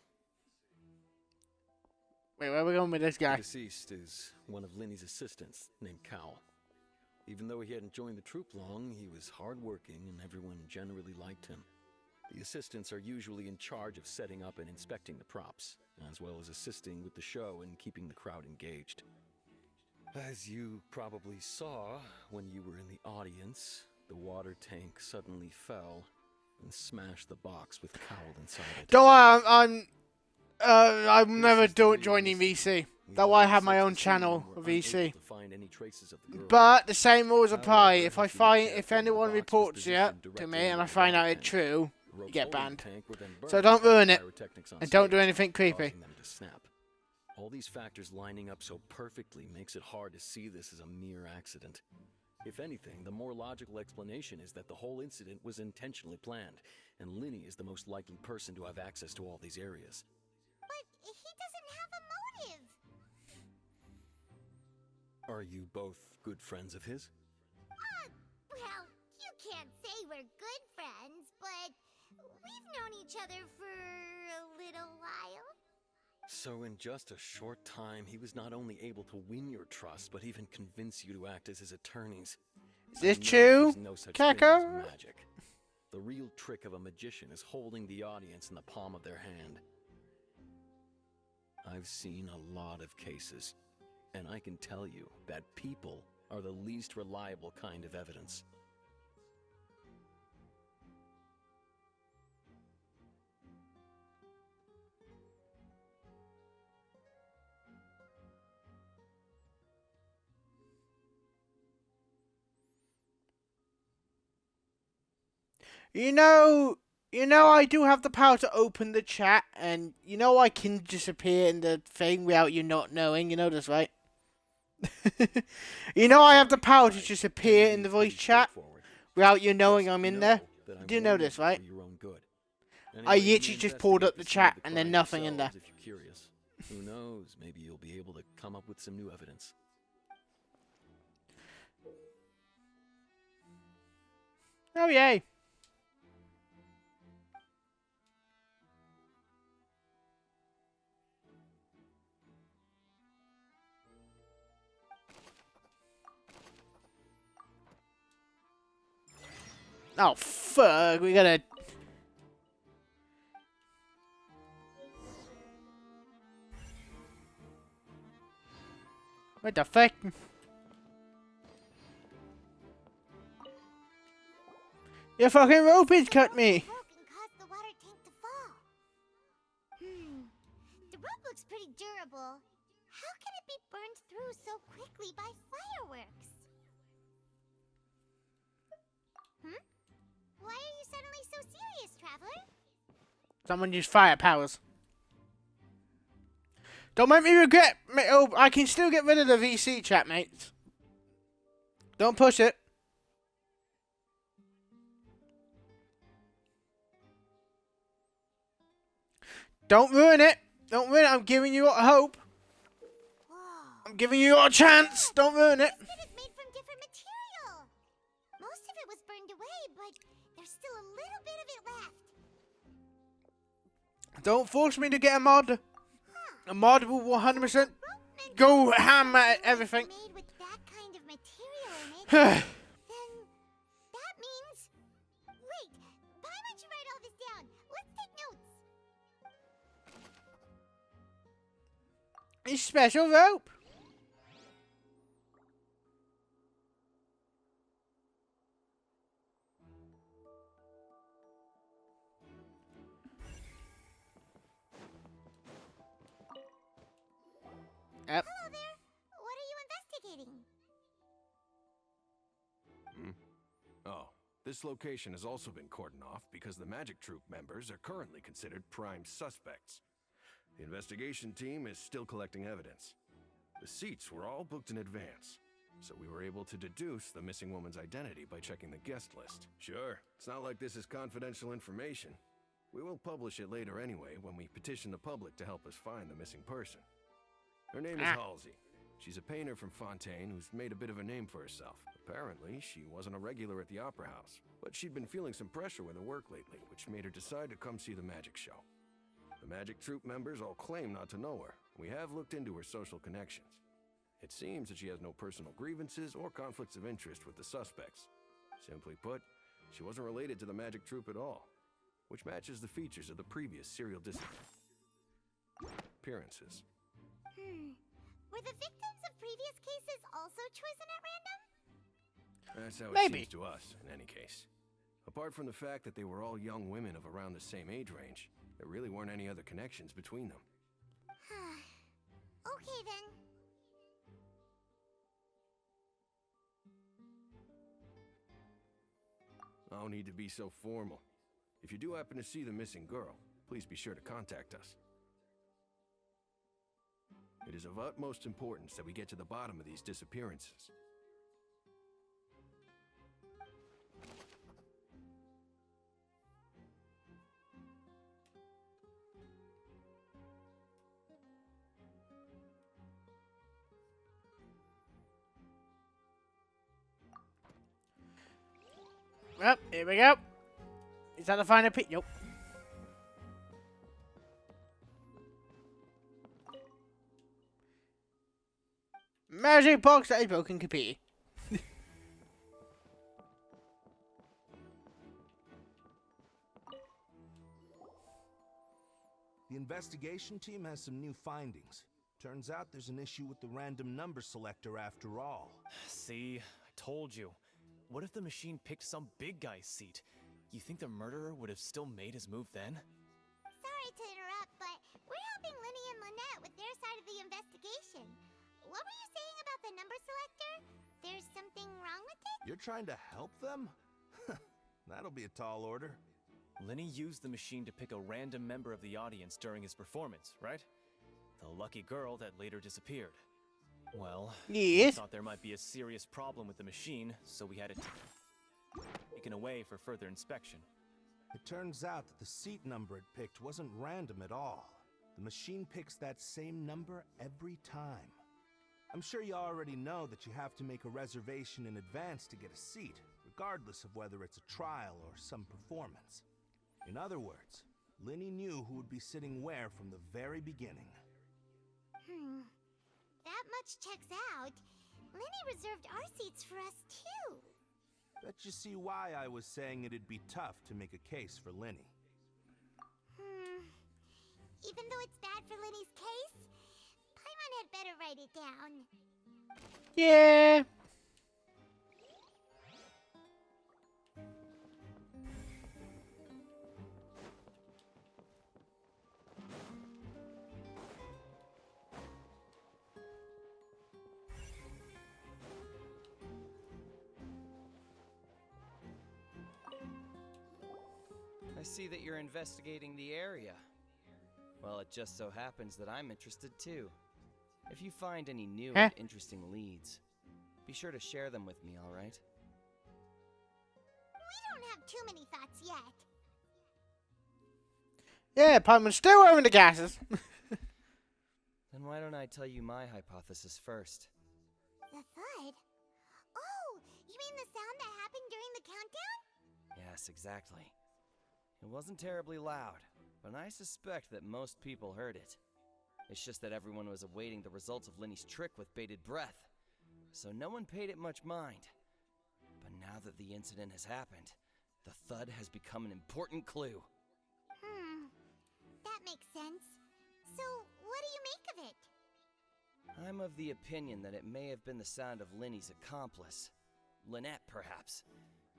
Wait, where are we going with this guy? The deceased is one of Linny's assistants named Cal. Even though he hadn't joined the troupe long, he was hardworking and everyone generally liked him. The assistants are usually in charge of setting up and inspecting the props, as well as assisting with the show and keeping the crowd engaged. As you probably saw when you were in the audience, the water tank suddenly fell and smashed the box with Cowl inside it. Don't worry, I'm never joining VC. That's why I have my own channel of VC. But the same rules apply. If anyone reports it to me and I find out it's true, you get banned. So don't ruin it, and don't do anything creepy. All these factors lining up so perfectly makes it hard to see this as a mere accident. If anything, the more logical explanation is that the whole incident was intentionally planned, and Linny is the most likely person to have access to all these areas. But he doesn't have a motive. Are you both good friends of his? Well, you can't say we're good friends, but we've known each other for a little while. So in just a short time, he was not only able to win your trust, but even convince you to act as his attorneys. Is this true, Kaka? Magic. The real trick of a magician is holding the audience in the palm of their hand. I've seen a lot of cases, and I can tell you that people are the least reliable kind of evidence. You know, I do have the power to open the chat, and you know I can disappear in the thing without you not knowing. You know this, right? You know I have the power to just appear in the voice chat without you knowing I'm in there. You do know this, right? I literally just pulled up the chat and then nothing in there. If you're curious, who knows? Maybe you'll be able to come up with some new evidence. Oh, yay. Oh, fuck. We gotta... What the fuck? Your fucking rope has cut me. The rope looks pretty durable. How can it be burned through so quickly by fireworks? Why are you suddenly so serious, Traveler? Someone used fire powers. Don't make me regret. Oh, I can still get rid of the VC chat, mates. Don't push it. Don't ruin it. Don't ruin it. I'm giving you a hope. I'm giving you a chance. Don't ruin it. This is made from different material. Most of it was burned away, but there's still a little bit of it left. Don't force me to get a mod. A mod will 100% go ham at everything. Made with that kind of material in it. Then that means... Wait, why don't you write all this down? Let's take notes. A special rope. Yep. Hello there. What are you investigating? Oh, this location has also been cordoned off because the Magic Troop members are currently considered prime suspects. The investigation team is still collecting evidence. The seats were all booked in advance, so we were able to deduce the missing woman's identity by checking the guest list. Sure, it's not like this is confidential information. We will publish it later anyway when we petition the public to help us find the missing person. Her name is Halsey. She's a painter from Fontaine who's made a bit of a name for herself. Apparently, she wasn't a regular at the Opera House, but she'd been feeling some pressure with her work lately, which made her decide to come see the magic show. The Magic Troop members all claim not to know her. We have looked into her social connections. It seems that she has no personal grievances or conflicts of interest with the suspects. Simply put, she wasn't related to the Magic Troop at all, which matches the features of the previous serial disappearances. Were the victims of previous cases also chosen at random? That's how it Maybe. seems to us, in any case. Apart from the fact that they were all young women of around the same age range, there really weren't any other connections between them. Okay then. No need to be so formal. If you do happen to see the missing girl, please be sure to contact us. It is of utmost importance that we get to the bottom of these disappearances. Well, here we go. Is that the final pick? Nope. Magic box that is broken computer. The investigation team has some new findings. Turns out there's an issue with the random number selector after all. See, I told you. What if the machine picked some big guy's seat? You think the murderer would have still made his move then? Sorry to interrupt, but we're helping Linny and Lynette with their side of the investigation. What were you saying about the number selector? There's something wrong with it? You're trying to help them? That'll be a tall order. Linny used the machine to pick a random member of the audience during his performance, right? The lucky girl that later disappeared. Well, we thought there might be a serious problem with the machine, so we had it taken away for further inspection. It turns out that the seat number it picked wasn't random at all. The machine picks that same number every time. I'm sure you already know that you have to make a reservation in advance to get a seat, regardless of whether it's a trial or some performance. In other words, Linny knew who would be sitting where from the very beginning. That much checks out. Linny reserved our seats for us, too. Bet you see why I was saying it'd be tough to make a case for Linny. Even though it's bad for Linny's case, Paimon had better write it down. Yeah. I see that you're investigating the area. Well, it just so happens that I'm interested too. If you find any new and interesting leads, be sure to share them with me, all right? We don't have too many thoughts yet. Yeah, Paimon's still wearing the gases. Then why don't I tell you my hypothesis first? The thud? Oh, you mean the sound that happened during the countdown? Yes, exactly. It wasn't terribly loud, but I suspect that most people heard it. It's just that everyone was awaiting the results of Linny's trick with bated breath, so no one paid it much mind. But now that the incident has happened, the thud has become an important clue. That makes sense. So, what do you make of it? I'm of the opinion that it may have been the sound of Linny's accomplice, Lynette perhaps,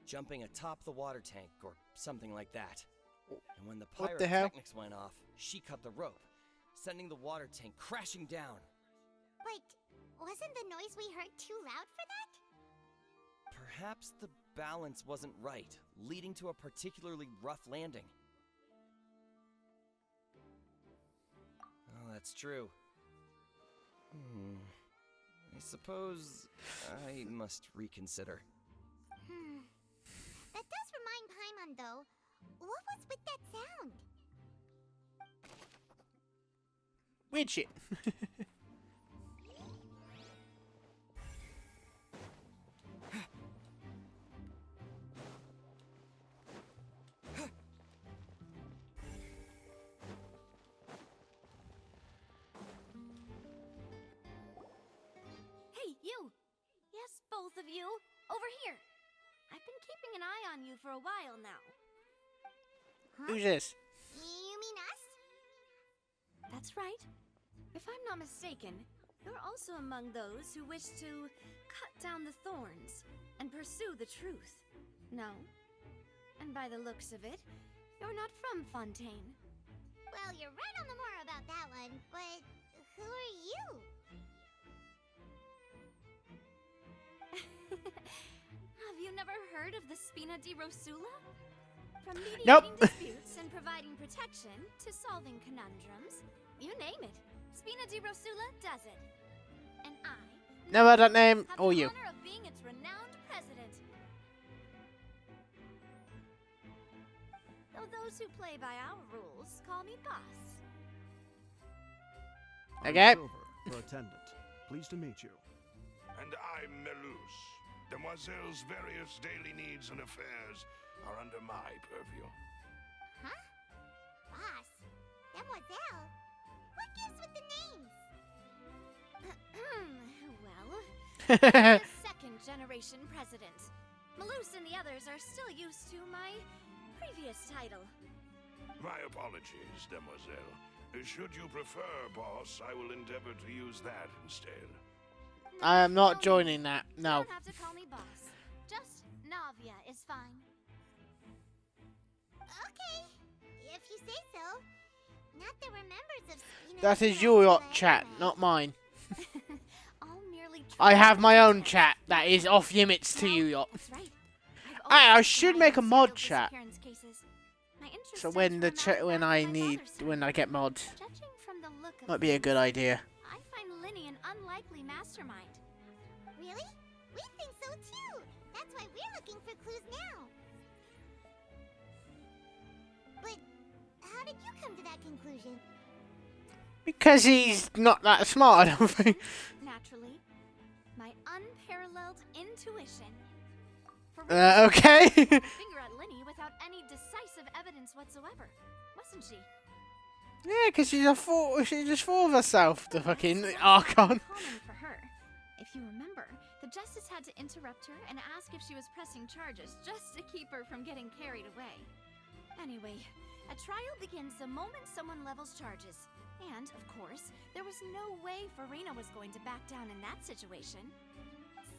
jumping atop the water tank or something like that. And when the pyrotechnics went off, she cut the rope, sending the water tank crashing down. But wasn't the noise we heard too loud for that? Perhaps the balance wasn't right, leading to a particularly rough landing. Oh, that's true. I suppose I must reconsider. That does remind Paimon, though. What was with that sound? Weird shit. Hey, you! Yes, both of you! Over here! I've been keeping an eye on you for a while now. Who's this? You mean us? That's right. If I'm not mistaken, you're also among those who wish to cut down the thorns and pursue the truth. No? And by the looks of it, you're not from Fontaine. Well, you're right on the moor about that one, but who are you? Have you never heard of the Spina di Rosula? From mediating disputes and providing protection to solving conundrums, you name it, Spina di Rosula does it. And I Never heard that name have or the you. honor of being its renowned president. Though those who play by our rules call me boss. Okay. Silver, attendant. Pleased to meet you. And I'm Melus. Demoiselle's various daily needs and affairs are under my purview. Huh? Boss? Demoiselle? What gives with the names? Well, I'm the second generation president. Malus and the others are still used to my previous title. My apologies, Demoiselle. Should you prefer, boss, I will endeavor to use that instead. I am not joining that. No. You don't have to call me boss. Just Navia is fine. Okay, if you say so. Not that we're members of Spina. That is your yacht chat, not mine. I'll merely I have my own chat that is off limits to you, yacht. That's right. I should make a mod chat. Disappearance cases. My interest So stems when the from a matter when I get mods, Judging from the look of might be a good idea. I find Linny an unlikely mastermind. Really? We think so too. That's why we're looking for clues now. But how did you come to that conclusion? Because he's not that smart, I don't think. Naturally, my unparalleled intuition. Okay. Finger at Linny without any decisive evidence whatsoever, wasn't she? Yeah, because she's a fool. She's just full of herself. The fucking Archon. Common for her. If you remember, the justice had to interrupt her and ask if she was pressing charges just to keep her from getting carried away. Anyway, a trial begins the moment someone levels charges. And, of course, there was no way Farina was going to back down in that situation.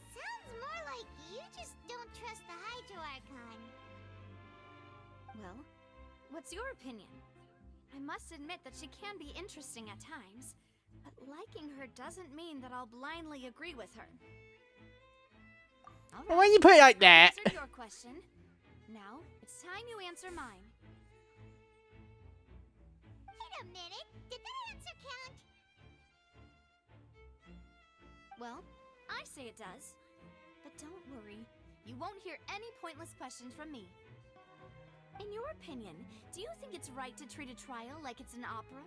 Sounds more like you just don't trust the Hydro Archon. Well, what's your opinion? I must admit that she can be interesting at times, but liking her doesn't mean that I'll blindly agree with her. All right. Well, when you put it like that. I answered your question. Now, it's time you answer mine. Wait a minute, did that answer count? Well, I say it does. But don't worry, you won't hear any pointless questions from me. In your opinion, do you think it's right to treat a trial like it's an opera?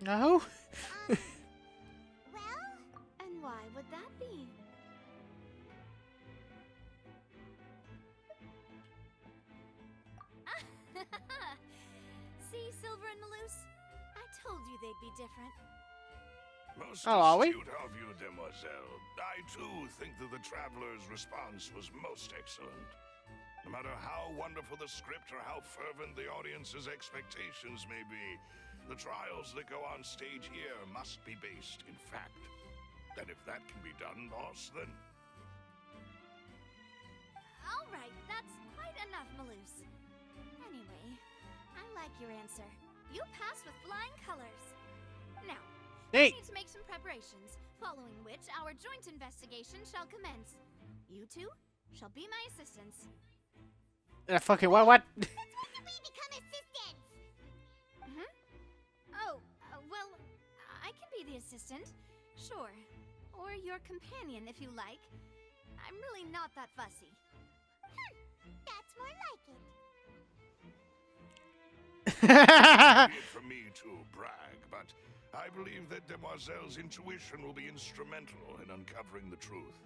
No. Well? And why would that be? See, Silver and Maloose? I told you they'd be different. Most are we? astute of you, demoiselle. I too think that the traveler's response was most excellent. No matter how wonderful the script or how fervent the audience's expectations may be, the trials that go on stage here must be based in fact. And if that can be done, boss, then... All right, that's quite enough, Maloose. Anyway, I like your answer. You pass with flying colors. Now, we need to make some preparations, following which our joint investigation shall commence. You two shall be my assistants. Fucking what? What? Since when did we become assistants? Oh, well, I can be the assistant, sure. Or your companion, if you like. I'm really not that fussy. That's more like it. Be it for me to brag, but I believe that Demoiselle's intuition will be instrumental in uncovering the truth.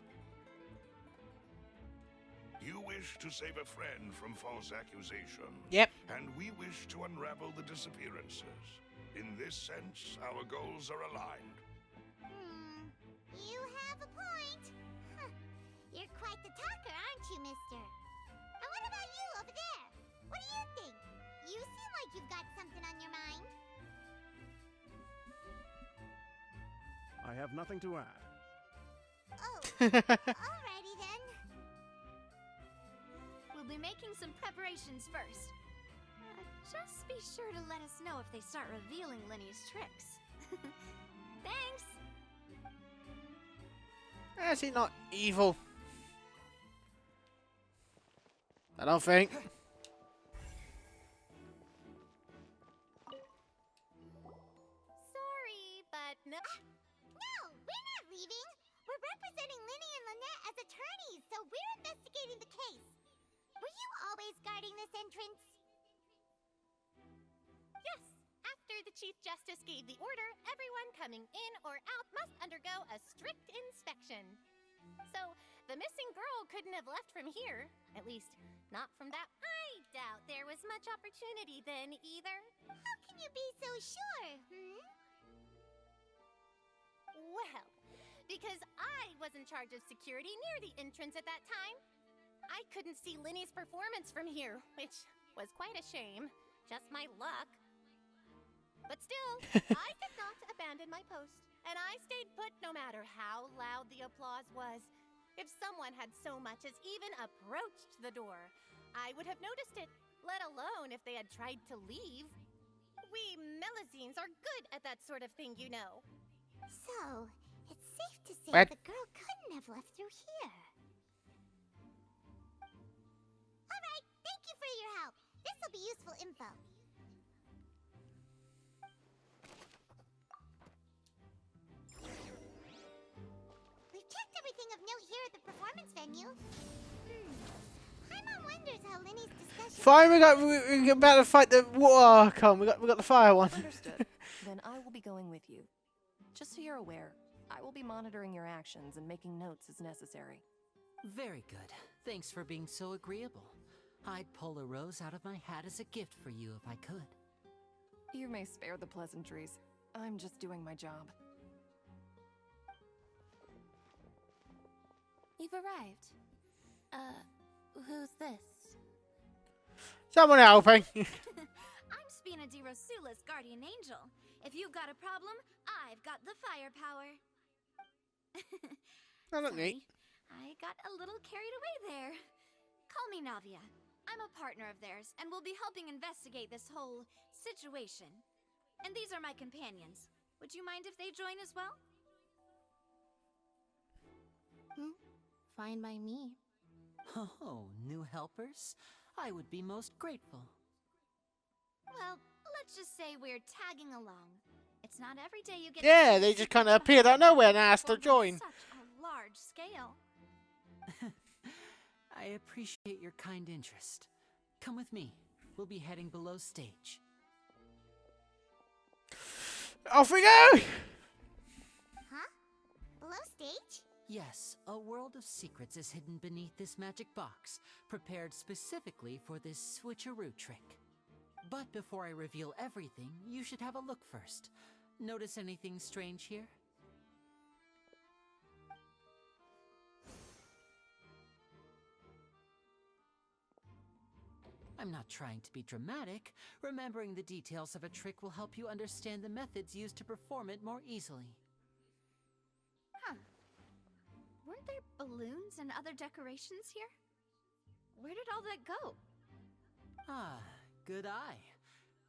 You wish to save a friend from false accusation. Yep. And we wish to unravel the disappearances. In this sense, our goals are aligned. You have a point. Huh. You're quite the talker, aren't you, mister? And what about you over there? What do you think? You seem like you've got something on your mind. I have nothing to add. Oh, alrighty then. We'll be making some preparations first. Just be sure to let us know if they start revealing Linny's tricks. Thanks! Is he not evil? I don't think. Sorry, but no. No, we're not leaving. We're representing Linny and Lynette as attorneys, so we're investigating the case. Were you always guarding this entrance? Yes. After the Chief Justice gave the order, everyone coming in or out must undergo a strict inspection. So, the missing girl couldn't have left from here. At least, not from that. I doubt there was much opportunity then, either. How can you be so sure, Well, because I was in charge of security near the entrance at that time. I couldn't see Linny's performance from here, which was quite a shame. Just my luck. But still, I did not abandon my post, and I stayed put no matter how loud the applause was. If someone had so much as even approached the door, I would have noticed it, let alone if they had tried to leave. We Melazines are good at that sort of thing, you know. So, it's safe to say What? the girl couldn't have left through here. Alright, thank you for your help. This'll be useful info. We've checked everything of note here at the performance venue. Paimon wonders how Linny's discussion... Fire, we're about to fight the water Archon. We got the fire one. Understood. Then I will be going with you. Just so you're aware, I will be monitoring your actions and making notes as necessary. Very good. Thanks for being so agreeable. I'd pull a rose out of my hat as a gift for you if I could. You may spare the pleasantries. I'm just doing my job. You've arrived. Who's this? Someone helping. I'm Spina di Rosula's guardian angel. If you've got a problem, I've got the firepower. Oh, look neat. I got a little carried away there. Call me Navia. I'm a partner of theirs, and will be helping investigate this whole situation. And these are my companions. Would you mind if they join as well? Fine by me. Oh, new helpers? I would be most grateful. Well, let's just say we're tagging along. It's not every day you get. Yeah, they just kind of appeared out of nowhere and asked to join. Such a large scale. I appreciate your kind interest. Come with me. We'll be heading below stage. Off we go! Huh? Below stage? Yes, a world of secrets is hidden beneath this magic box, prepared specifically for this switcheroo trick. But before I reveal everything, you should have a look first. Notice anything strange here? I'm not trying to be dramatic. Remembering the details of a trick will help you understand the methods used to perform it more easily. Huh. Weren't there balloons and other decorations here? Where did all that go? Ah, good eye.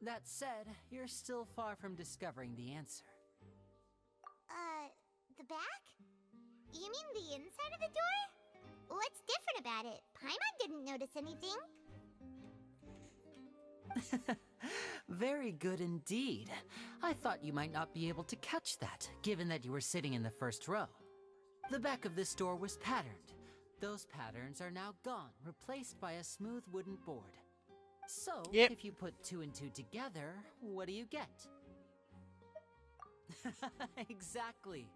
That said, you're still far from discovering the answer. The back? You mean the inside of the door? What's different about it? Paimon didn't notice anything. Very good indeed. I thought you might not be able to catch that, given that you were sitting in the first row. The back of this door was patterned. Those patterns are now gone, replaced by a smooth wooden board. So, if you put 2 and 2 together, what do you get? Exactly.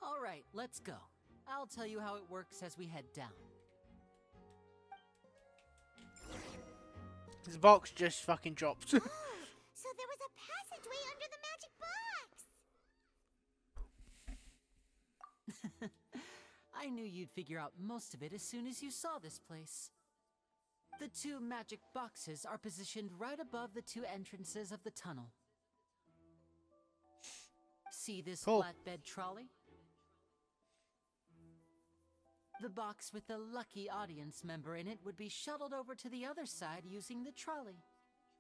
All right, let's go. I'll tell you how it works as we head down. This box just fucking dropped. So there was a passageway under the magic box. I knew you'd figure out most of it as soon as you saw this place. The 2 magic boxes are positioned right above the 2 entrances of the tunnel. See this flatbed trolley? The box with the lucky audience member in it would be shuttled over to the other side using the trolley.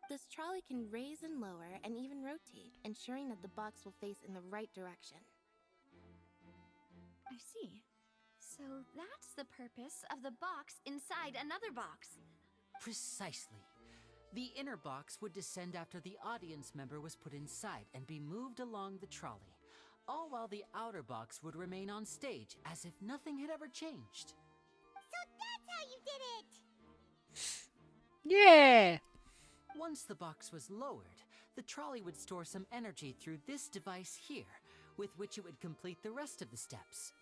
This trolley can raise and lower and even rotate, ensuring that the box will face in the right direction. I see. So that's the purpose of the box inside another box. Precisely. The inner box would descend after the audience member was put inside and be moved along the trolley, all while the outer box would remain on stage as if nothing had ever changed. So that's how you did it! Yeah! Once the box was lowered, the trolley would store some energy through this device here, with which it would complete the rest of the steps.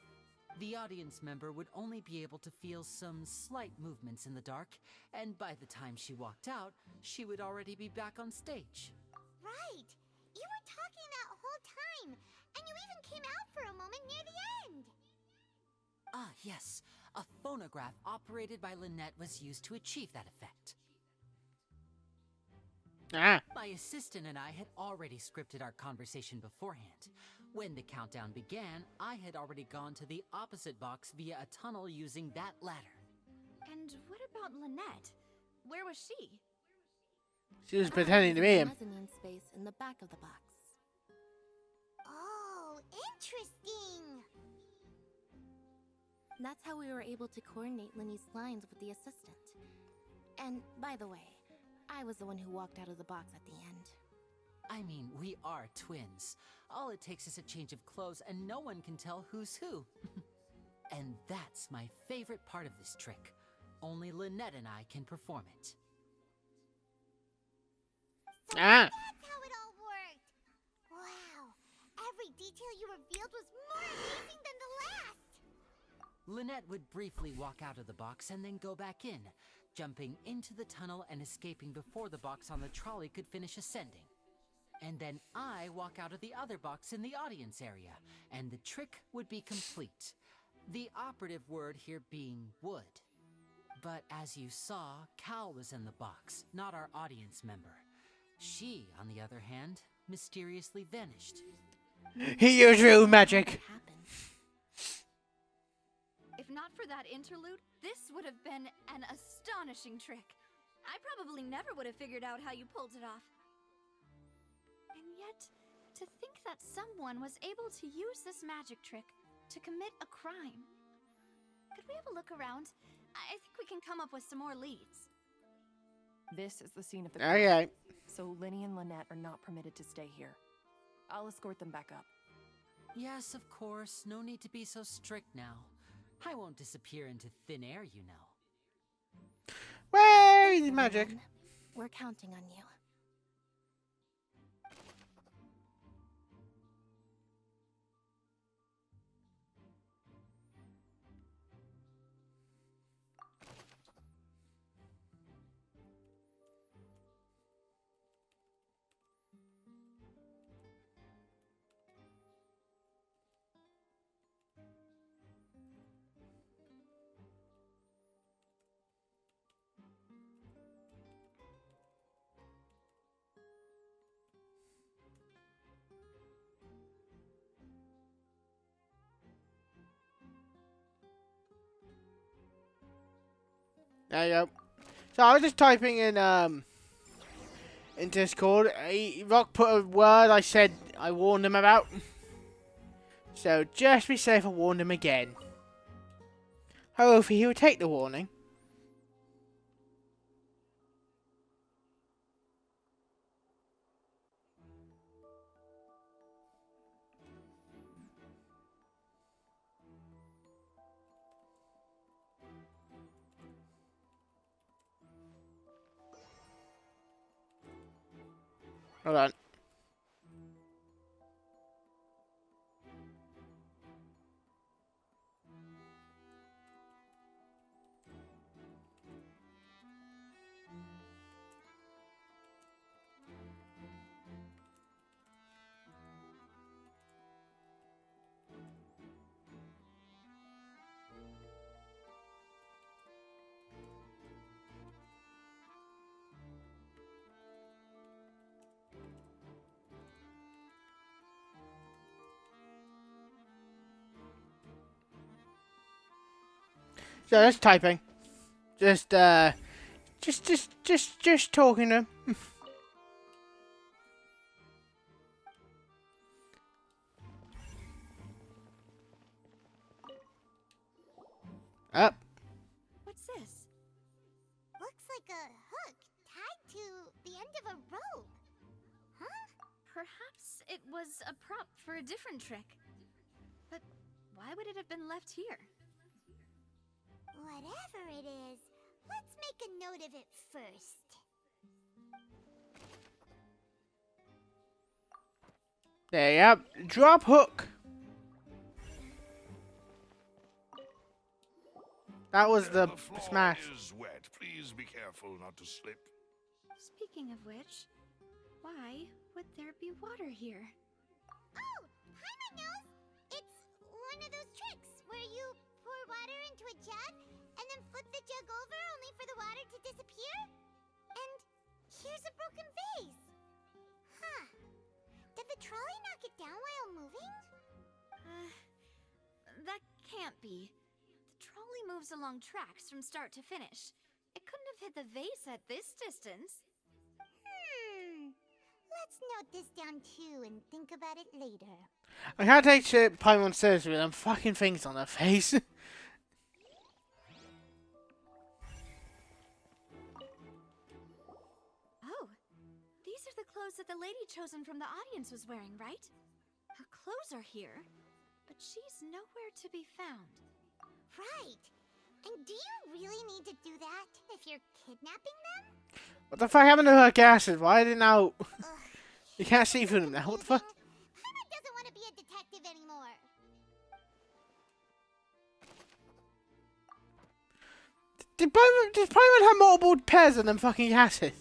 The audience member would only be able to feel some slight movements in the dark, and by the time she walked out, she would already be back on stage. Right! You were talking that whole time, and you even came out for a moment near the end! Ah, yes. A phonograph operated by Lynette was used to achieve that effect. My assistant and I had already scripted our conversation beforehand. When the countdown began, I had already gone to the opposite box via a tunnel using that ladder. And what about Lynette? Where was she? She was pretending to be him. Mezzanine space in the back of the box. Oh, interesting! That's how we were able to coordinate Linny's lines with the assistant. And, by the way, I was the one who walked out of the box at the end. I mean, we are twins. All it takes is a change of clothes and no one can tell who's who. And that's my favorite part of this trick. Only Lynette and I can perform it. So that's how it all worked! Wow! Every detail you revealed was more amazing than the last! Lynette would briefly walk out of the box and then go back in, jumping into the tunnel and escaping before the box on the trolley could finish ascending. And then I walk out of the other box in the audience area, and the trick would be complete. The operative word here being would. But as you saw, Cal was in the box, not our audience member. She, on the other hand, mysteriously vanished. He used real magic. If not for that interlude, this would have been an astonishing trick. I probably never would have figured out how you pulled it off. And yet, to think that someone was able to use this magic trick to commit a crime. Could we have a look around? I think we can come up with some more leads. This is the scene of the Okay. So Linny and Lynette are not permitted to stay here. I'll escort them back up. Yes, of course. No need to be so strict now. I won't disappear into thin air, you know. Where is magic? We're counting on you. There you go. So I was just typing in Discord. Rock put a word I said I warned him about. So just be safe, I warned him again. Hopefully he will take the warning. Hold on. So just typing. Just talking to him. Up. What's this? Looks like a hook tied to the end of a rope. Huh? Perhaps it was a prop for a different trick. But why would it have been left here? Whatever it is, let's make a note of it first. There you go. Drop hook. That was the smash. The floor is wet. Please be careful not to slip. Speaking of which, why would there be water here? Oh, Paimon knows! It's one of those tricks where you pour water into a jug and then flip the jug over only for the water to disappear. And here's a broken vase. Huh. Did the trolley knock it down while moving? That can't be. The trolley moves along tracks from start to finish. It couldn't have hit the vase at this distance. Let's note this down too and think about it later. I can't take shit Paimon says with them fucking things on her face. Oh, these are the clothes that the lady chosen from the audience was wearing, right? Her clothes are here, but she's nowhere to be found. Right. And do you really need to do that if you're kidnapping them? What the fuck happened to her glasses? Why are they now? You can't see through them now. What the fuck? Paimon doesn't want to be a detective anymore. Did Paimon have multiple pairs of them fucking gases?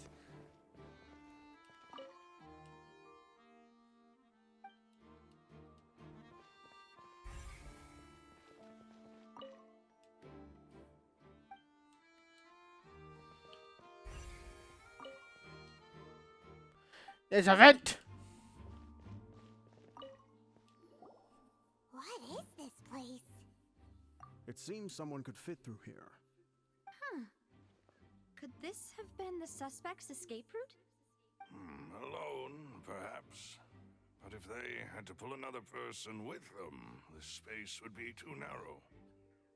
There's a vent. What is this place? It seems someone could fit through here. Huh. Could this have been the suspect's escape route? Alone, perhaps. But if they had to pull another person with them, the space would be too narrow.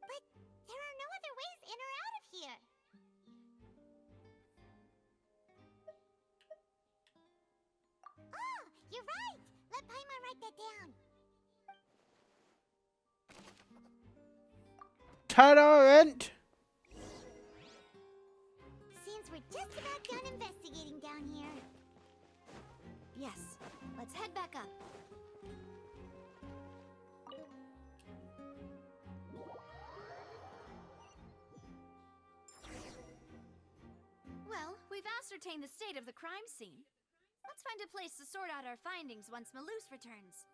But there are no other ways in or out of here. Oh, you're right! Let Paimon write that down. Turn our vent. Seems we're just about done investigating down here. Yes. Let's head back up. Well, we've ascertained the state of the crime scene. Let's find a place to sort out our findings once Malus returns.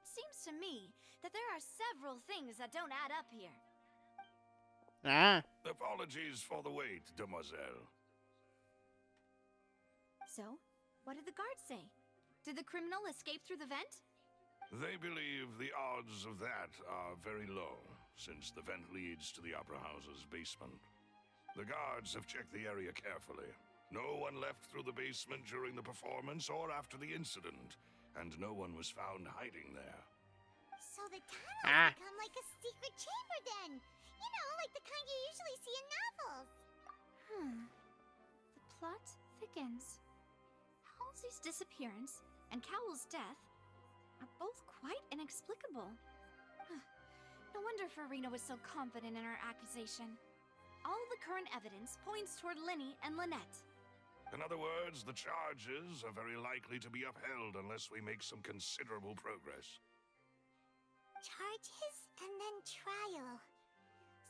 Seems to me that there are several things that don't add up here. Apologies for the wait, demoiselle. So, what did the guards say? Did the criminal escape through the vent? They believe the odds of that are very low, since the vent leads to the Opera House's basement. The guards have checked the area carefully. No one left through the basement during the performance or after the incident, and no one was found hiding there. So the tunnels become like a secret chamber then! You know, like the kind you usually see in novels. The plot thickens. Halsey's disappearance and Cowell's death are both quite inexplicable. No wonder Farina was so confident in her accusation. All the current evidence points toward Linny and Lynette. In other words, the charges are very likely to be upheld unless we make some considerable progress. Charges and then trial.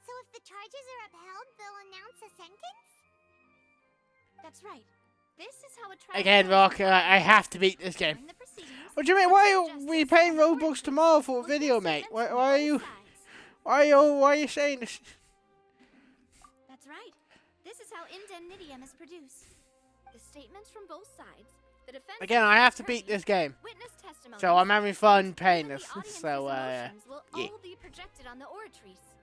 So if the charges are upheld, they'll announce a sentence? That's right. This is how a trial... Again, Rock, I have to beat this game. What do you mean? Why are we playing Roblox tomorrow for a video, mate? Why are you saying this? That's right. This is how indemnitium is produced. The statements from both sides, the defense... Again, I have to beat this game. So I'm having fun playing this. So, will yeah. all be projected on the oratrice.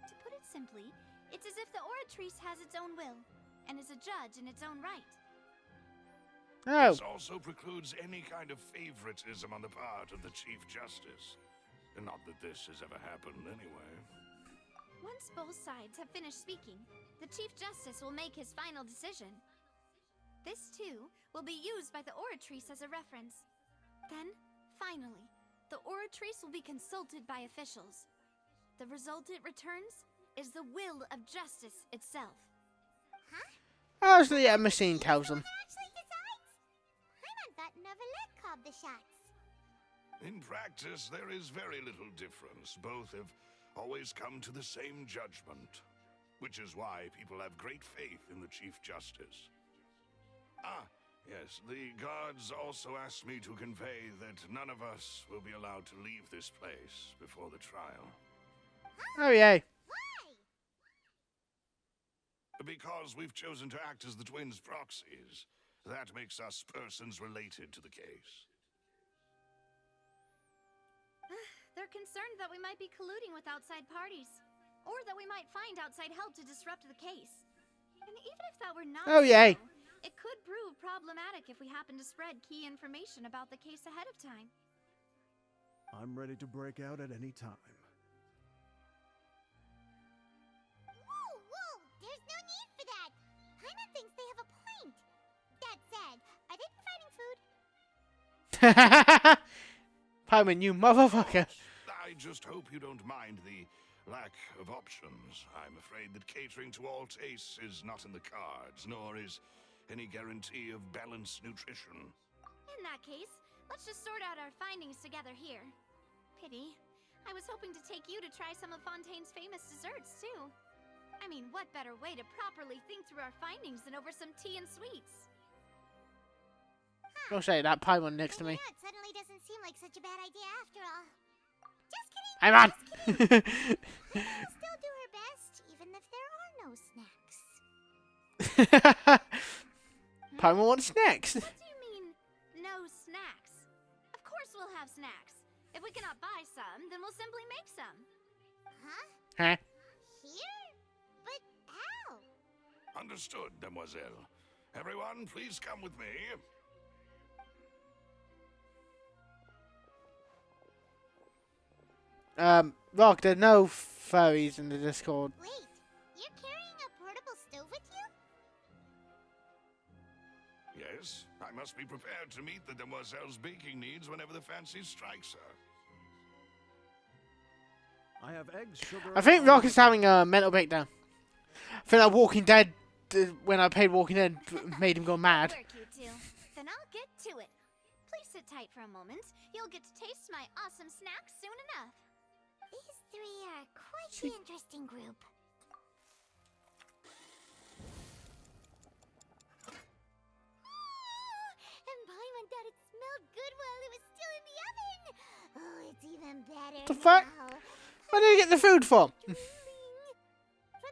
To put it simply, it's as if the oratrice has its own will, and is a judge in its own right. Oh. This also precludes any kind of favoritism on the part of the Chief Justice. Not that this has ever happened anyway. Once both sides have finished speaking, the Chief Justice will make his final decision. This, too, will be used by the oratrice as a reference. Then, finally, the oratrice will be consulted by officials. The result it returns is the will of justice itself. As the machine tells them. I thought Neverlet called the shots. In practice, there is very little difference. Both have always come to the same judgment, which is why people have great faith in the Chief Justice. Yes, the guards also asked me to convey that none of us will be allowed to leave this place before the trial. Oh, yay. Because we've chosen to act as the twins' proxies. That makes us persons related to the case. They're concerned that we might be colluding with outside parties, or that we might find outside help to disrupt the case. And even if that were not so, it could prove problematic if we happen to spread key information about the case ahead of time. I'm ready to break out at any time. Whoa! There's no need for that! Paimon thinks they have a point. That said, are they providing food? Paimon, you motherfucker. I just hope you don't mind the lack of options. I'm afraid that catering to all tastes is not in the cards, nor is any guarantee of balanced nutrition. In that case, let's just sort out our findings together here. Pity. I was hoping to take you to try some of Fontaine's famous desserts, too. I mean, what better way to properly think through our findings than over some tea and sweets? I'll say that Paimon next to me. It suddenly doesn't seem like such a bad idea after all. Just kidding. Hey man. Paimon will still do her best, even if there are no snacks. Paimon wants snacks. What do you mean, no snacks? Of course we'll have snacks. If we cannot buy some, then we'll simply make some. Huh? Huh? Here? But how? Understood, Demoiselle. Everyone, please come with me. Rock, there's no furries in the Discord. Wait, you're carrying a portable stove with you? Yes, I must be prepared to meet the Demoiselle's baking needs whenever the fancy strikes her. I have eggs, sugar. I think Rock is having a mental breakdown. I feel like Walking Dead, when I played Walking Dead, made him go mad. Work, you two. Then I'll get to it. Please sit tight for a moment. You'll get to taste my awesome snacks soon enough. These three are quite the interesting group. And Paimon thought it smelled good while it was still in the oven. Oh, it's even better What the fuck? now. Where did you get the food from? From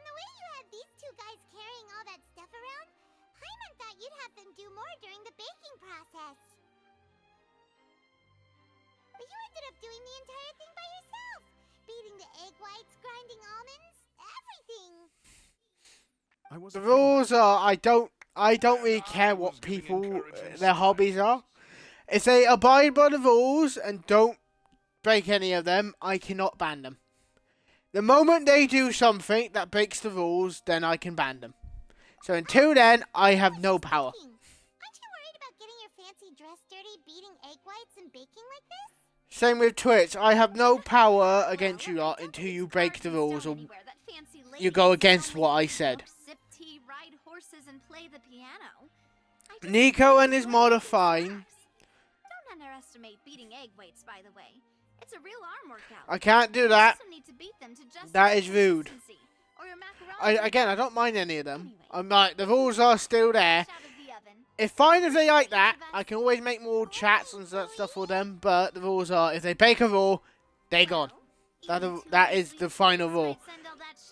the way you had these two guys carrying all that stuff around, Paimon thought you'd have them do more during the baking process. But you ended up doing the entire thing by yourself. Beating the egg whites, grinding almonds, everything. The rules are I don't really care what people their hobbies are. If they abide by the rules and don't break any of them, I cannot ban them. The moment they do something that breaks the rules, then I can ban them. So until then, I have no power. Aren't you worried about getting your fancy dress dirty, beating egg whites and baking like this? Same with Twitch. I have no power against you lot until you break the rules or you go against what I said. Sip tea, ride horses, and play the piano. Nico and his mod are fine. Don't underestimate beating egg weights, by the way. It's a real arm workout. I can't do that. You also need to beat them to just That is rude. consistency, or your macaroni I don't mind any of them. I'm like, the rules are still there. It's fine if they like that. I can always make more chats and stuff for them, but the rules are, if they break a rule, they gone. That is the final rule.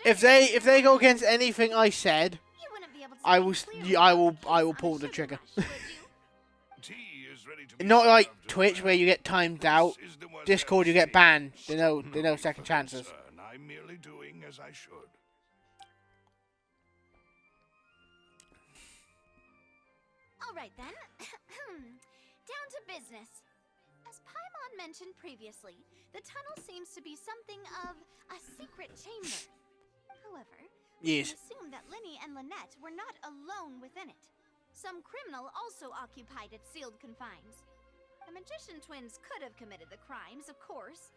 If they go against anything I said, I will pull the trigger. Not like Twitch where you get timed out. Discord you get banned. There's no second chances. I'm merely doing as I should. All right then. Down to business. As Paimon mentioned previously, the tunnel seems to be something of a secret chamber. However, we Yes. can assume that Linny and Lynette were not alone within it. Some criminal also occupied its sealed confines. The magician twins could have committed the crimes, of course,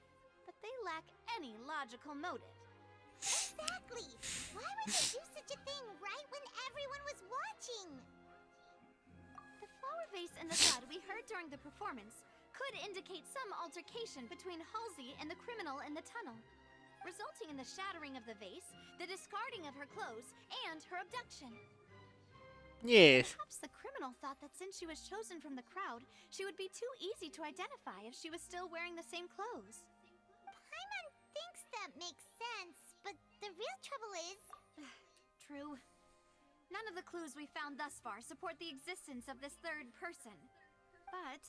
but they lack any logical motive. Exactly! Why would they do such a thing right when everyone was watching? The flower vase and the thud we heard during the performance could indicate some altercation between Halsey and the criminal in the tunnel, resulting in the shattering of the vase, the discarding of her clothes, and her abduction. Yes. Perhaps the criminal thought that since she was chosen from the crowd, she would be too easy to identify if she was still wearing the same clothes. Paimon thinks that makes sense, but the real trouble is... True. None of the clues we found thus far support the existence of this third person. But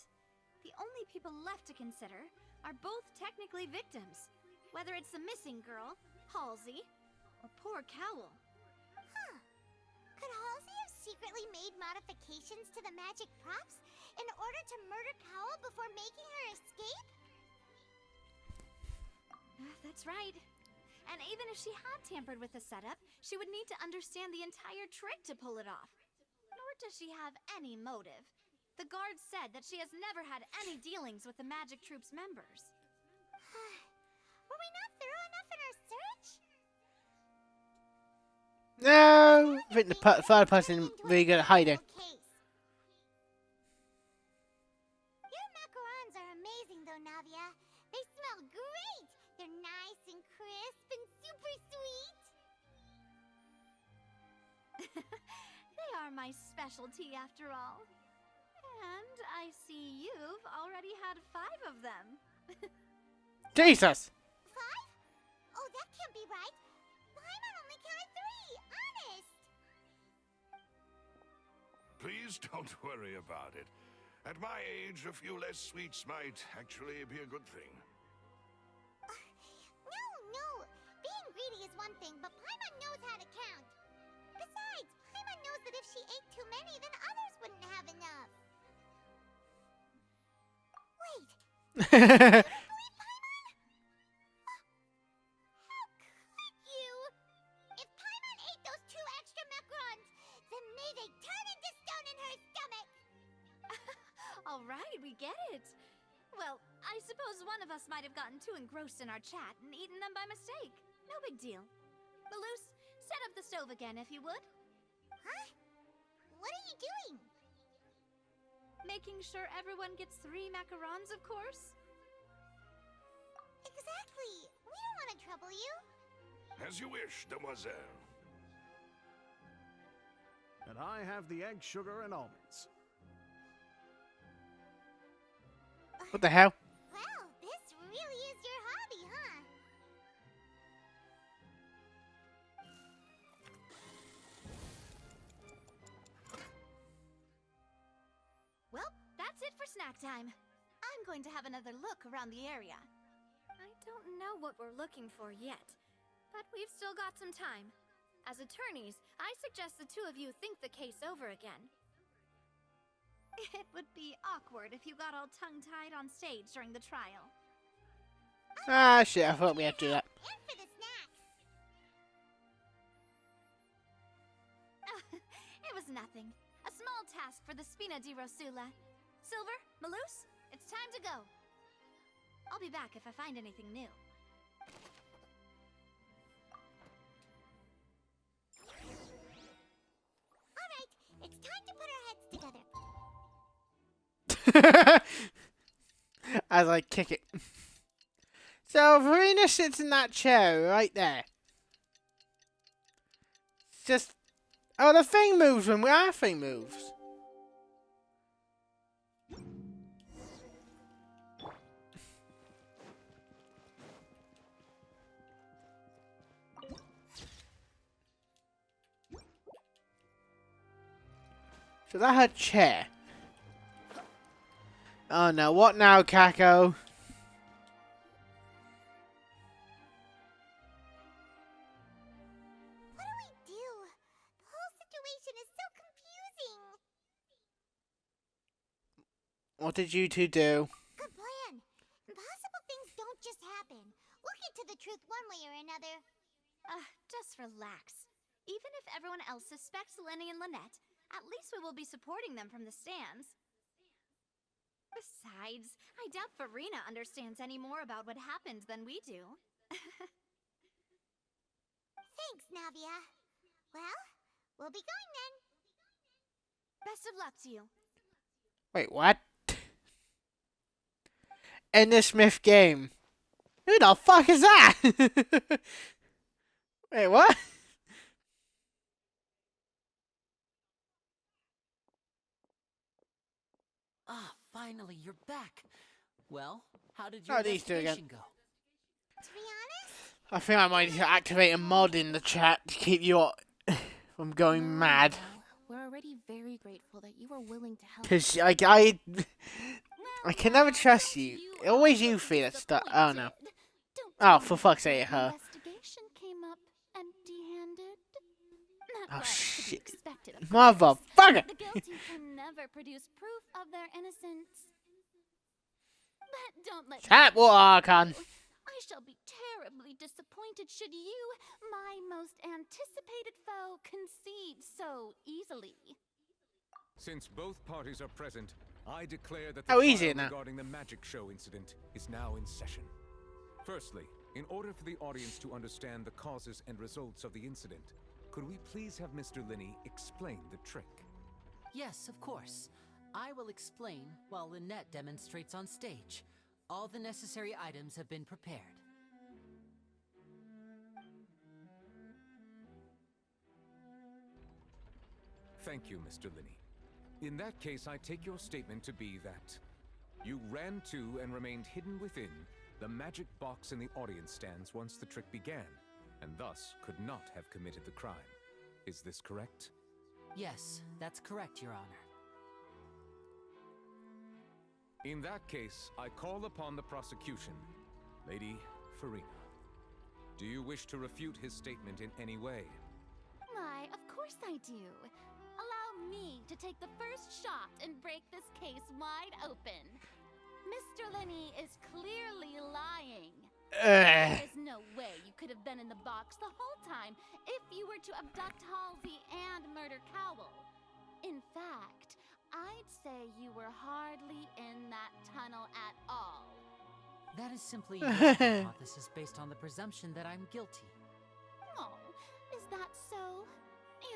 the only people left to consider are both technically victims, whether it's the missing girl, Halsey, or poor Cowl. Huh. Could Halsey have secretly made modifications to the magic props in order to murder Cowl before making her escape? That's right. And even if she had tampered with the setup, she would need to understand the entire trick to pull it off. Nor does she have any motive. The guards said that she has never had any dealings with the Magic Troop's members. Were we not thorough enough in our search? No, I think the third person really good at hiding. Your macarons are amazing though, Navia. They smell great. They're nice and crisp and super sweet. They are my specialty after all. And I see you've already had 5 of them. Jesus! 5? Oh, that can't be right. Paimon only counted 3, honest. Please don't worry about it. At my age, a few less sweets might actually be a good thing. No. Being greedy is one thing, but Paimon knows how to count. Besides, Paimon knows that if she ate too many, then others wouldn't have enough. Wait. You don't believe Paimon? How could you? If Paimon ate those 2 extra macarons, then may they turn into stone in her stomach. All right, we get it. Well, I suppose one of us might have gotten too engrossed in our chat and eaten them by mistake. No big deal. Balloose, set up the stove again if you would. Huh? What are you doing? Making sure everyone gets 3 macarons, of course. Exactly. We don't want to trouble you. As you wish, demoiselle. And I have the egg, sugar, and almonds. What the hell? Well, this really is your hobby, huh? Well, that's it for snack time. I'm going to have another look around the area. I don't know what we're looking for yet, but we've still got some time. As attorneys, I suggest the 2 of you think the case over again. It would be awkward if you got all tongue-tied on stage during the trial. Ah, shit, I thought we had to do that. And for the snacks. It was nothing. A small task for the Spina di Rosula. Silver, Maloose, it's time to go. I'll be back if I find anything new. All right, it's time to put our heads together. As I kick it. So Verena sits in that chair right there. It's just, oh, the thing moves when our thing moves. So that her chair. Oh no, what now, Kako? What do we do? The whole situation is so confusing. What did you 2 do? Good plan. Impossible things don't just happen. We'll get to the truth one way or another. Just relax. Even if everyone else suspects Lenny and Lynette, at least we will be supporting them from the stands. Besides, I doubt Verena understands any more about what happened than we do. Thanks, Navia. Well, we'll be going then. Best of luck to you. Wait, what? Endersmith game. Who the fuck is that? Wait, what? Ah, finally, you're back. Well, how did your Oh, these 2 again. investigation go? To be honest, I think I might need to activate a mod in the chat to keep you from going mad. We're already very grateful that you were willing to help. Because I can never trust you. Always you feel that stuff. Oh no. Oh, for fuck's sake, her. Investigation came up empty-handed. Oh shit. Expected, of Motherfucker! The guilty can never produce proof of their innocence. But don't let Tap what Archon. I shall be terribly disappointed should you, my most anticipated foe, concede so easily. Since both parties are present, I declare that the How easy trial now. regarding the magic show incident is now in session. Firstly, in order for the audience to understand the causes and results of the incident, could we please have Mr. Linney explain the trick? Yes, of course. I will explain while Lynette demonstrates on stage. All the necessary items have been prepared. Thank you, Mr. Linney. In that case, I take your statement to be that you ran to and remained hidden within the magic box in the audience stands once the trick began, and thus could not have committed the crime. Is this correct? Yes, that's correct, Your Honor. In that case, I call upon the prosecution. Lady Farina, do you wish to refute his statement in any way? Why, of course I do. Allow me to take the first shot and break this case wide open. Mr. Linney is clearly lying. There is no way you could have been in the box the whole time if you were to abduct Halsey and murder Cowell. In fact, I'd say you were hardly in that tunnel at all. That is simply your hypothesis based on the presumption that I'm guilty. Oh, is that so?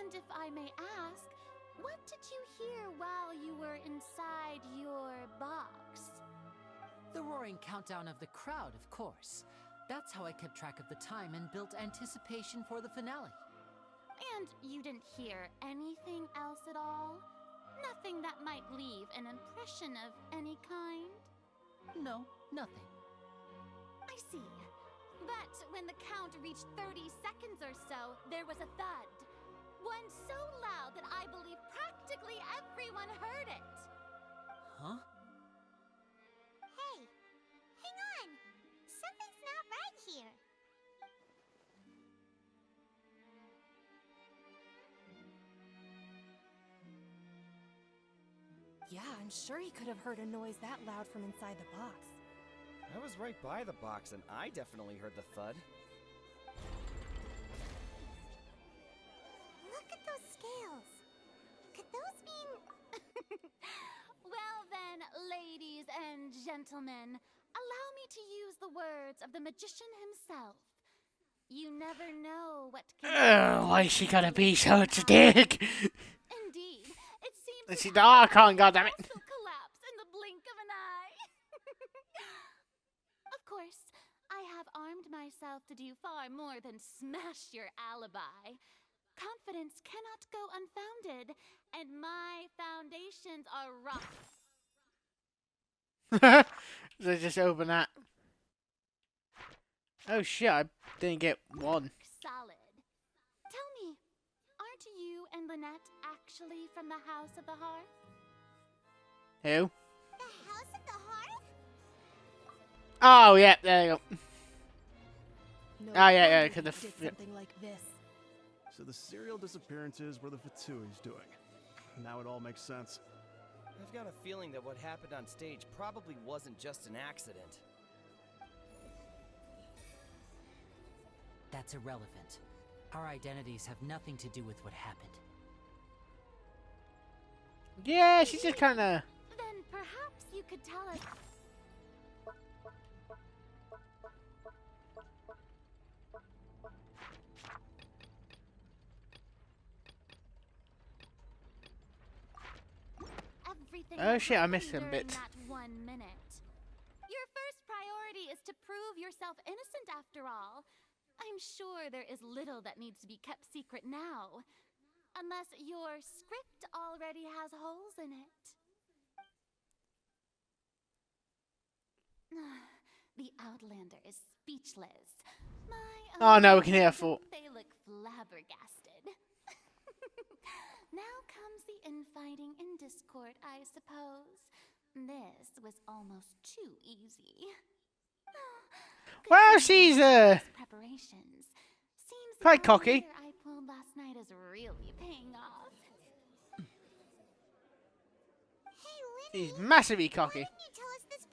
And if I may ask, what did you hear while you were inside your box? The roaring countdown of the crowd, of course. That's how I kept track of the time and built anticipation for the finale. And you didn't hear anything else at all? Nothing that might leave an impression of any kind? No, nothing. I see. But when the count reached 30 seconds or so, there was a thud. One so loud that I believe practically everyone heard it. Huh? Hey, hang on. Something's not right here. Yeah, I'm sure he could have heard a noise that loud from inside the box. I was right by the box, and I definitely heard the thud. Look at those scales. Could those mean... Well then, ladies and gentlemen, allow me to use the words of the magician himself. You never know what can... Why she gotta be such a dick? Indeed, it seems... And she, oh, I can't, goddammit. ...collapse in the blink of an eye. Of course, I have armed myself to do far more than smash your alibi. Confidence cannot go unfounded, and my foundations are rock. So just open that. Oh shit, I didn't get one. Solid. Tell me, aren't you and Lynette actually from the House of the Hearth? Who? The House of the Hearth? Oh yeah, there you go. No Oh yeah, wonder because he did something like this. So the serial disappearances were the Fatsui's doing. Now it all makes sense. I've got a feeling that what happened on stage probably wasn't just an accident. That's irrelevant. Our identities have nothing to do with what happened. Yeah, she's just kind of... Then perhaps you could tell us... Everything Oh shit, I missed happened some during bits. that 1 minute. Your first priority is to prove yourself innocent after all. I'm sure there is little that needs to be kept secret now. Unless your script already has holes in it. The Outlander is speechless. Oh no, we can hear a thought. They look flabbergasted. Now comes the infighting and discord, I suppose. This was almost too easy. Well, she's Preparations. Seems quite the cocky. calendar I pulled last night is really paying off. She's massively cocky. Why didn't you tell us this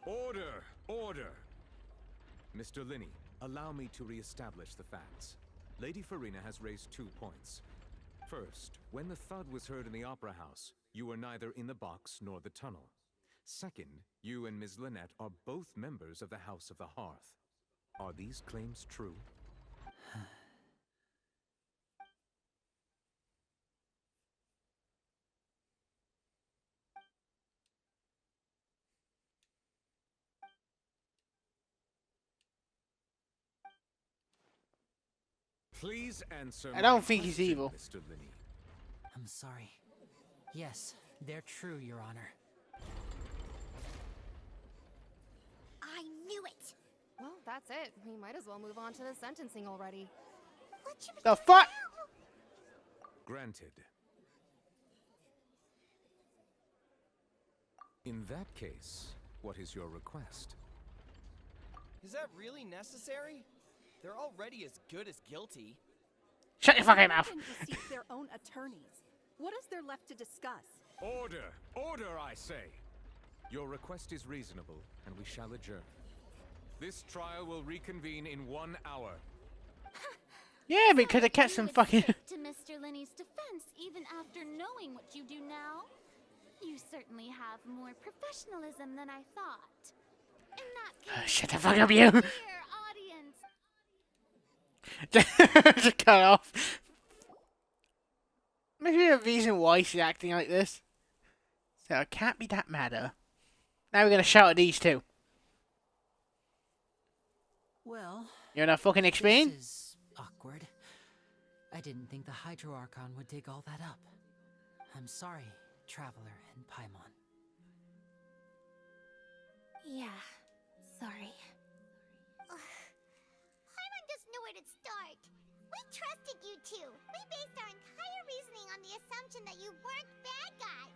before? Order! Order! Mr. Linney, allow me to re-establish the facts. Lady Farina has raised 2 points. First, when the thud was heard in the Opera House, you were neither in the box nor the tunnel. Second, you and Ms. Lynette are both members of the House of the Hearth. Are these claims true? Please answer. I don't think he's evil. Mr. Linney. I'm sorry. Yes, they're true, Your Honor. I knew it. Well, that's it. We might as well move on to the sentencing already. What should we The do fuck? now? Granted. In that case, what is your request? Is that really necessary? They're already as good as guilty. Shut your fucking mouth. To seek their own attorneys. What is there left to discuss? Order! Order, I say! Your request is reasonable, and we shall adjourn. This trial will reconvene in 1 hour. Yeah, because I catch some fucking. To Mr. Linney's defense, even after knowing what you do now, you certainly have more professionalism than I thought. In that case, Shut the fuck up, you. dear audience. Just cut off. Maybe a reason why she's acting like this. So it can't be that matter. Now we're gonna shout at these two. Well, You're not fucking explain? this is awkward. I didn't think the Hydro Archon would dig all that up. I'm sorry, Traveler and Paimon. Yeah, sorry. Paimon doesn't know where to start. We trusted you two. We based our entire reasoning on the assumption that you weren't bad guys.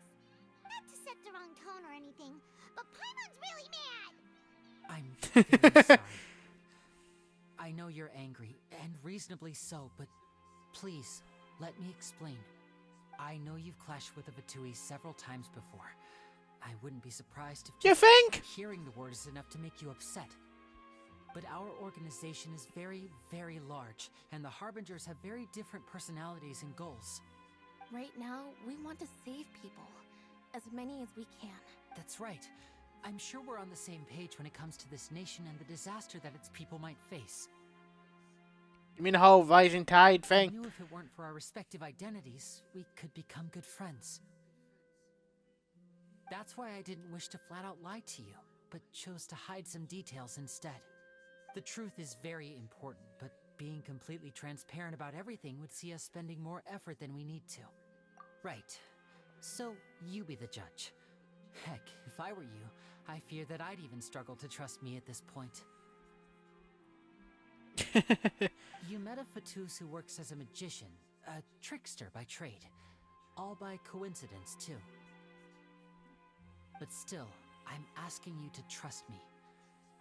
Not to set the wrong tone or anything, but Paimon's really mad. I'm very sorry. I know you're angry, and reasonably so, but please, let me explain. I know you've clashed with the Vatui several times before. I wouldn't be surprised if You think? hearing the word is enough to make you upset. But our organization is very, very large, and the Harbingers have very different personalities and goals. Right now, we want to save people. As many as we can. That's right. I'm sure we're on the same page when it comes to this nation and the disaster that its people might face. You mean the whole rising tide I thing? knew if it weren't for our respective identities, we could become good friends. That's why I didn't wish to flat out lie to you, but chose to hide some details instead. The truth is very important, but being completely transparent about everything would see us spending more effort than we need to. Right. So, you be the judge. Heck, if I were you, I fear that I'd even struggle to trust me at this point. You met a Fatus who works as a magician, a trickster by trade. All by coincidence, too. But still, I'm asking you to trust me.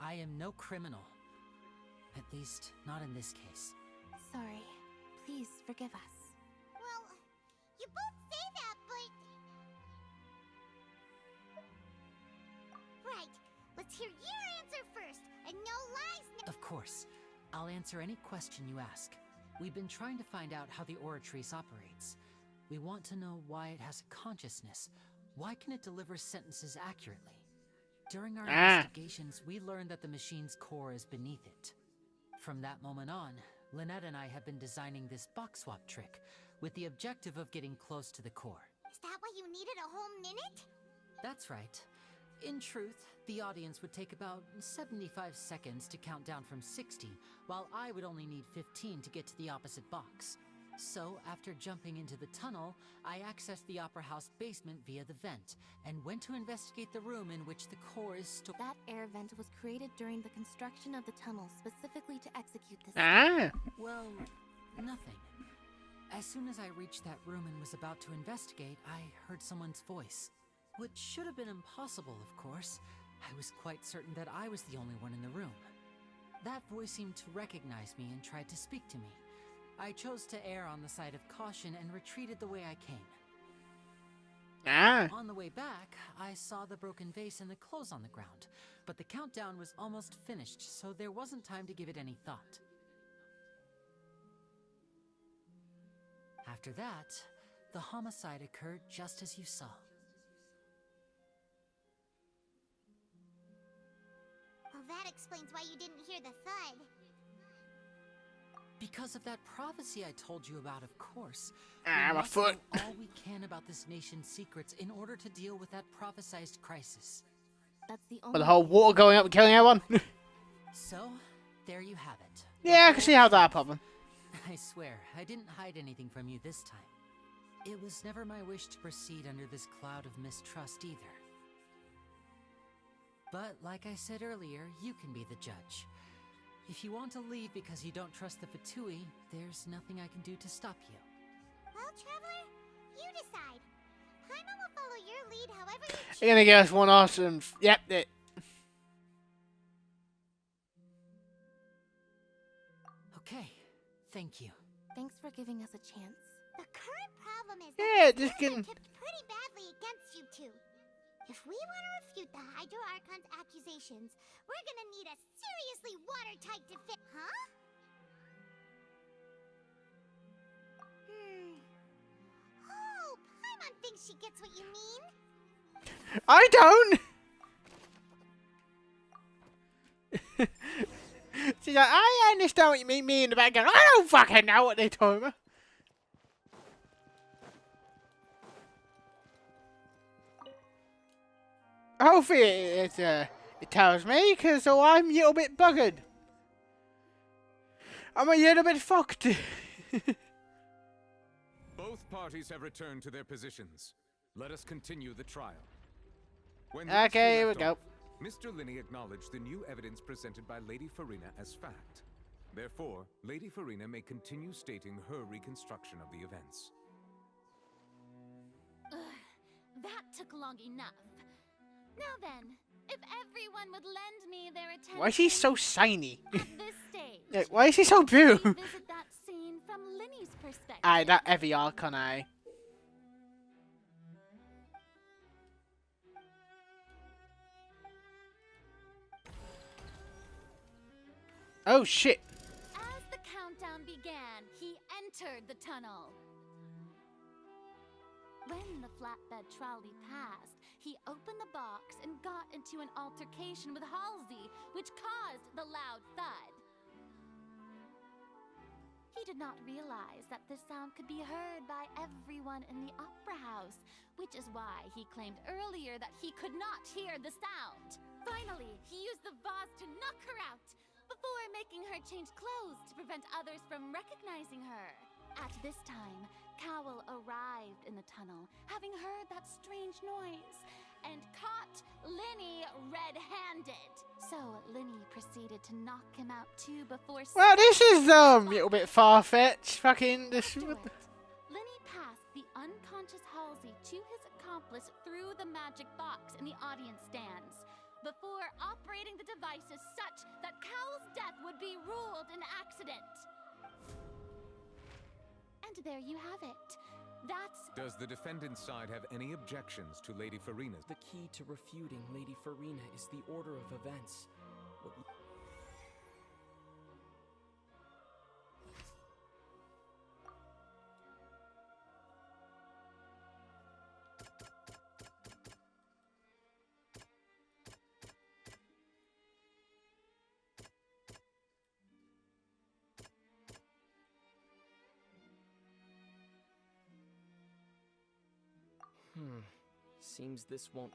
I am no criminal. At least, not in this case. Sorry. Please forgive us. Well, you both say that, but... Right. Let's hear your answer first, and no lies Of course. I'll answer any question you ask. We've been trying to find out how the Oratrice operates. We want to know why it has a consciousness. Why can it deliver sentences accurately? During our investigations, we learned that the machine's core is beneath it. From that moment on, Lynette and I have been designing this box swap trick with the objective of getting close to the core. Is that why you needed a whole minute? That's right. In truth, the audience would take about 75 seconds to count down from 60, while I would only need 15 to get to the opposite box. So, after jumping into the tunnel, I accessed the Opera House basement via the vent, and went to investigate the room in which the core is stored. That air vent was created during the construction of the tunnel specifically to execute this. Well, nothing. As soon as I reached that room and was about to investigate, I heard someone's voice. Which should have been impossible, of course. I was quite certain that I was the only one in the room. That voice seemed to recognize me and tried to speak to me. I chose to err on the side of caution and retreated the way I came. On the way back, I saw the broken vase and the clothes on the ground, but the countdown was almost finished, so there wasn't time to give it any thought. After that, the homicide occurred just as you saw. Well, that explains why you didn't hear the thud. Because of that prophecy I told you about, of course. My must foot. know all we can about this nation's secrets in order to deal with that prophesized crisis. That's the But the whole water going up and killing everyone. So, there you have it. Yeah, I can see how that problem. I swear, I didn't hide anything from you this time. It was never my wish to proceed under this cloud of mistrust either. But like I said earlier, you can be the judge. If you want to leave because you don't trust the Fatui, there's nothing I can do to stop you. Well, Traveler, you decide. Paimon will follow your lead however you choose. You're gonna give us one awesome... Yep, it. Okay, thank you. Thanks for giving us a chance. The current problem is Yeah, that just the kidding. tipped pretty badly against you two. If we want to refute the Hydro Archon's accusations, we're gonna need a seriously watertight defense. Huh? Oh, Paimon thinks she gets what you mean. I don't! She's like, I understand what you mean, me in the background. I don't fucking know what they told me. Hopefully it tells me, because I'm a little bit buggered. I'm a little bit fucked. Both parties have returned to their positions. Let us continue the trial. When Okay, here we go. Mr. Linney acknowledged the new evidence presented by Lady Farina as fact. Therefore, Lady Farina may continue stating her reconstruction of the events. Ugh, that took long enough. Now then, if everyone would lend me their attention. Why is he so shiny? At this stage, Like, why is he so blue? revisit that scene from Linny's perspective. Aye, that heavy Archon eye. Oh shit. As the countdown began, he entered the tunnel. When the flatbed trolley passed, he opened the box and got into an altercation with Halsey, which caused the loud thud. He did not realize that this sound could be heard by everyone in the opera house, which is why he claimed earlier that he could not hear the sound. Finally, he used the vase to knock her out, before making her change clothes to prevent others from recognizing her. At this time, Cowell arrived in the tunnel, having heard that strange noise, and caught Linny red-handed. So Linny proceeded to knock him out too before... Well, this is a little bit far-fetched. Fucking this. Linny passed the unconscious Halsey to his accomplice through the magic box in the audience stands, before operating the devices such that Cowell's death would be ruled an accident. And there you have it. Does the defendant's side have any objections to Lady Farina's? The key to refuting Lady Farina is the order of events. Seems this won't...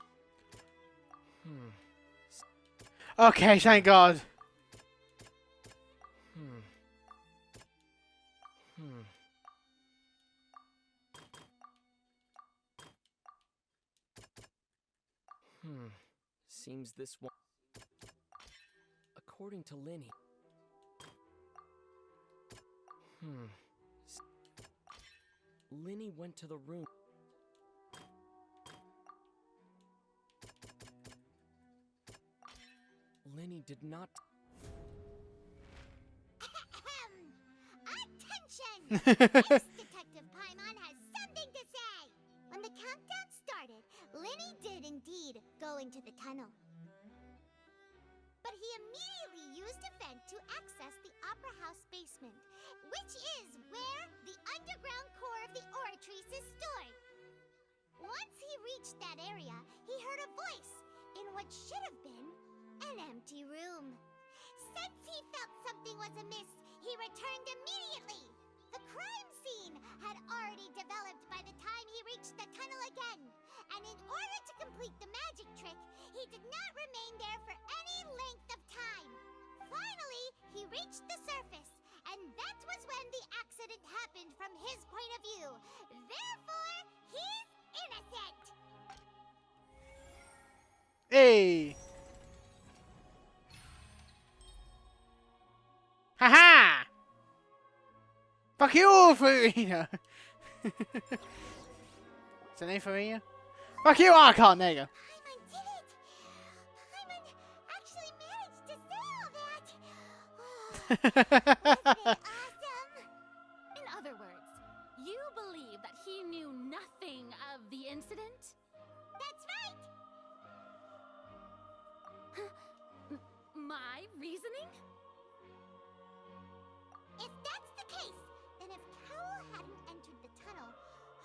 Okay, thank God. Seems this won't... According to Linny... Linny went to the room... Linny did not... Attention! This Detective Paimon has something to say! When the countdown started, Linny did indeed go into the tunnel. But he immediately used a vent to access the Opera House basement, which is where the underground core of the Oratrice is stored. Once he reached that area, he heard a voice in what should have been an empty room. Since he felt something was amiss, he returned immediately. The crime scene had already developed by the time he reached the tunnel again, and in order to complete the magic trick, he did not remain there for any length of time. Finally, he reached the surface, and that was when the Hey! Haha! Fuck you, Farina! Is the name Farina? Fuck you, Archon! There you go. Paimon did it! Paimon actually managed to say all that! Wasn't it awesome? In other words, you believe that he knew nothing of the incident? That's right! My reasoning? If that's the case, then if Cowell hadn't entered the tunnel,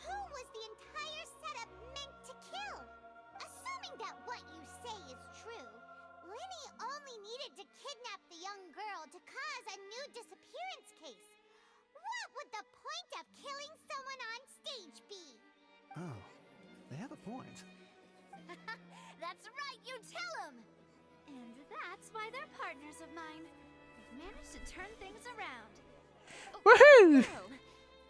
who was the entire setup meant to kill? Assuming that what you say is true, Linny only needed to kidnap the young girl to cause a new disappearance case. What would the point of killing someone on stage be? Oh, they have a point. That's right, you tell him! And that's why they're partners of mine. They've managed to turn things around. Woohoo! Well,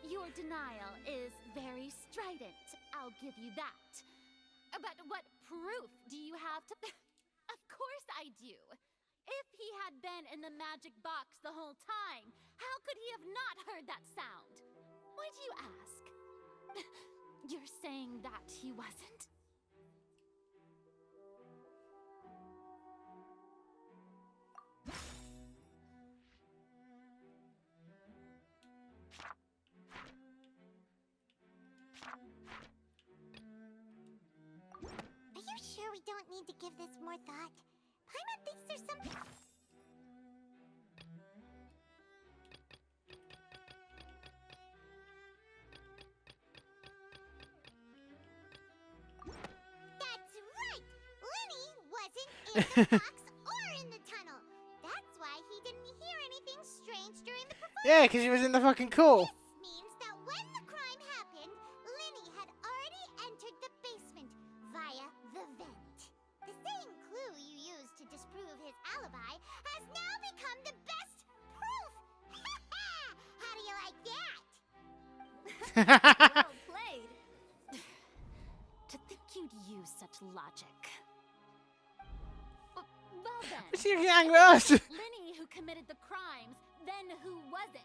your denial is very strident, I'll give you that. But what proof do you have to... Of course I do. If he had been in the magic box the whole time, how could he have not heard that sound? Why do you ask? You're saying that he wasn't? Are you sure we don't need to give this more thought? Paimon thinks there's something... That's right! Linny wasn't in the box or in the tunnel. That's why he didn't hear anything strange during the performance. Yeah, because he was in the fucking call. This means that when the crime happened, Linny had already entered the basement via the vent. The same clue you used to disprove his alibi has now become the best proof! How do you like that? Well played. To think you'd use such logic. Well then, What's he getting angry at us? Linny who committed the crimes, then who was it?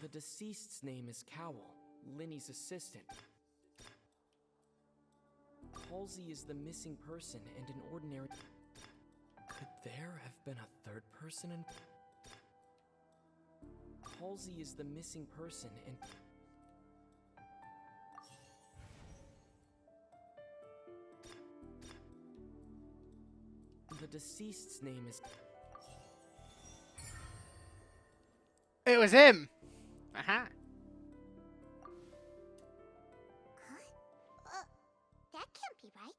The deceased's name is Cowell, Linny's assistant. Halsey is the missing person and an ordinary... Could there have been a third person in... Halsey is the missing person and... The deceased's name is... It was him. Aha. That can't be right.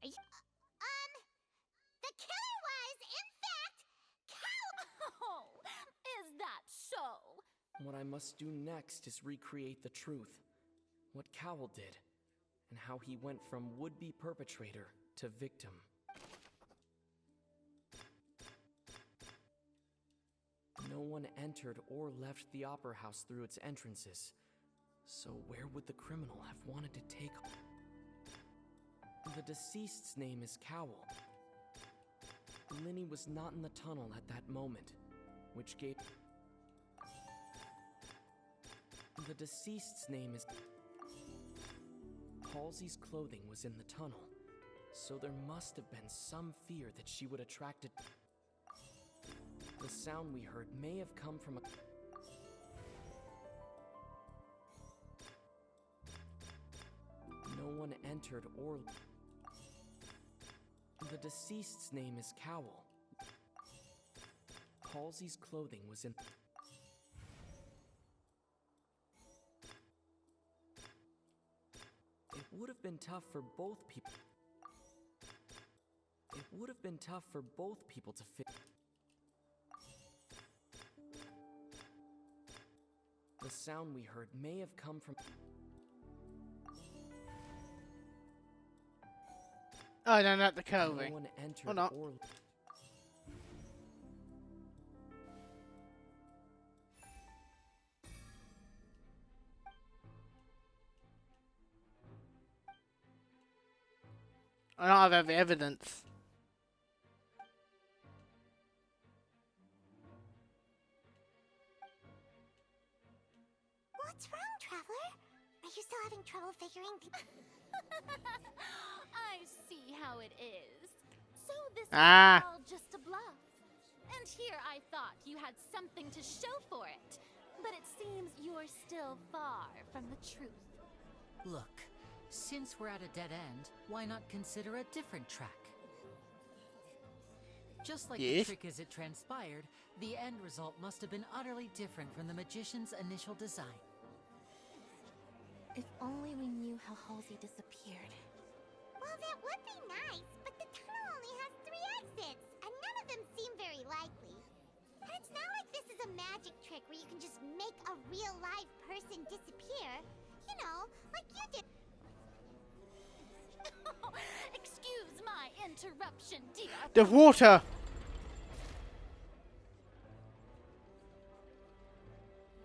Are you... The killer was, in fact, Cowell! Oh, is that so? What I must do next is recreate the truth. What Cowell did, and how he went from would-be perpetrator to victim. No one entered or left the Opera House through its entrances. So where would the criminal have wanted to take... The deceased's name is Cowell. Linny was not in the tunnel at that moment, which gave... The deceased's name is... Halsey's clothing was in the tunnel, so there must have been some fear that she would attract it. The sound we heard may have come from a... No one entered or... The deceased's name is Cowell. Halsey's clothing was in... It would have been tough for both people... It would have been tough for both people to fit... The sound we heard may have come from... Oh, no, not the coving. No one entered Or not. I don't have any evidence. What's wrong, Traveler? Are you still having trouble figuring I see how it is. So this is all just a bluff. And here I thought you had something to show for it. But it seems you're still far from the truth. Look, since we're at a dead end, why not consider a different track? Just like the trick as it transpired, the end result must have been utterly different from the magician's initial design. If only we knew how Halsey disappeared. Well, that would be nice, but the tunnel only has 3 exits, and none of them seem very likely. And it's not like this is a magic trick where you can just make a real live person disappear. You know, like you did. Excuse my interruption, dear. The water!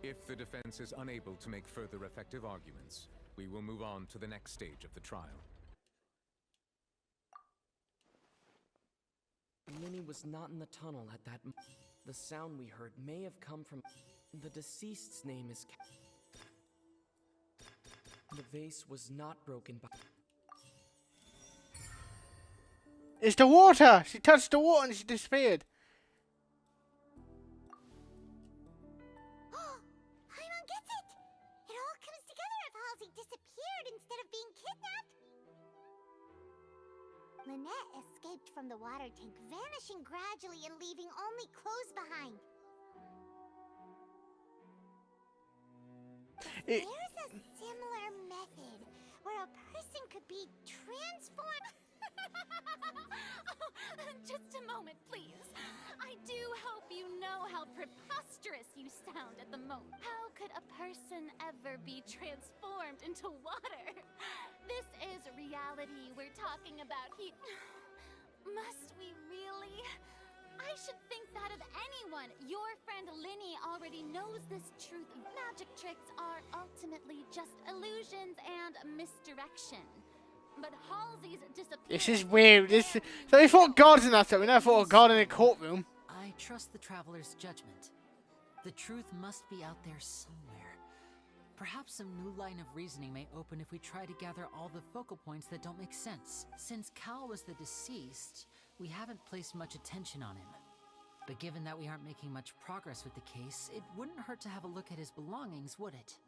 If the defense is unable to make further effective arguments, we will move on to the next stage of the trial. Linny was not in the tunnel at that moment. The sound we heard may have come from... The deceased's name is... The vase was not broken by... It's the water! She touched the water and she disappeared. Paimon gets it! It all comes together if Halsey disappeared instead of being kidnapped. Lynette escaped from the water tank, vanishing gradually and leaving only clothes behind. There's a similar method where a person could be transformed. Just a moment, please. I do hope you know how preposterous you sound at the moment. How could a person ever be transformed into water? This is reality we're talking about here. Must we really? I should think that of anyone. Your friend Linny already knows this truth. Magic tricks are ultimately just illusions and misdirection. But Halsey's disappearance... This is weird. So we thought God's in that, so we never thought of God in a courtroom. I trust the traveler's judgment. The truth must be out there somewhere. Perhaps some new line of reasoning may open if we try to gather all the focal points that don't make sense. Since Cal was the deceased, we haven't placed much attention on him. But given that we aren't making much progress with the case, it wouldn't hurt to have a look at his belongings, would it?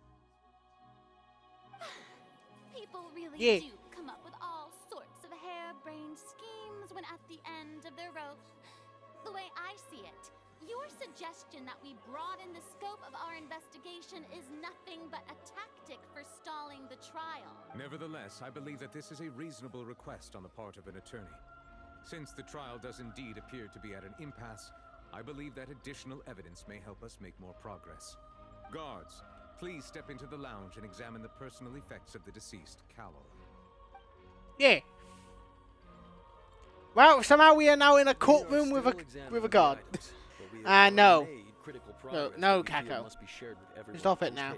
People really do come up with all sorts of harebrained schemes when at the end of their rope. The way I see it, your suggestion that we broaden the scope of our investigation is nothing but a tactic for stalling the trial. Nevertheless, I believe that this is a reasonable request on the part of an attorney. Since the trial does indeed appear to be at an impasse, I believe that additional evidence may help us make more progress. Guards, please step into the lounge and examine the personal effects of the deceased, Cowell. Yeah. Well, somehow we are now in a courtroom with a guard. No. No, Kako. Stop it now.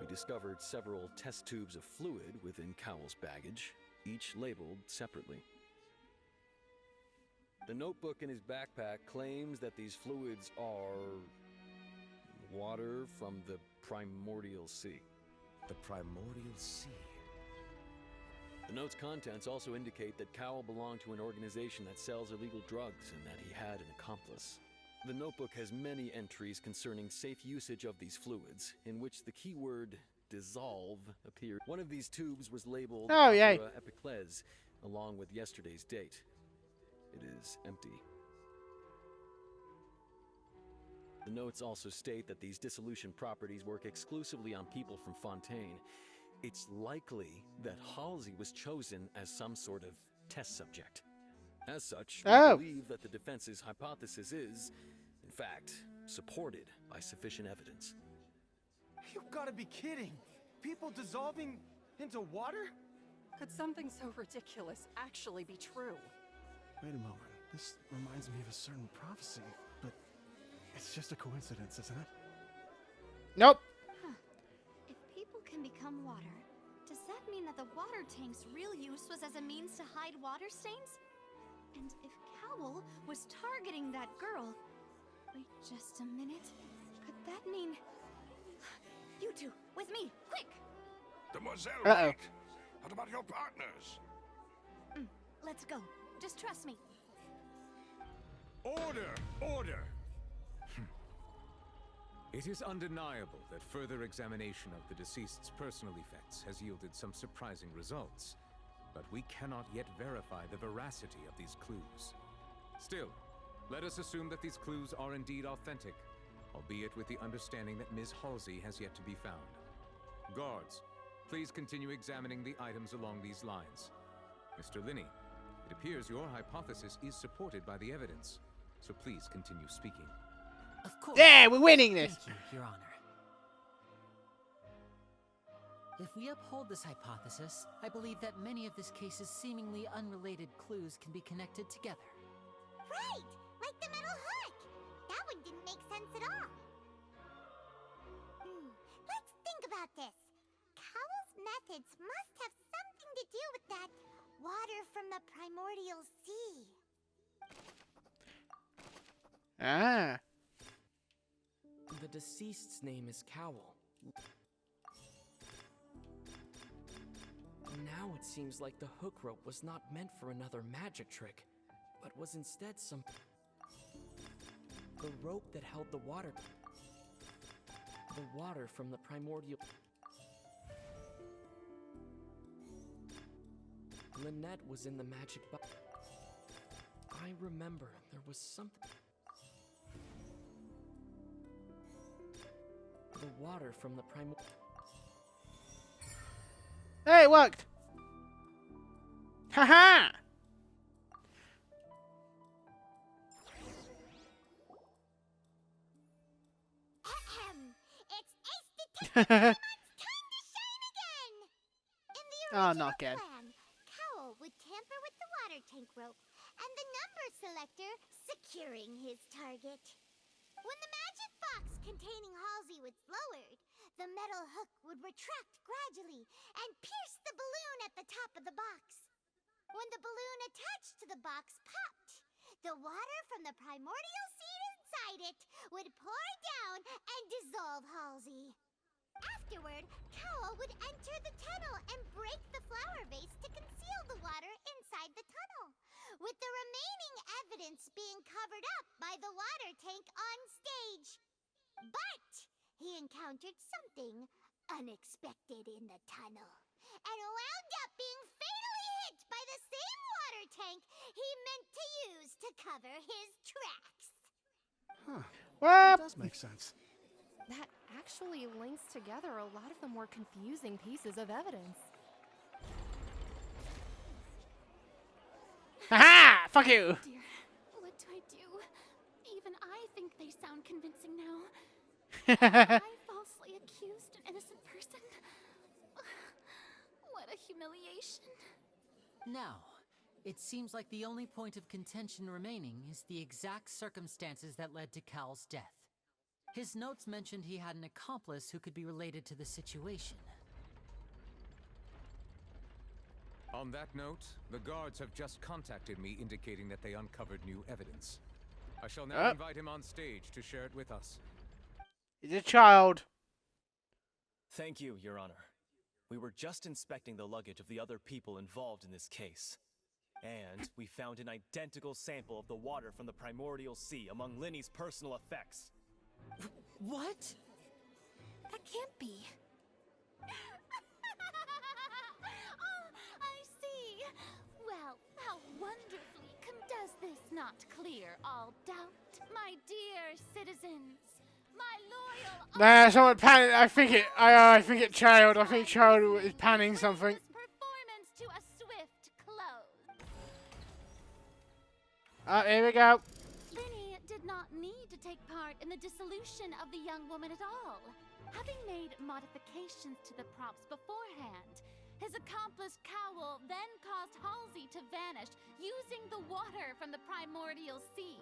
We discovered several test tubes of fluid within Cowell's baggage, each labeled separately. The notebook in his backpack claims that these fluids are water from the primordial sea. The primordial sea? The note's contents also indicate that Cowell belonged to an organization that sells illegal drugs and that he had an accomplice. The notebook has many entries concerning safe usage of these fluids, in which the keyword dissolve appeared. One of these tubes was labeled Epiclese, along with yesterday's date. It is empty. The notes also state that these dissolution properties work exclusively on people from Fontaine. It's likely that Halsey was chosen as some sort of test subject. As such, we believe that the defense's hypothesis is, in fact, supported by sufficient evidence. You've got to be kidding! People dissolving into water? Could something so ridiculous actually be true? Wait a moment. This reminds me of a certain prophecy, but it's just a coincidence, isn't it? Nope. Huh. If people can become water, does that mean that the water tank's real use was as a means to hide water stains? And if Cowl was targeting that girl... Wait just a minute. Could that mean... You two, with me, quick! Demoiselle, Uh-oh. wait! What about your partners? Let's go. Just trust me. Order! Order! It is undeniable that further examination of the deceased's personal effects has yielded some surprising results, but we cannot yet verify the veracity of these clues. Still, let us assume that these clues are indeed authentic, albeit with the understanding that Ms. Halsey has yet to be found. Guards, please continue examining the items along these lines. Mr. Linney, it appears your hypothesis is supported by the evidence, so please continue speaking. Of course. Yeah, we're winning this. Thank you, Your Honor. If we uphold this hypothesis, I believe that many of this case's seemingly unrelated clues can be connected together. Right! Like the metal hook! That one didn't make sense at all. Let's think about this. Cowell's methods must have something to do with that water from the primordial sea. Ah. The deceased's name is Cowl. Now it seems like the hook rope was not meant for another magic trick, but was instead the rope that held the water from the primordial... Lynette was in the magic box. I remember there was something... The water from the primordial... Hey, it worked! Haha! It's Ace Detective Pokemon time to shine again! In the Oh, original not good. plan, Cowell would tamper with the water tank rope and the number selector securing his target. When the magic box containing Halsey was lowered, the metal hook would retract gradually and pierce the balloon at the top of the box. When the balloon attached to the box popped, the water from the primordial seed inside it would pour down and dissolve Halsey. Afterward, Cowell would enter the tunnel and break the flower vase to conceal the water inside the tunnel, with the remaining evidence being covered up by the water tank on stage. But he encountered something unexpected in the tunnel and wound up being fatally hit by the same water tank he meant to use to cover his tracks. Huh. Well, That does make sense. That actually links together a lot of the more confusing pieces of evidence. haha! Fuck you! Dear, what do I do? Even I think they sound convincing now. I falsely accused an innocent person? What a humiliation. Now, it seems like the only point of contention remaining is the exact circumstances that led to Cal's death. His notes mentioned he had an accomplice who could be related to the situation. On that note, the guards have just contacted me indicating that they uncovered new evidence. I shall now invite him on stage to share it with us. He's a child. Thank you, Your Honor. We were just inspecting the luggage of the other people involved in this case. And we found an identical sample of the water from the primordial sea among Linny's personal effects. What? That can't be. Oh, I see. Well, how wonderfully does this not clear all doubt, my dear citizens? My loyal... Nah, someone panic. I think it child. I think child is panning something. Performance to a swift close. Here we go. Linny did not need to take part in the dissolution of the young woman at all. Having made modifications to the props beforehand, His accomplice Cowl then caused Halsey to vanish using the water from the primordial sea.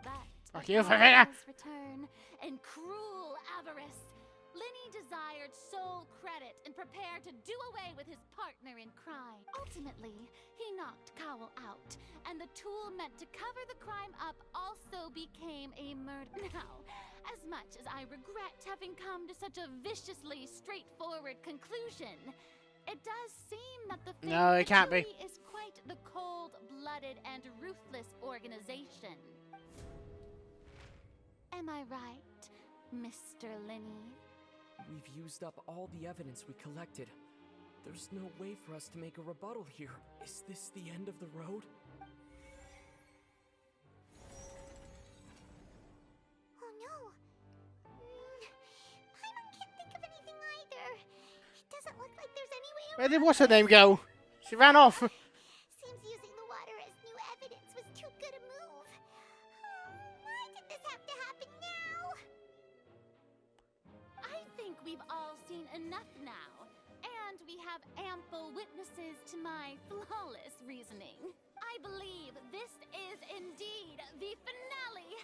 But upon his return and cruel avarice, Linny desired sole credit and prepared to do away with his partner in crime. Ultimately, he knocked Cowl out, and the tool meant to cover the crime up also became a murder. Now, as much as I regret having come to such a viciously straightforward conclusion, it does seem that the Fate is quite the cold-blooded and ruthless organization. Am I right, Mr. Linny? We've used up all the evidence we collected. There's no way for us to make a rebuttal here. Is this the end of the road? Oh no. Paimon can't think of anything either. It doesn't look like there's any way around. Where did what's her name go? She ran off. Seems using the water as new evidence was too good a move. Why did this have to happen now? I think we've all seen enough now, and we have ample witnesses to my flawless reasoning. I believe this is indeed the finale.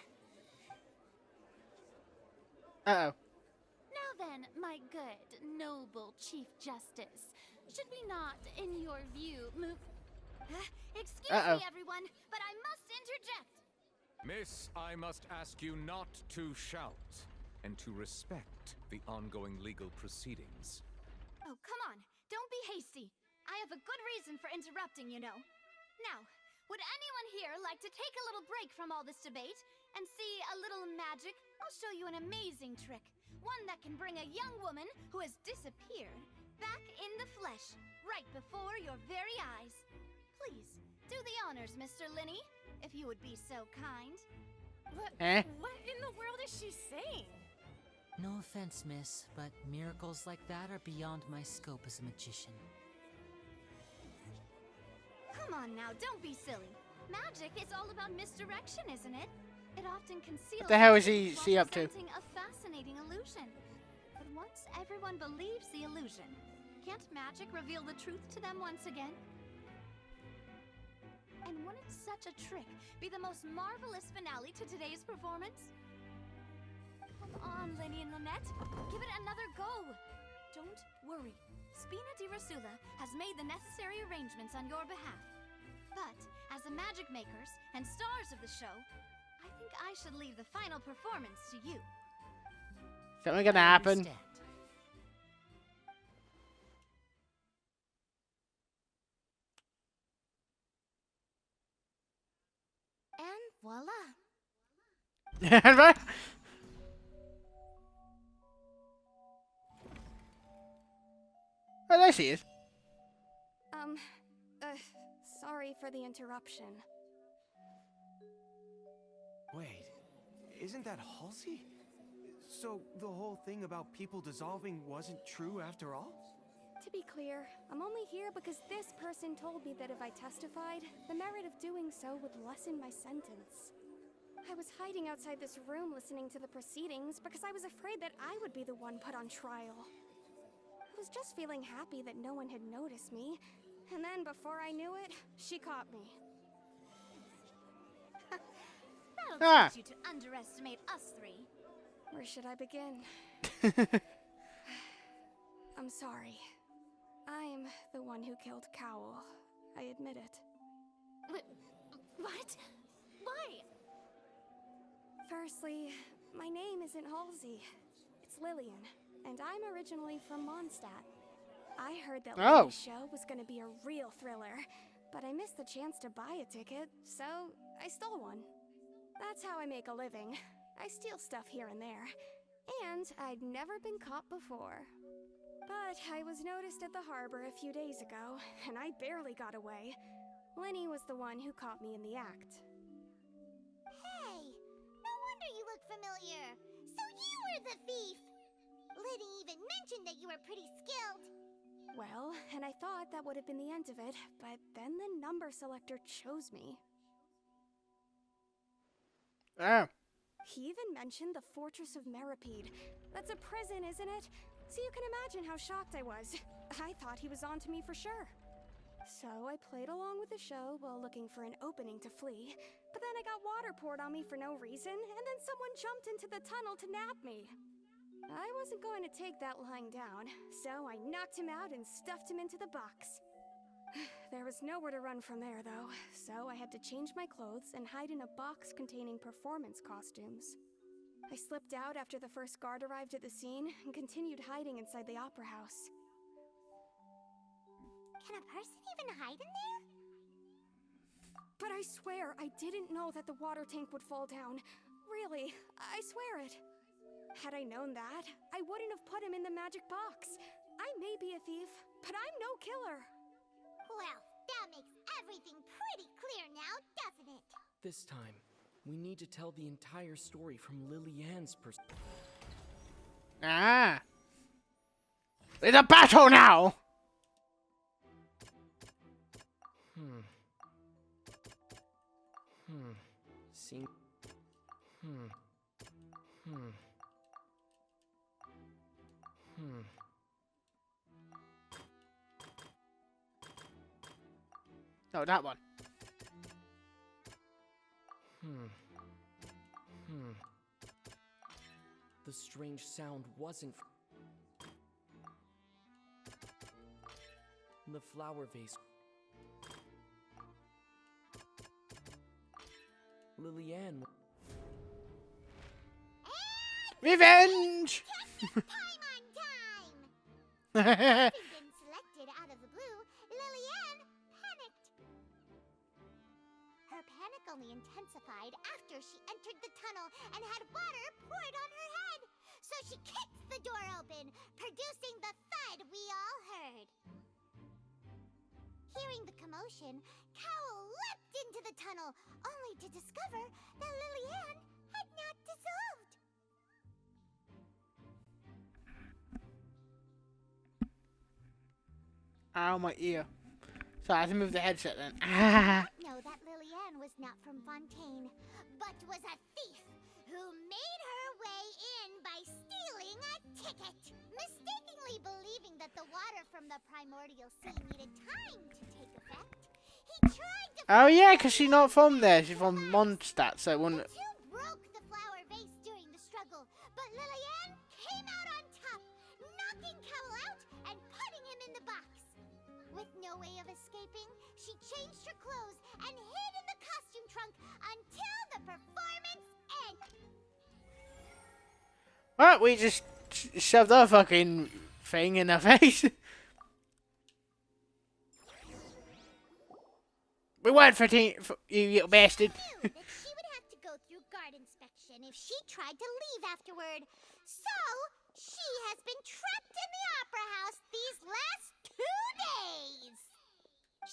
Uh-oh. Now then, my good, noble Chief Justice, should we not, in your view, move... Excuse me, everyone, but I must interject. Miss, I must ask you not to shout and to respect the ongoing legal proceedings. Oh, come on. Don't be hasty. I have a good reason for interrupting, you know. Now, would anyone here like to take a little break from all this debate and see a little magic? I'll show you an amazing trick. One that can bring a young woman who has disappeared back in the flesh, right before your very eyes. Please, do the honors, Mr. Linny, if you would be so kind. What in the world is she saying? No offense, miss, but miracles like that are beyond my scope as a magician. Come on now, don't be silly. Magic is all about misdirection, isn't it? It often conceals What the hell is she up to? a fascinating illusion. But once everyone believes the illusion, can't magic reveal the truth to them once again? And wouldn't such a trick be the most marvelous finale to today's performance? Come on, Linny and Lynette. Give it another go. Don't worry. Spina di Rasula has made the necessary arrangements on your behalf. But, as the magic makers and stars of the show, I think I should leave the final performance to you. Something gonna happen. And voila. Right? Oh, there she is. Sorry for the interruption. Wait, isn't that Halsey? So the whole thing about people dissolving wasn't true after all? To be clear, I'm only here because this person told me that if I testified, the merit of doing so would lessen my sentence. I was hiding outside this room listening to the proceedings because I was afraid that I would be the one put on trial. I was just feeling happy that no one had noticed me, and then before I knew it, she caught me. That'll teach you to underestimate us three. Where should I begin? I'm sorry. I'm the one who killed Cowl. I admit it. What? Why? Firstly, my name isn't Halsey. It's Lillian, and I'm originally from Mondstadt. I heard that Lily's show was going to be a real thriller, but I missed the chance to buy a ticket, so I stole one. That's how I make a living. I steal stuff here and there, and I'd never been caught before. But I was noticed at the harbor a few days ago, and I barely got away. Linny was the one who caught me in the act. Hey, no wonder you look familiar. So you were the thief. Liddy even mentioned that you were pretty skilled. Well, and I thought that would have been the end of it, but then the number selector chose me. Oh. He even mentioned the Fortress of Meripede. That's a prison, isn't it? So you can imagine how shocked I was. I thought he was onto me for sure. So I played along with the show while looking for an opening to flee, but then I got water poured on me for no reason, and then someone jumped into the tunnel to nab me. I wasn't going to take that lying down, so I knocked him out and stuffed him into the box. There was nowhere to run from there, though, so I had to change my clothes and hide in a box containing performance costumes. I slipped out after the first guard arrived at the scene and continued hiding inside the opera house. Can a person even hide in there? But I swear, I didn't know that the water tank would fall down. Really, I swear it. Had I known that, I wouldn't have put him in the magic box. I may be a thief, but I'm no killer. Well, that makes everything pretty clear now, doesn't it? This time, we need to tell the entire story from Lily-Ann's perspective. Ah. It's a battle now! See. No, that one. The strange sound wasn't the flower vase. Lily-Ann. Revenge! Time on time! Having been selected out of the blue, Lily-Ann panicked. Her panic only intensified after she entered the tunnel and had water poured on her head. So she kicked the door open, producing the thud we all heard. Hearing the commotion, Cowell leapt into the tunnel, only to discover that Lily-Ann had not dissolved. Ow, my ear. So I have to move the headset then. Know that Lily-Ann was not from Fontaine, but was a thief who made her way in by stealing a ticket. Mistakenly believing that the water from the primordial sea needed time to take effect, he tried to... Oh yeah, because she's not from there. She's from Mondstadt, so it wouldn't... The two broke the flower vase during the struggle, but Lily-Ann came out on top, knocking Cowell out and putting him in the box. With no way of escaping, she changed her clothes and hid in the costume trunk until the performance ended. Well, we just shoved our fucking thing in her face. We weren't for you little bastard. Knew that she would have to go through guard inspection if she tried to leave afterward. So, she has been trapped in the opera house these last 2 days.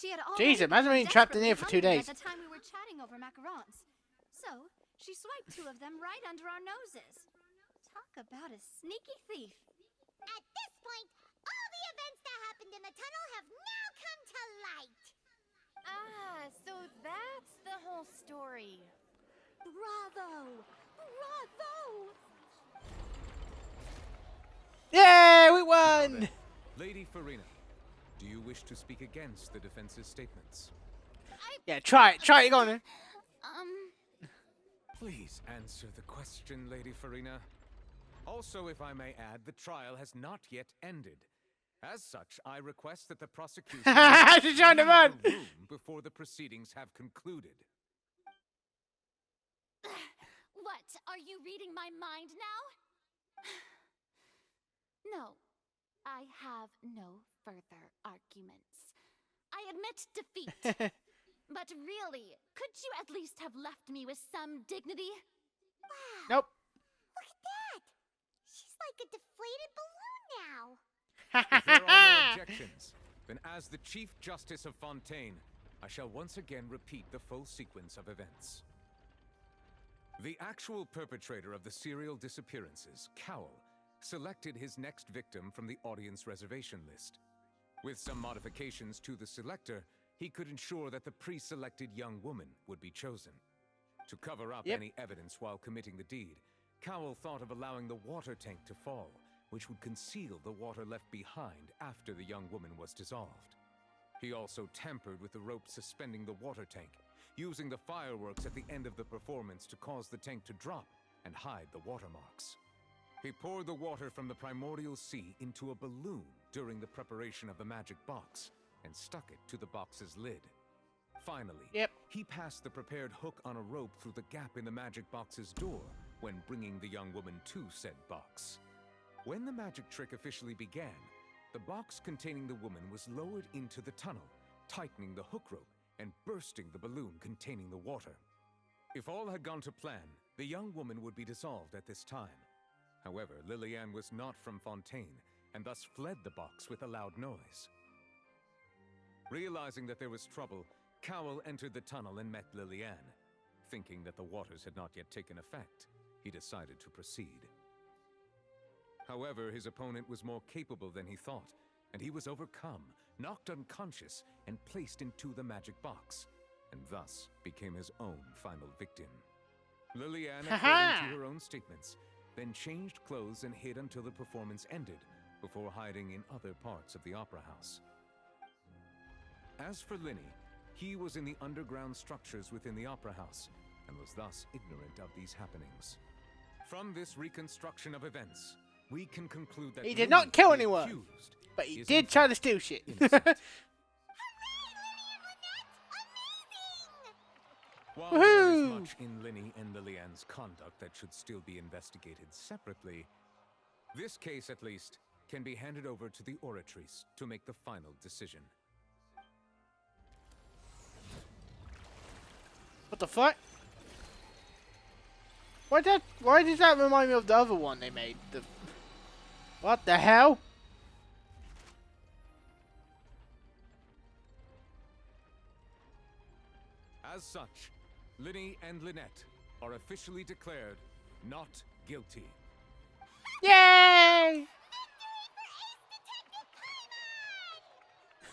She had all Jeez, imagine being trapped in here for 2 days. At the time we were chatting over macarons. So, she swiped 2 of them right under our noses. Talk about a sneaky thief. At this point, all the events that happened in the tunnel have now come to light. Ah, so that's the whole story. Bravo! Bravo! Yeah, we won! Lady Farina, do you wish to speak against the defense's statements? Yeah, try it. Try it. Go on then. Please answer the question, Lady Farina. Also, if I may add, the trial has not yet ended. As such, I request that the prosecution She's trying to run. leave the room before the proceedings have concluded. What? Are you reading my mind now? No. I have no further arguments. I admit defeat. But really, could you at least have left me with some dignity? Wow. Nope. Look at that. She's like a deflated balloon now. If there are no objections, then as the Chief Justice of Fontaine, I shall once again repeat the full sequence of events. The actual perpetrator of the serial disappearances, Cowell, selected his next victim from the audience reservation list. With some modifications to the selector, he could ensure that the pre-selected young woman would be chosen. To cover up any evidence while committing the deed, Cowell thought of allowing the water tank to fall, which would conceal the water left behind after the young woman was dissolved. He also tampered with the rope suspending the water tank, using the fireworks at the end of the performance to cause the tank to drop and hide the watermarks. He poured the water from the primordial sea into a balloon during the preparation of the magic box and stuck it to the box's lid. Finally, he passed the prepared hook on a rope through the gap in the magic box's door when bringing the young woman to said box. When the magic trick officially began, the box containing the woman was lowered into the tunnel, tightening the hook rope and bursting the balloon containing the water. If all had gone to plan, the young woman would be dissolved at this time. However, Lillian was not from Fontaine and thus fled the box with a loud noise. Realizing that there was trouble, Cowell entered the tunnel and met Lillian. Thinking that the waters had not yet taken effect, he decided to proceed. However, his opponent was more capable than he thought, and he was overcome, knocked unconscious, and placed into the magic box, and thus became his own final victim. Lillian, according to her own statements, then changed clothes and hid until the performance ended, before hiding in other parts of the opera house. As for Linny, he was in the underground structures within the opera house, and was thus ignorant of these happenings. From this reconstruction of events, we can conclude that he did not kill anyone, but he did try to steal shit. While there is much in Linny and Lillian's conduct that should still be investigated separately, this case, at least, can be handed over to the Oratrice to make the final decision. What the fuck? Why does that remind me of the other one they made? What the hell? As such, Linny and Lynette are officially declared not guilty. Yay!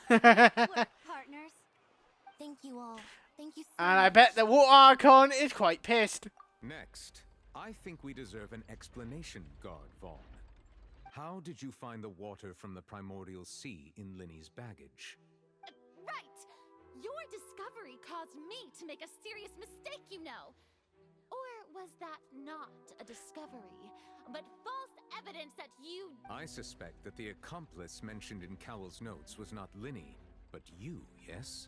Partners. Thank you all. Thank you so And I much. bet the water icon is quite pissed. Next, I think we deserve an explanation, Guard Vaughn. How did you find the water from the primordial sea in Linny's baggage? Right! Your discovery caused me to make a serious mistake, you know. Or was that not a discovery, but false evidence that you... I suspect that the accomplice mentioned in Cowell's notes was not Linny, but you, yes?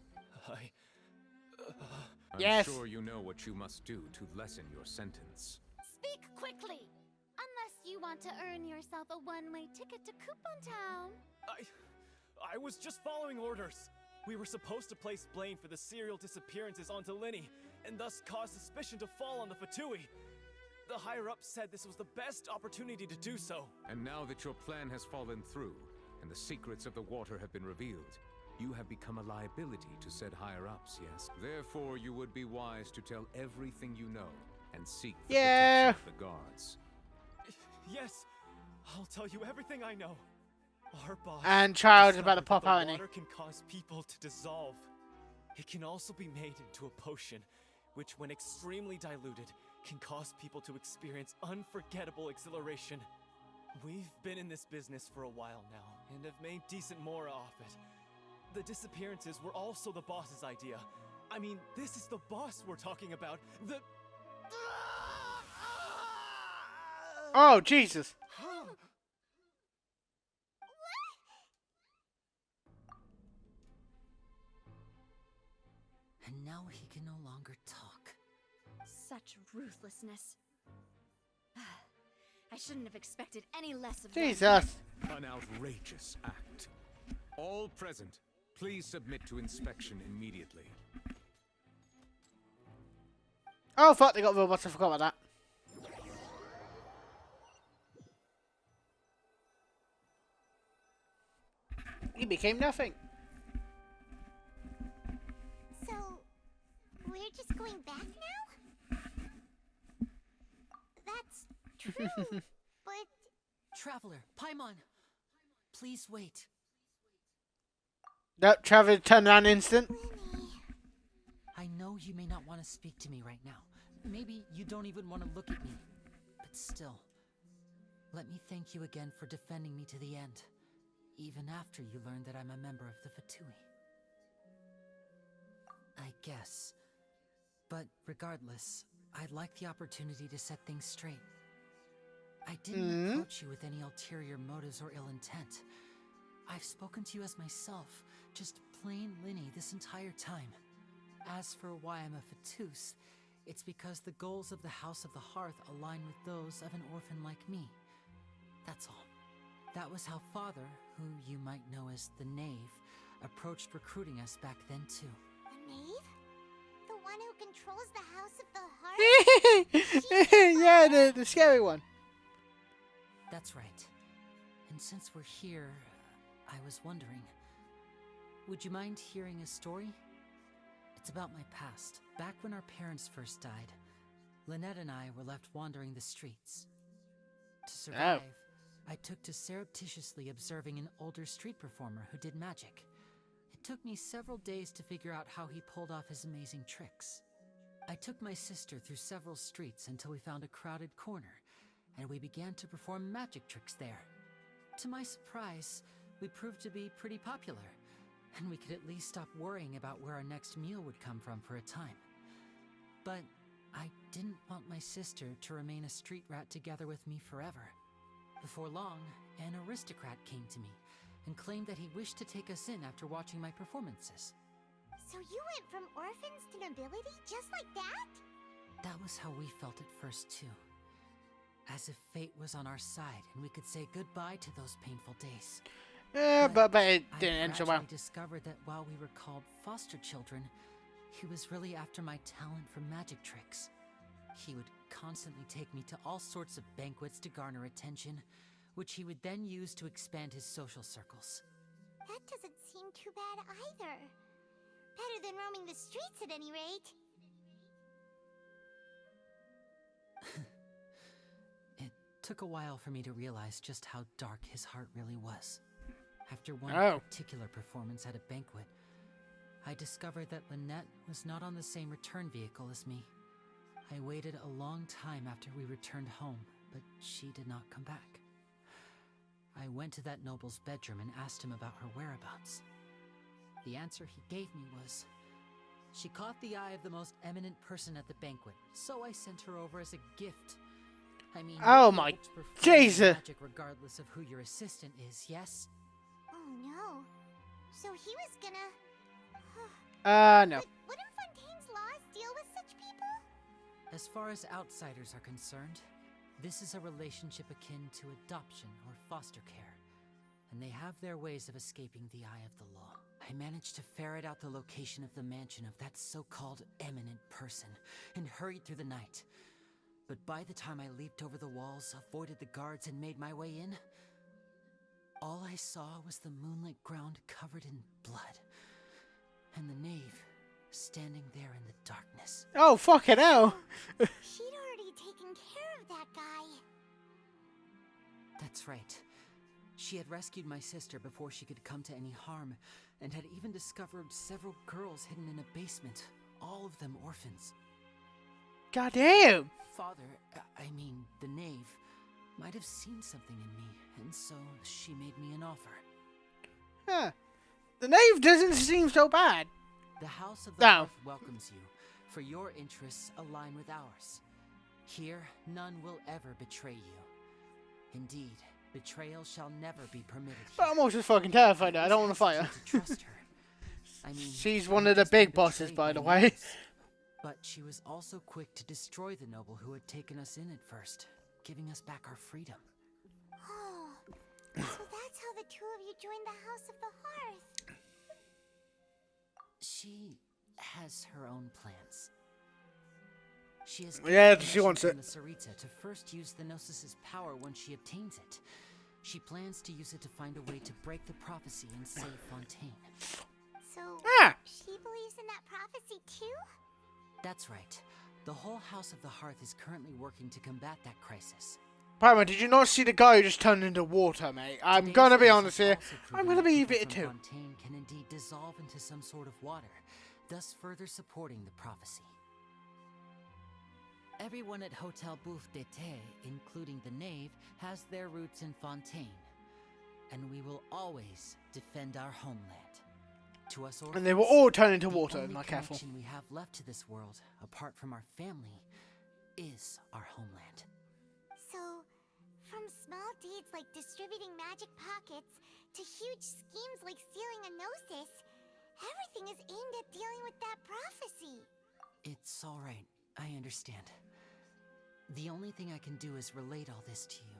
I'm sure you know what you must do to lessen your sentence. Speak quickly! Unless you want to earn yourself a one-way ticket to Coupon Town. I was just following orders. We were supposed to place blame for the serial disappearances onto Linny, and thus cause suspicion to fall on the Fatui. The higher-ups said this was the best opportunity to do so. And now that your plan has fallen through, and the secrets of the water have been revealed, you have become a liability to said higher-ups, yes? Therefore, you would be wise to tell everything you know, and seek the protection of the guards. Yes, I'll tell you everything I know. Our boss and Child's about to pop out, water can cause people to dissolve. It can also be made into a potion, which when extremely diluted, can cause people to experience unforgettable exhilaration. We've been in this business for a while now, and have made decent more off it. The disappearances were also the boss's idea. I mean, this is the boss we're talking about. Oh, Jesus. And now he can no longer talk. Such ruthlessness. I shouldn't have expected any less of Jesus. An outrageous act. All present, please submit to inspection immediately. Oh, fuck, they got robots. I forgot about that. He became nothing. So, we're just going back now? That's true, but... Traveler, Paimon, please wait. That Traveler turned around instant. I know you may not want to speak to me right now. Maybe you don't even want to look at me. But still, let me thank you again for defending me to the end, even after you learned that I'm a member of the Fatui. I guess. But regardless, I'd like the opportunity to set things straight. I didn't approach you with any ulterior motives or ill intent. I've spoken to you as myself, just plain Linny this entire time. As for why I'm a Fatus, it's because the goals of the House of the Hearth align with those of an orphan like me. That's all. That was how Father, who you might know as the Knave, approached recruiting us back then too. A knave? The one who controls the House of the Hearth? Yeah, the scary one. That's right. And since we're here, I was wondering, would you mind hearing a story? It's about my past. Back when our parents first died, Lynette and I were left wandering the streets. To survive, I took to surreptitiously observing an older street performer who did magic. It took me several days to figure out how he pulled off his amazing tricks. I took my sister through several streets until we found a crowded corner, and we began to perform magic tricks there. To my surprise, we proved to be pretty popular, and we could at least stop worrying about where our next meal would come from for a time. But I didn't want my sister to remain a street rat together with me forever. Before long, an aristocrat came to me and claimed that he wished to take us in after watching my performances. So you went from orphans to nobility just like that? That was how we felt at first too. As if fate was on our side and we could say goodbye to those painful days. Yeah, but it didn't end so well. I discovered that while we were called foster children, he was really after my talent for magic tricks. He would constantly take me to all sorts of banquets to garner attention, which he would then use to expand his social circles. That doesn't seem too bad either. Better than roaming the streets at any rate. It took a while for me to realize just how dark his heart really was. After one particular performance at a banquet, I discovered that Lynette was not on the same return vehicle as me. I waited a long time after we returned home, but she did not come back. I went to that noble's bedroom and asked him about her whereabouts. The answer he gave me was, she caught the eye of the most eminent person at the banquet, so I sent her over as a gift. I mean, oh my Jesus! Magic regardless of who your assistant is, yes? Oh no. So he was gonna... no. Wouldn't Fontaine's laws deal with such people? As far as outsiders are concerned, this is a relationship akin to adoption or foster care, and they have their ways of escaping the eye of the law. I managed to ferret out the location of the mansion of that so-called eminent person and hurried through the night. But by the time I leaped over the walls, avoided the guards, and made my way in, all I saw was the moonlit ground covered in blood, and the knave standing there in the darkness. Oh, fucking hell! She'd already taken care of that guy. That's right. She had rescued my sister before she could come to any harm, and had even discovered several girls hidden in a basement, all of them orphans. Goddamn! Father, I mean the knave, might have seen something in me, and so she made me an offer. Huh. The knave doesn't seem so bad. The House of the Hearth welcomes you, for your interests align with ours. Here, none will ever betray you. Indeed, betrayal shall never be permitted here. But I'm also fucking terrified now. I don't want to fight her. Trust her. I mean, she's one of the big bosses, by the way. But she was also quick to destroy the noble who had taken us in at first, giving us back our freedom. Oh, so that's how the two of you joined the House of the Hearth. She has her own plans. She has she wants it. The Sarita to first use the Gnosis' power when she obtains it. She plans to use it to find a way to break the prophecy and save Fontaine. So, she believes in that prophecy too? That's right. The whole House of the Hearth is currently working to combat that crisis. Paimon, did you not see the guy who just turned into water, mate? I'm gonna be honest here. I'm gonna be a bit too. Fontaine can indeed dissolve into some sort of water, thus further supporting the prophecy. Everyone at Hotel Bouffe d'été, including the knave, has their roots in Fontaine. And we will always defend our homeland. To us orphans, And they will all turn into water, the only not careful. connection we have left to this world, apart from our family, is our homeland. So, from small deeds like distributing magic pockets to huge schemes like stealing a gnosis, everything is aimed at dealing with that prophecy. It's all right. I understand. The only thing I can do is relate all this to you.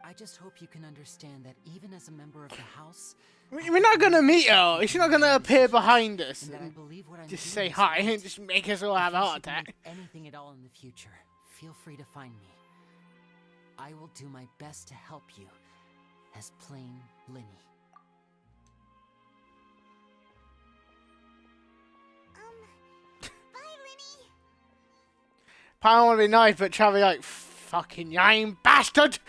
I just hope you can understand that even as a member of the house, We're not gonna meet her. She's not gonna appear behind us and that I and believe what I'm just doing say is hi right. and just make us all have a If you heart should need attack. anything at all in the future, feel free to find me. I will do my best to help you, as plain Linny. Bye, Linny. I want to be nice, but Charlie like, fucking lying bastard!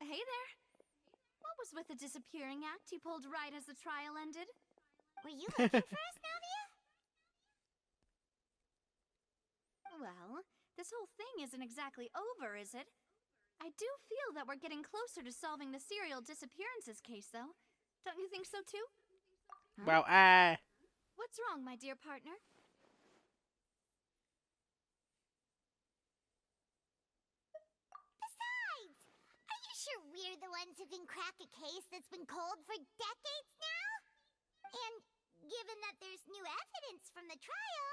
Hey there. What was with the disappearing act you pulled right as the trial ended? Were you looking for us, Navia? Well, this whole thing isn't exactly over, is it? I do feel that we're getting closer to solving the serial disappearances case, though. Don't you think so, too? Huh? Well, What's wrong, my dear partner? Besides, are you sure we're the ones who can crack a case that's been cold for decades now? And given that there's new evidence from the trial,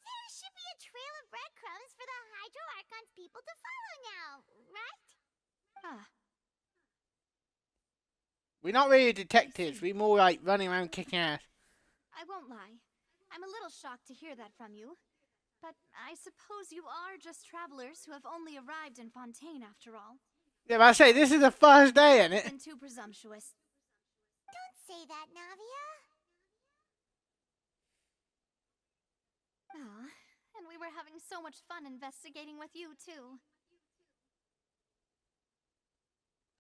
there should be a trail of breadcrumbs for the Hydro Archon's people to follow now, right? we're not really detectives. We're more like running around kicking ass. I won't lie. I'm a little shocked to hear that from you. But I suppose you are just travelers who have only arrived in Fontaine after all. Yeah, but I say, this is the first day, isn't it? Been too presumptuous. Don't say that, Navia. Ah, and we were having so much fun investigating with you, too.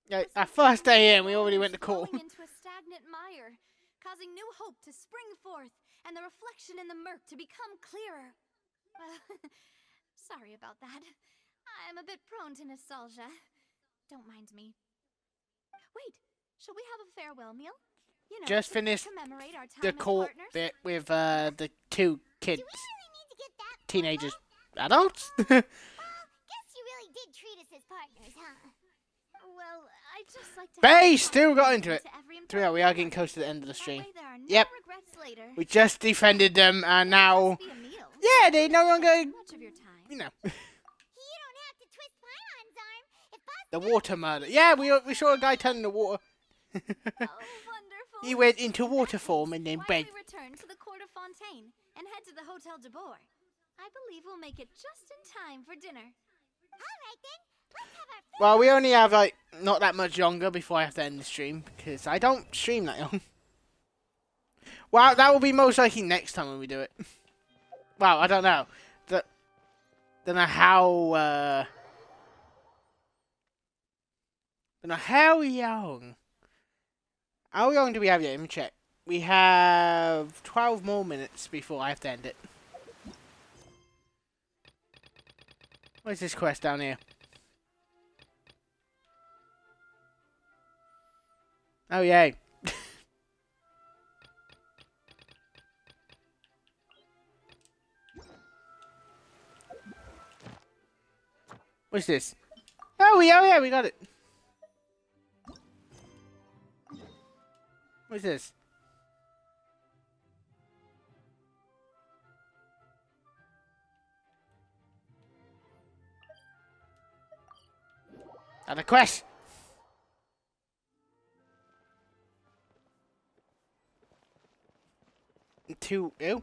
Yeah, our first day in, we already went to court. Falling into a stagnant mire, causing new hope to spring forth, and the reflection in the murk to become clearer. Sorry about that. I'm a bit prone to nostalgia. Don't mind me. Wait, shall we have a farewell meal? You know, Just to finished commemorate our time the as court partners? bit with the two kids, teenagers, adults. Guess you really did treat us as partners, huh? Well, I just like to They have still fun got into it. to every So yeah, we are getting close to the end of the stream. way there are no Yep. regrets later. We just defended them, and now, Be a meal. yeah, they no longer, Much of your time. you know, You don't have to twist Paimon's arm. If Boss the water murder. Yeah, we saw a guy turn in the water. Oh, wonderful. He went into water form and then Why bed. don't we return to the court of Fontaine and head to the Hotel de Bourg? I believe we'll make it just in time for dinner. All right, then. Let's have our Well, we only have like not that much longer before I have to end the stream because I don't stream that long. Well, that will be most likely next time when we do it. Well, I don't know. Don't know how. Don't know how long. How long do we have yet? Let me check. We have 12 more minutes before I have to end it. Where's this quest down here? Oh, yay. What's this? Oh, yeah, we got it. What's this? Another quest. To ew.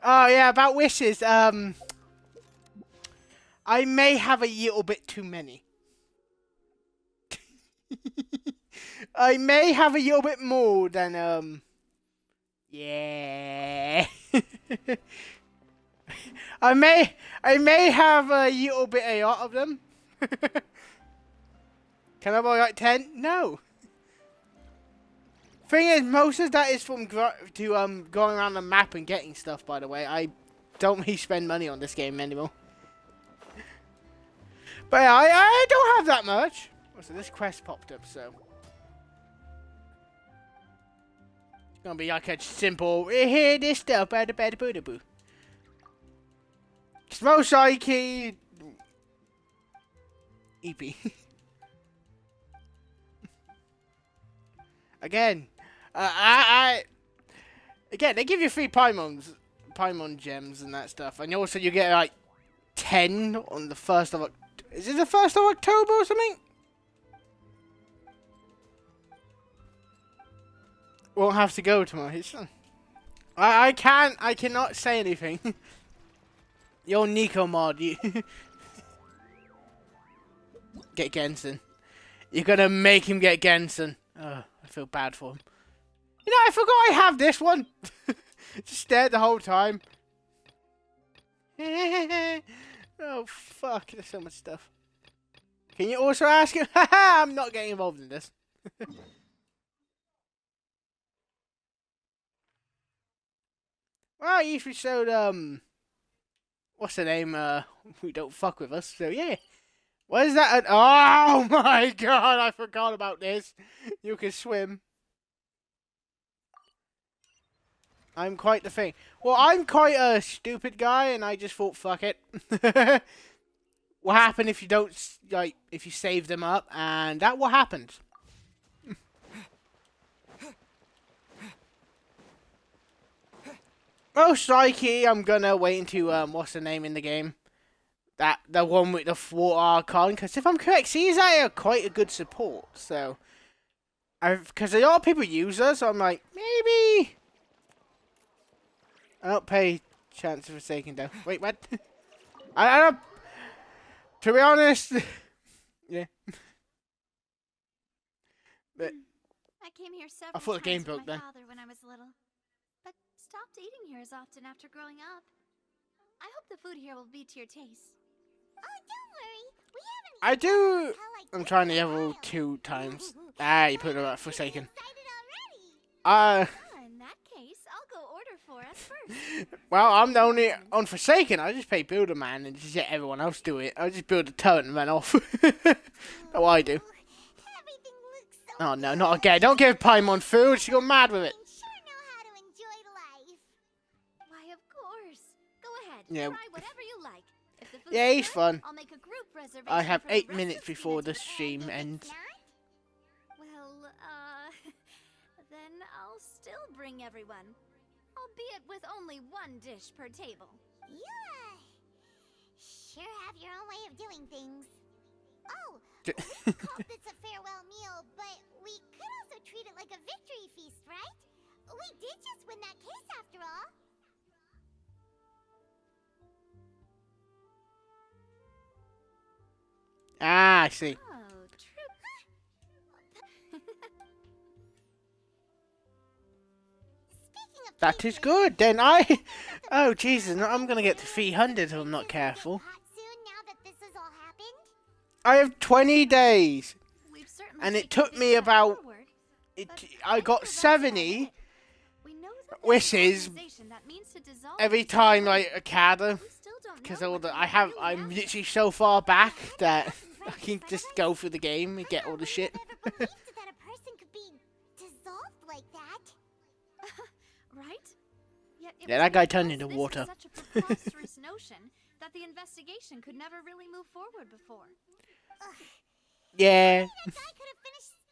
Oh yeah, about wishes. I may have a little bit too many. I may have a little bit more than Yeah. I may have a little bit a lot of them. Can I buy like 10? No. Thing is, most of that is from going around the map and getting stuff. By the way, I don't really spend money on this game anymore. But yeah, I don't have that much. So this quest popped up, so it's gonna be like a simple here this stuff, boo. Small psyche EP. Again, again, they give you 3 Paimon gems and that stuff, and also you get like 10 on the 1st of is it the 1st of October or something? Won't have to go tomorrow. I cannot say anything. Yo, Nico mod, you get Gensen. You're gonna make him get Gensen. Oh, I feel bad for him. You know, I forgot I have this one. Just stared the whole time. Oh, fuck. There's so much stuff. Can you also ask him? Haha, I'm not getting involved in this. Well, I usually showed, what's the name? We don't fuck with us. So, yeah. What is that? Oh, my God. I forgot about this. You can swim. I'm quite the thing. Well, I'm quite a stupid guy, and I just thought, fuck it. What happened if you don't, like, if you save them up? And that what happened. Most likely, I'm gonna wait until, what's the name in the game? The one with the water Archon, because if I'm correct, he's quite a good support, so... Because a lot of people use her, so I'm like, maybe... I don't pay chance of Forsaken though. Wait, what? I don't... To be honest... Yeah. But... I came here several I thought the game times with broke my then. father when I was little, but stopped eating here as often after growing up. I hope the food here will be to your taste. Oh, don't worry. We haven't I do... I'm trying to level 2 times. Ah, you put it about Forsaken. In that case, I'll go order for us first. Well, I'm the only... On Forsaken, I just pay Builder Man and just let everyone else do it. I just build a turret and run off. That's what I do. Oh, no, not again. Don't give Paimon food. She got mad with it. Why, of course. Go ahead. Yeah. Try whatever you like. If the food's Yeah, he's good, fun. I'll make a group reservation I have for the 8 rest minutes of the before the event. stream ends. Well, then I'll still bring everyone. Albeit with only 1 dish per table. Yeah. Sure have your own way of doing things. Oh, we called this a farewell meal, but we could also treat it like a victory feast, right? We did just win that case after all. Ah, I see. Oh, That is good. Then I... Oh, Jesus. I'm going to get to 300 if I'm not careful. I have 20 days. And it took me about... I got 70 wishes every time, like, a cadder. Because I'm literally so far back that I can just go through the game and get all the shit. Right? Yet it Yeah, was that guy because turned into this water. was such a preposterous notion that the investigation could never really move forward before. Yeah.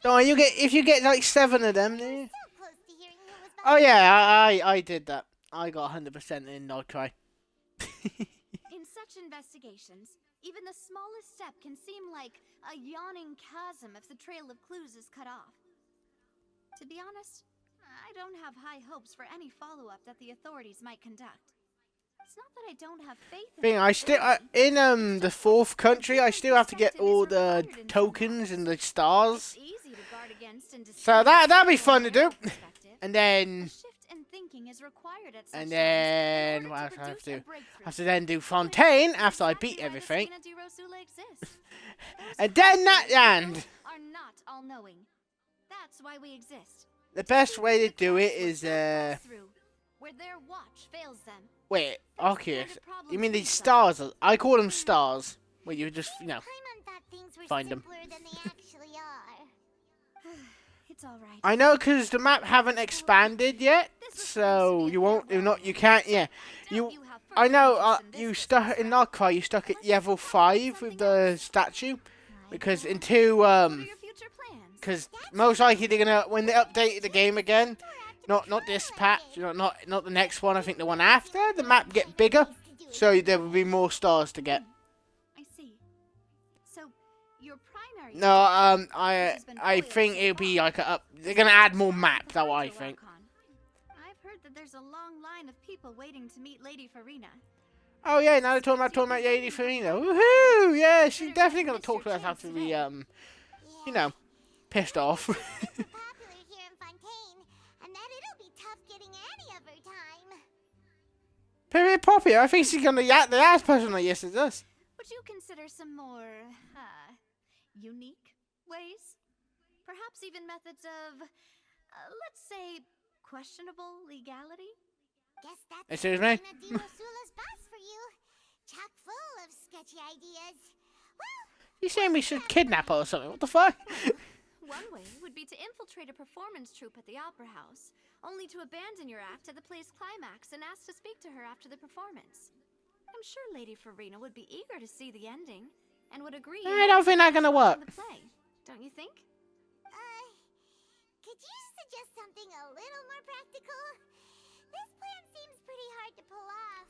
No, if you get like 7 of them. Yeah. Oh yeah, I did that. I got 100% in no try. In such investigations, even the smallest step can seem like a yawning chasm if the trail of clues is cut off. To be honest, I don't have high hopes for any follow-up that the authorities might conduct. It's not that I don't have faith in I still in the 4th country, I still have to get all the tokens and the stars. So that'd be fun to do. And then thinking is required at such And times then in what order else I have to do? breakthrough. I have to then do Fontaine after I beat everything. And then that land. Are not all knowing. That's why we exist. The best way to do it is Where their watch fails them. wait, okay. You mean these stars? I call them stars. Where you just, you know, find them. It's all right. I know, because the map haven't expanded yet, so you won't, you can't, yeah. I know, you stuck, in Narcry, you stuck at level 5 with the statue, because because most likely they're gonna, when they update the game again, not this patch, not the next one, I think the one after, the map get bigger, so there will be more stars to get. I see. So, your primary... No, I think it'll be like they're gonna add more maps, that's what I think. I've heard that there's a long line of people waiting to meet Lady Farina. Oh yeah, now they're talking about Lady Farina. Woohoo! Yeah, she's definitely gonna talk to us after we, you know, pissed off. Very popular. I think she's gonna yak the ass person like yes it does. Would you consider some more, unique ways? Perhaps even methods of, let's say, questionable legality? Guess that's Excuse me? Sula's boss for you. Chock full of sketchy ideas. You saying we should kidnap her or something? What the fuck? One way would be to infiltrate a performance troupe at the Opera House, only to abandon your act at the play's climax and ask to speak to her after the performance. I'm sure Lady Farina would be eager to see the ending, and would agree. I don't think that's gonna work. The play, don't you think? Could you suggest something a little more practical? This plan seems pretty hard to pull off.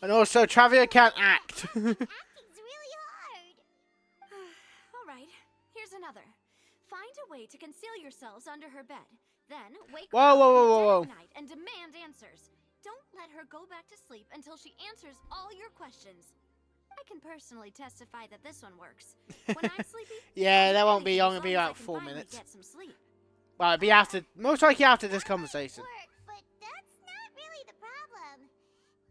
And also, Travia can't act. Acting's really hard. Alright, here's another. Find a way to conceal yourselves under her bed. Then wake her Whoa, up whoa, in the whoa, dead whoa. of night and demand answers. Don't let her go back to sleep until she answers all your questions. I can personally testify that this one works. When I'm sleepy, Yeah, that won't be long. It'll be about 4 minutes. get some sleep. Well, it'll be after, most likely after this conversation. But that's not really the problem.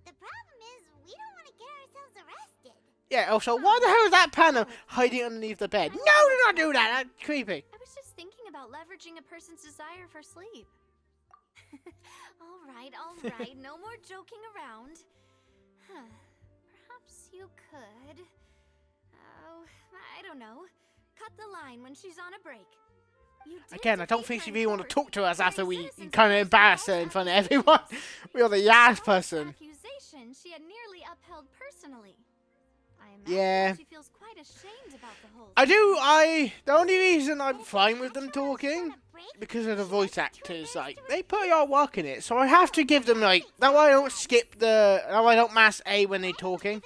The problem is we don't want to get ourselves arrested. Yeah, also, why the hell is that panel hiding underneath the bed? No, do not do that. That's creepy. I was just thinking about leveraging a person's desire for sleep. All right, no more joking around. Perhaps you could... Oh, I don't know. Cut the line when she's on a break. Again, I don't think she really want to talk to us after we kind of embarrass her in front of everyone. We are the last person. Accusation she had nearly upheld personally. Yeah. She feels quite ashamed about the whole The only reason I'm fine with them talking, because of the voice actors, like, they put a lot of work in it, so I have to give them, like, that way I don't skip that way I don't mash A when they're talking.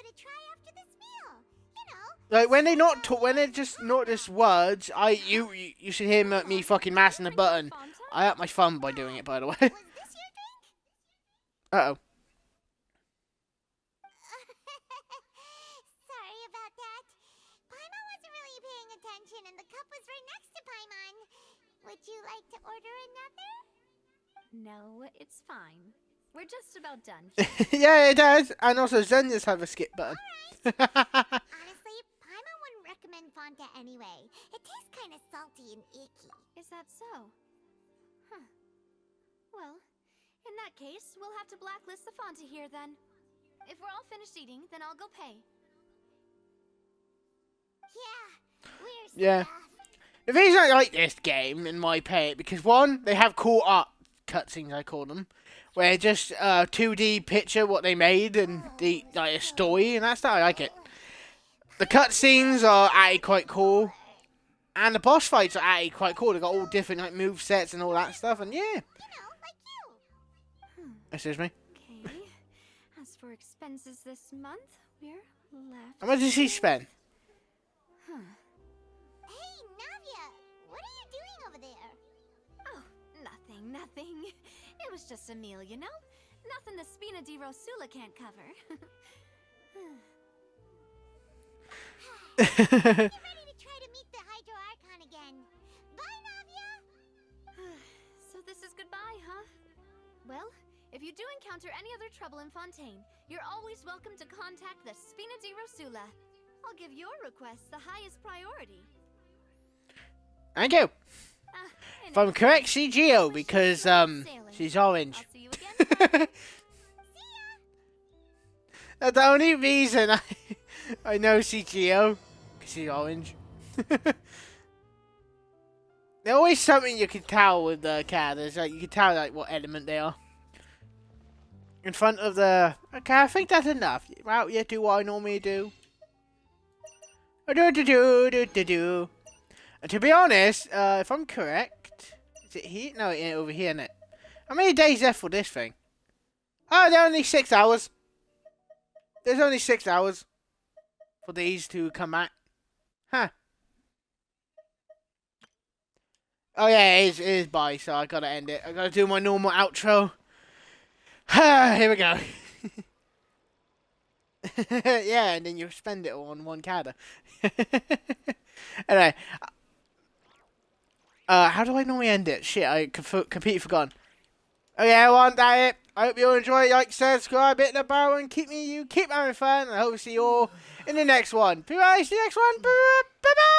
Like, when when they're just not just words, you should hear me fucking mashing the button. I hurt my thumb by doing it, by the way. Uh-oh. Sorry about that. Paimon wasn't really paying attention and the cup was right next to Paimon. Would you like to order another? No, it's fine. We're just about done. Yeah, it does. And also, Zen just have a skip button. Honestly, Paimon wouldn't recommend Fanta anyway. It tastes kind of salty and icky. Is that so? Huh. Well, in that case, we'll have to blacklist the Fanta here then. If we're all finished eating, then I'll go pay. Yeah, we're Yeah. The reason I like this game, in my pay, because one, they have cool art cutscenes, I call them, where just 2D picture what they made and the like a story, and that's how I like it. The cutscenes are actually quite cool, and the boss fights are actually quite cool. They got all different like move sets and all that stuff, and yeah. Excuse me. Okay. As for expenses this month, we're left. How much did she spend? Huh. Hey, Navia, what are you doing over there? Oh, nothing. It was just a meal, you know? Nothing the Spina di Rosula can't cover. Get ready to try to meet the Hydro Archon again. Bye, Navia! So this is goodbye, huh? Well, If you do encounter any other trouble in Fontaine, you're always welcome to contact the Spina di Rosula. I'll give your request the highest priority. Thank you. If I'm correct, CGO, because she's orange. That's the only reason I know CGO, because she's orange. There's always something you can tell with the characters. Like you can tell like what element they are. In front of the... Okay, I think that's enough. Well, yeah, do what I normally do. Do. And to be honest, if I'm correct... Is it here? No, it ain't over here, isn't it? How many days left for this thing? Oh, they're only 6 hours. There's only 6 hours for these to come back. Huh. Oh yeah, it is bye, so I gotta end it. I gotta do my normal outro. Here we go. Yeah, and then you spend it all on one character. Anyway. How do I normally end it? Shit, I completely forgotten. Okay, everyone, that's it. I hope you all enjoy. Like, subscribe, hit the bell, and keep having fun. And I hope to see you all in the next one. Bye-bye, see you next one. Bye-bye.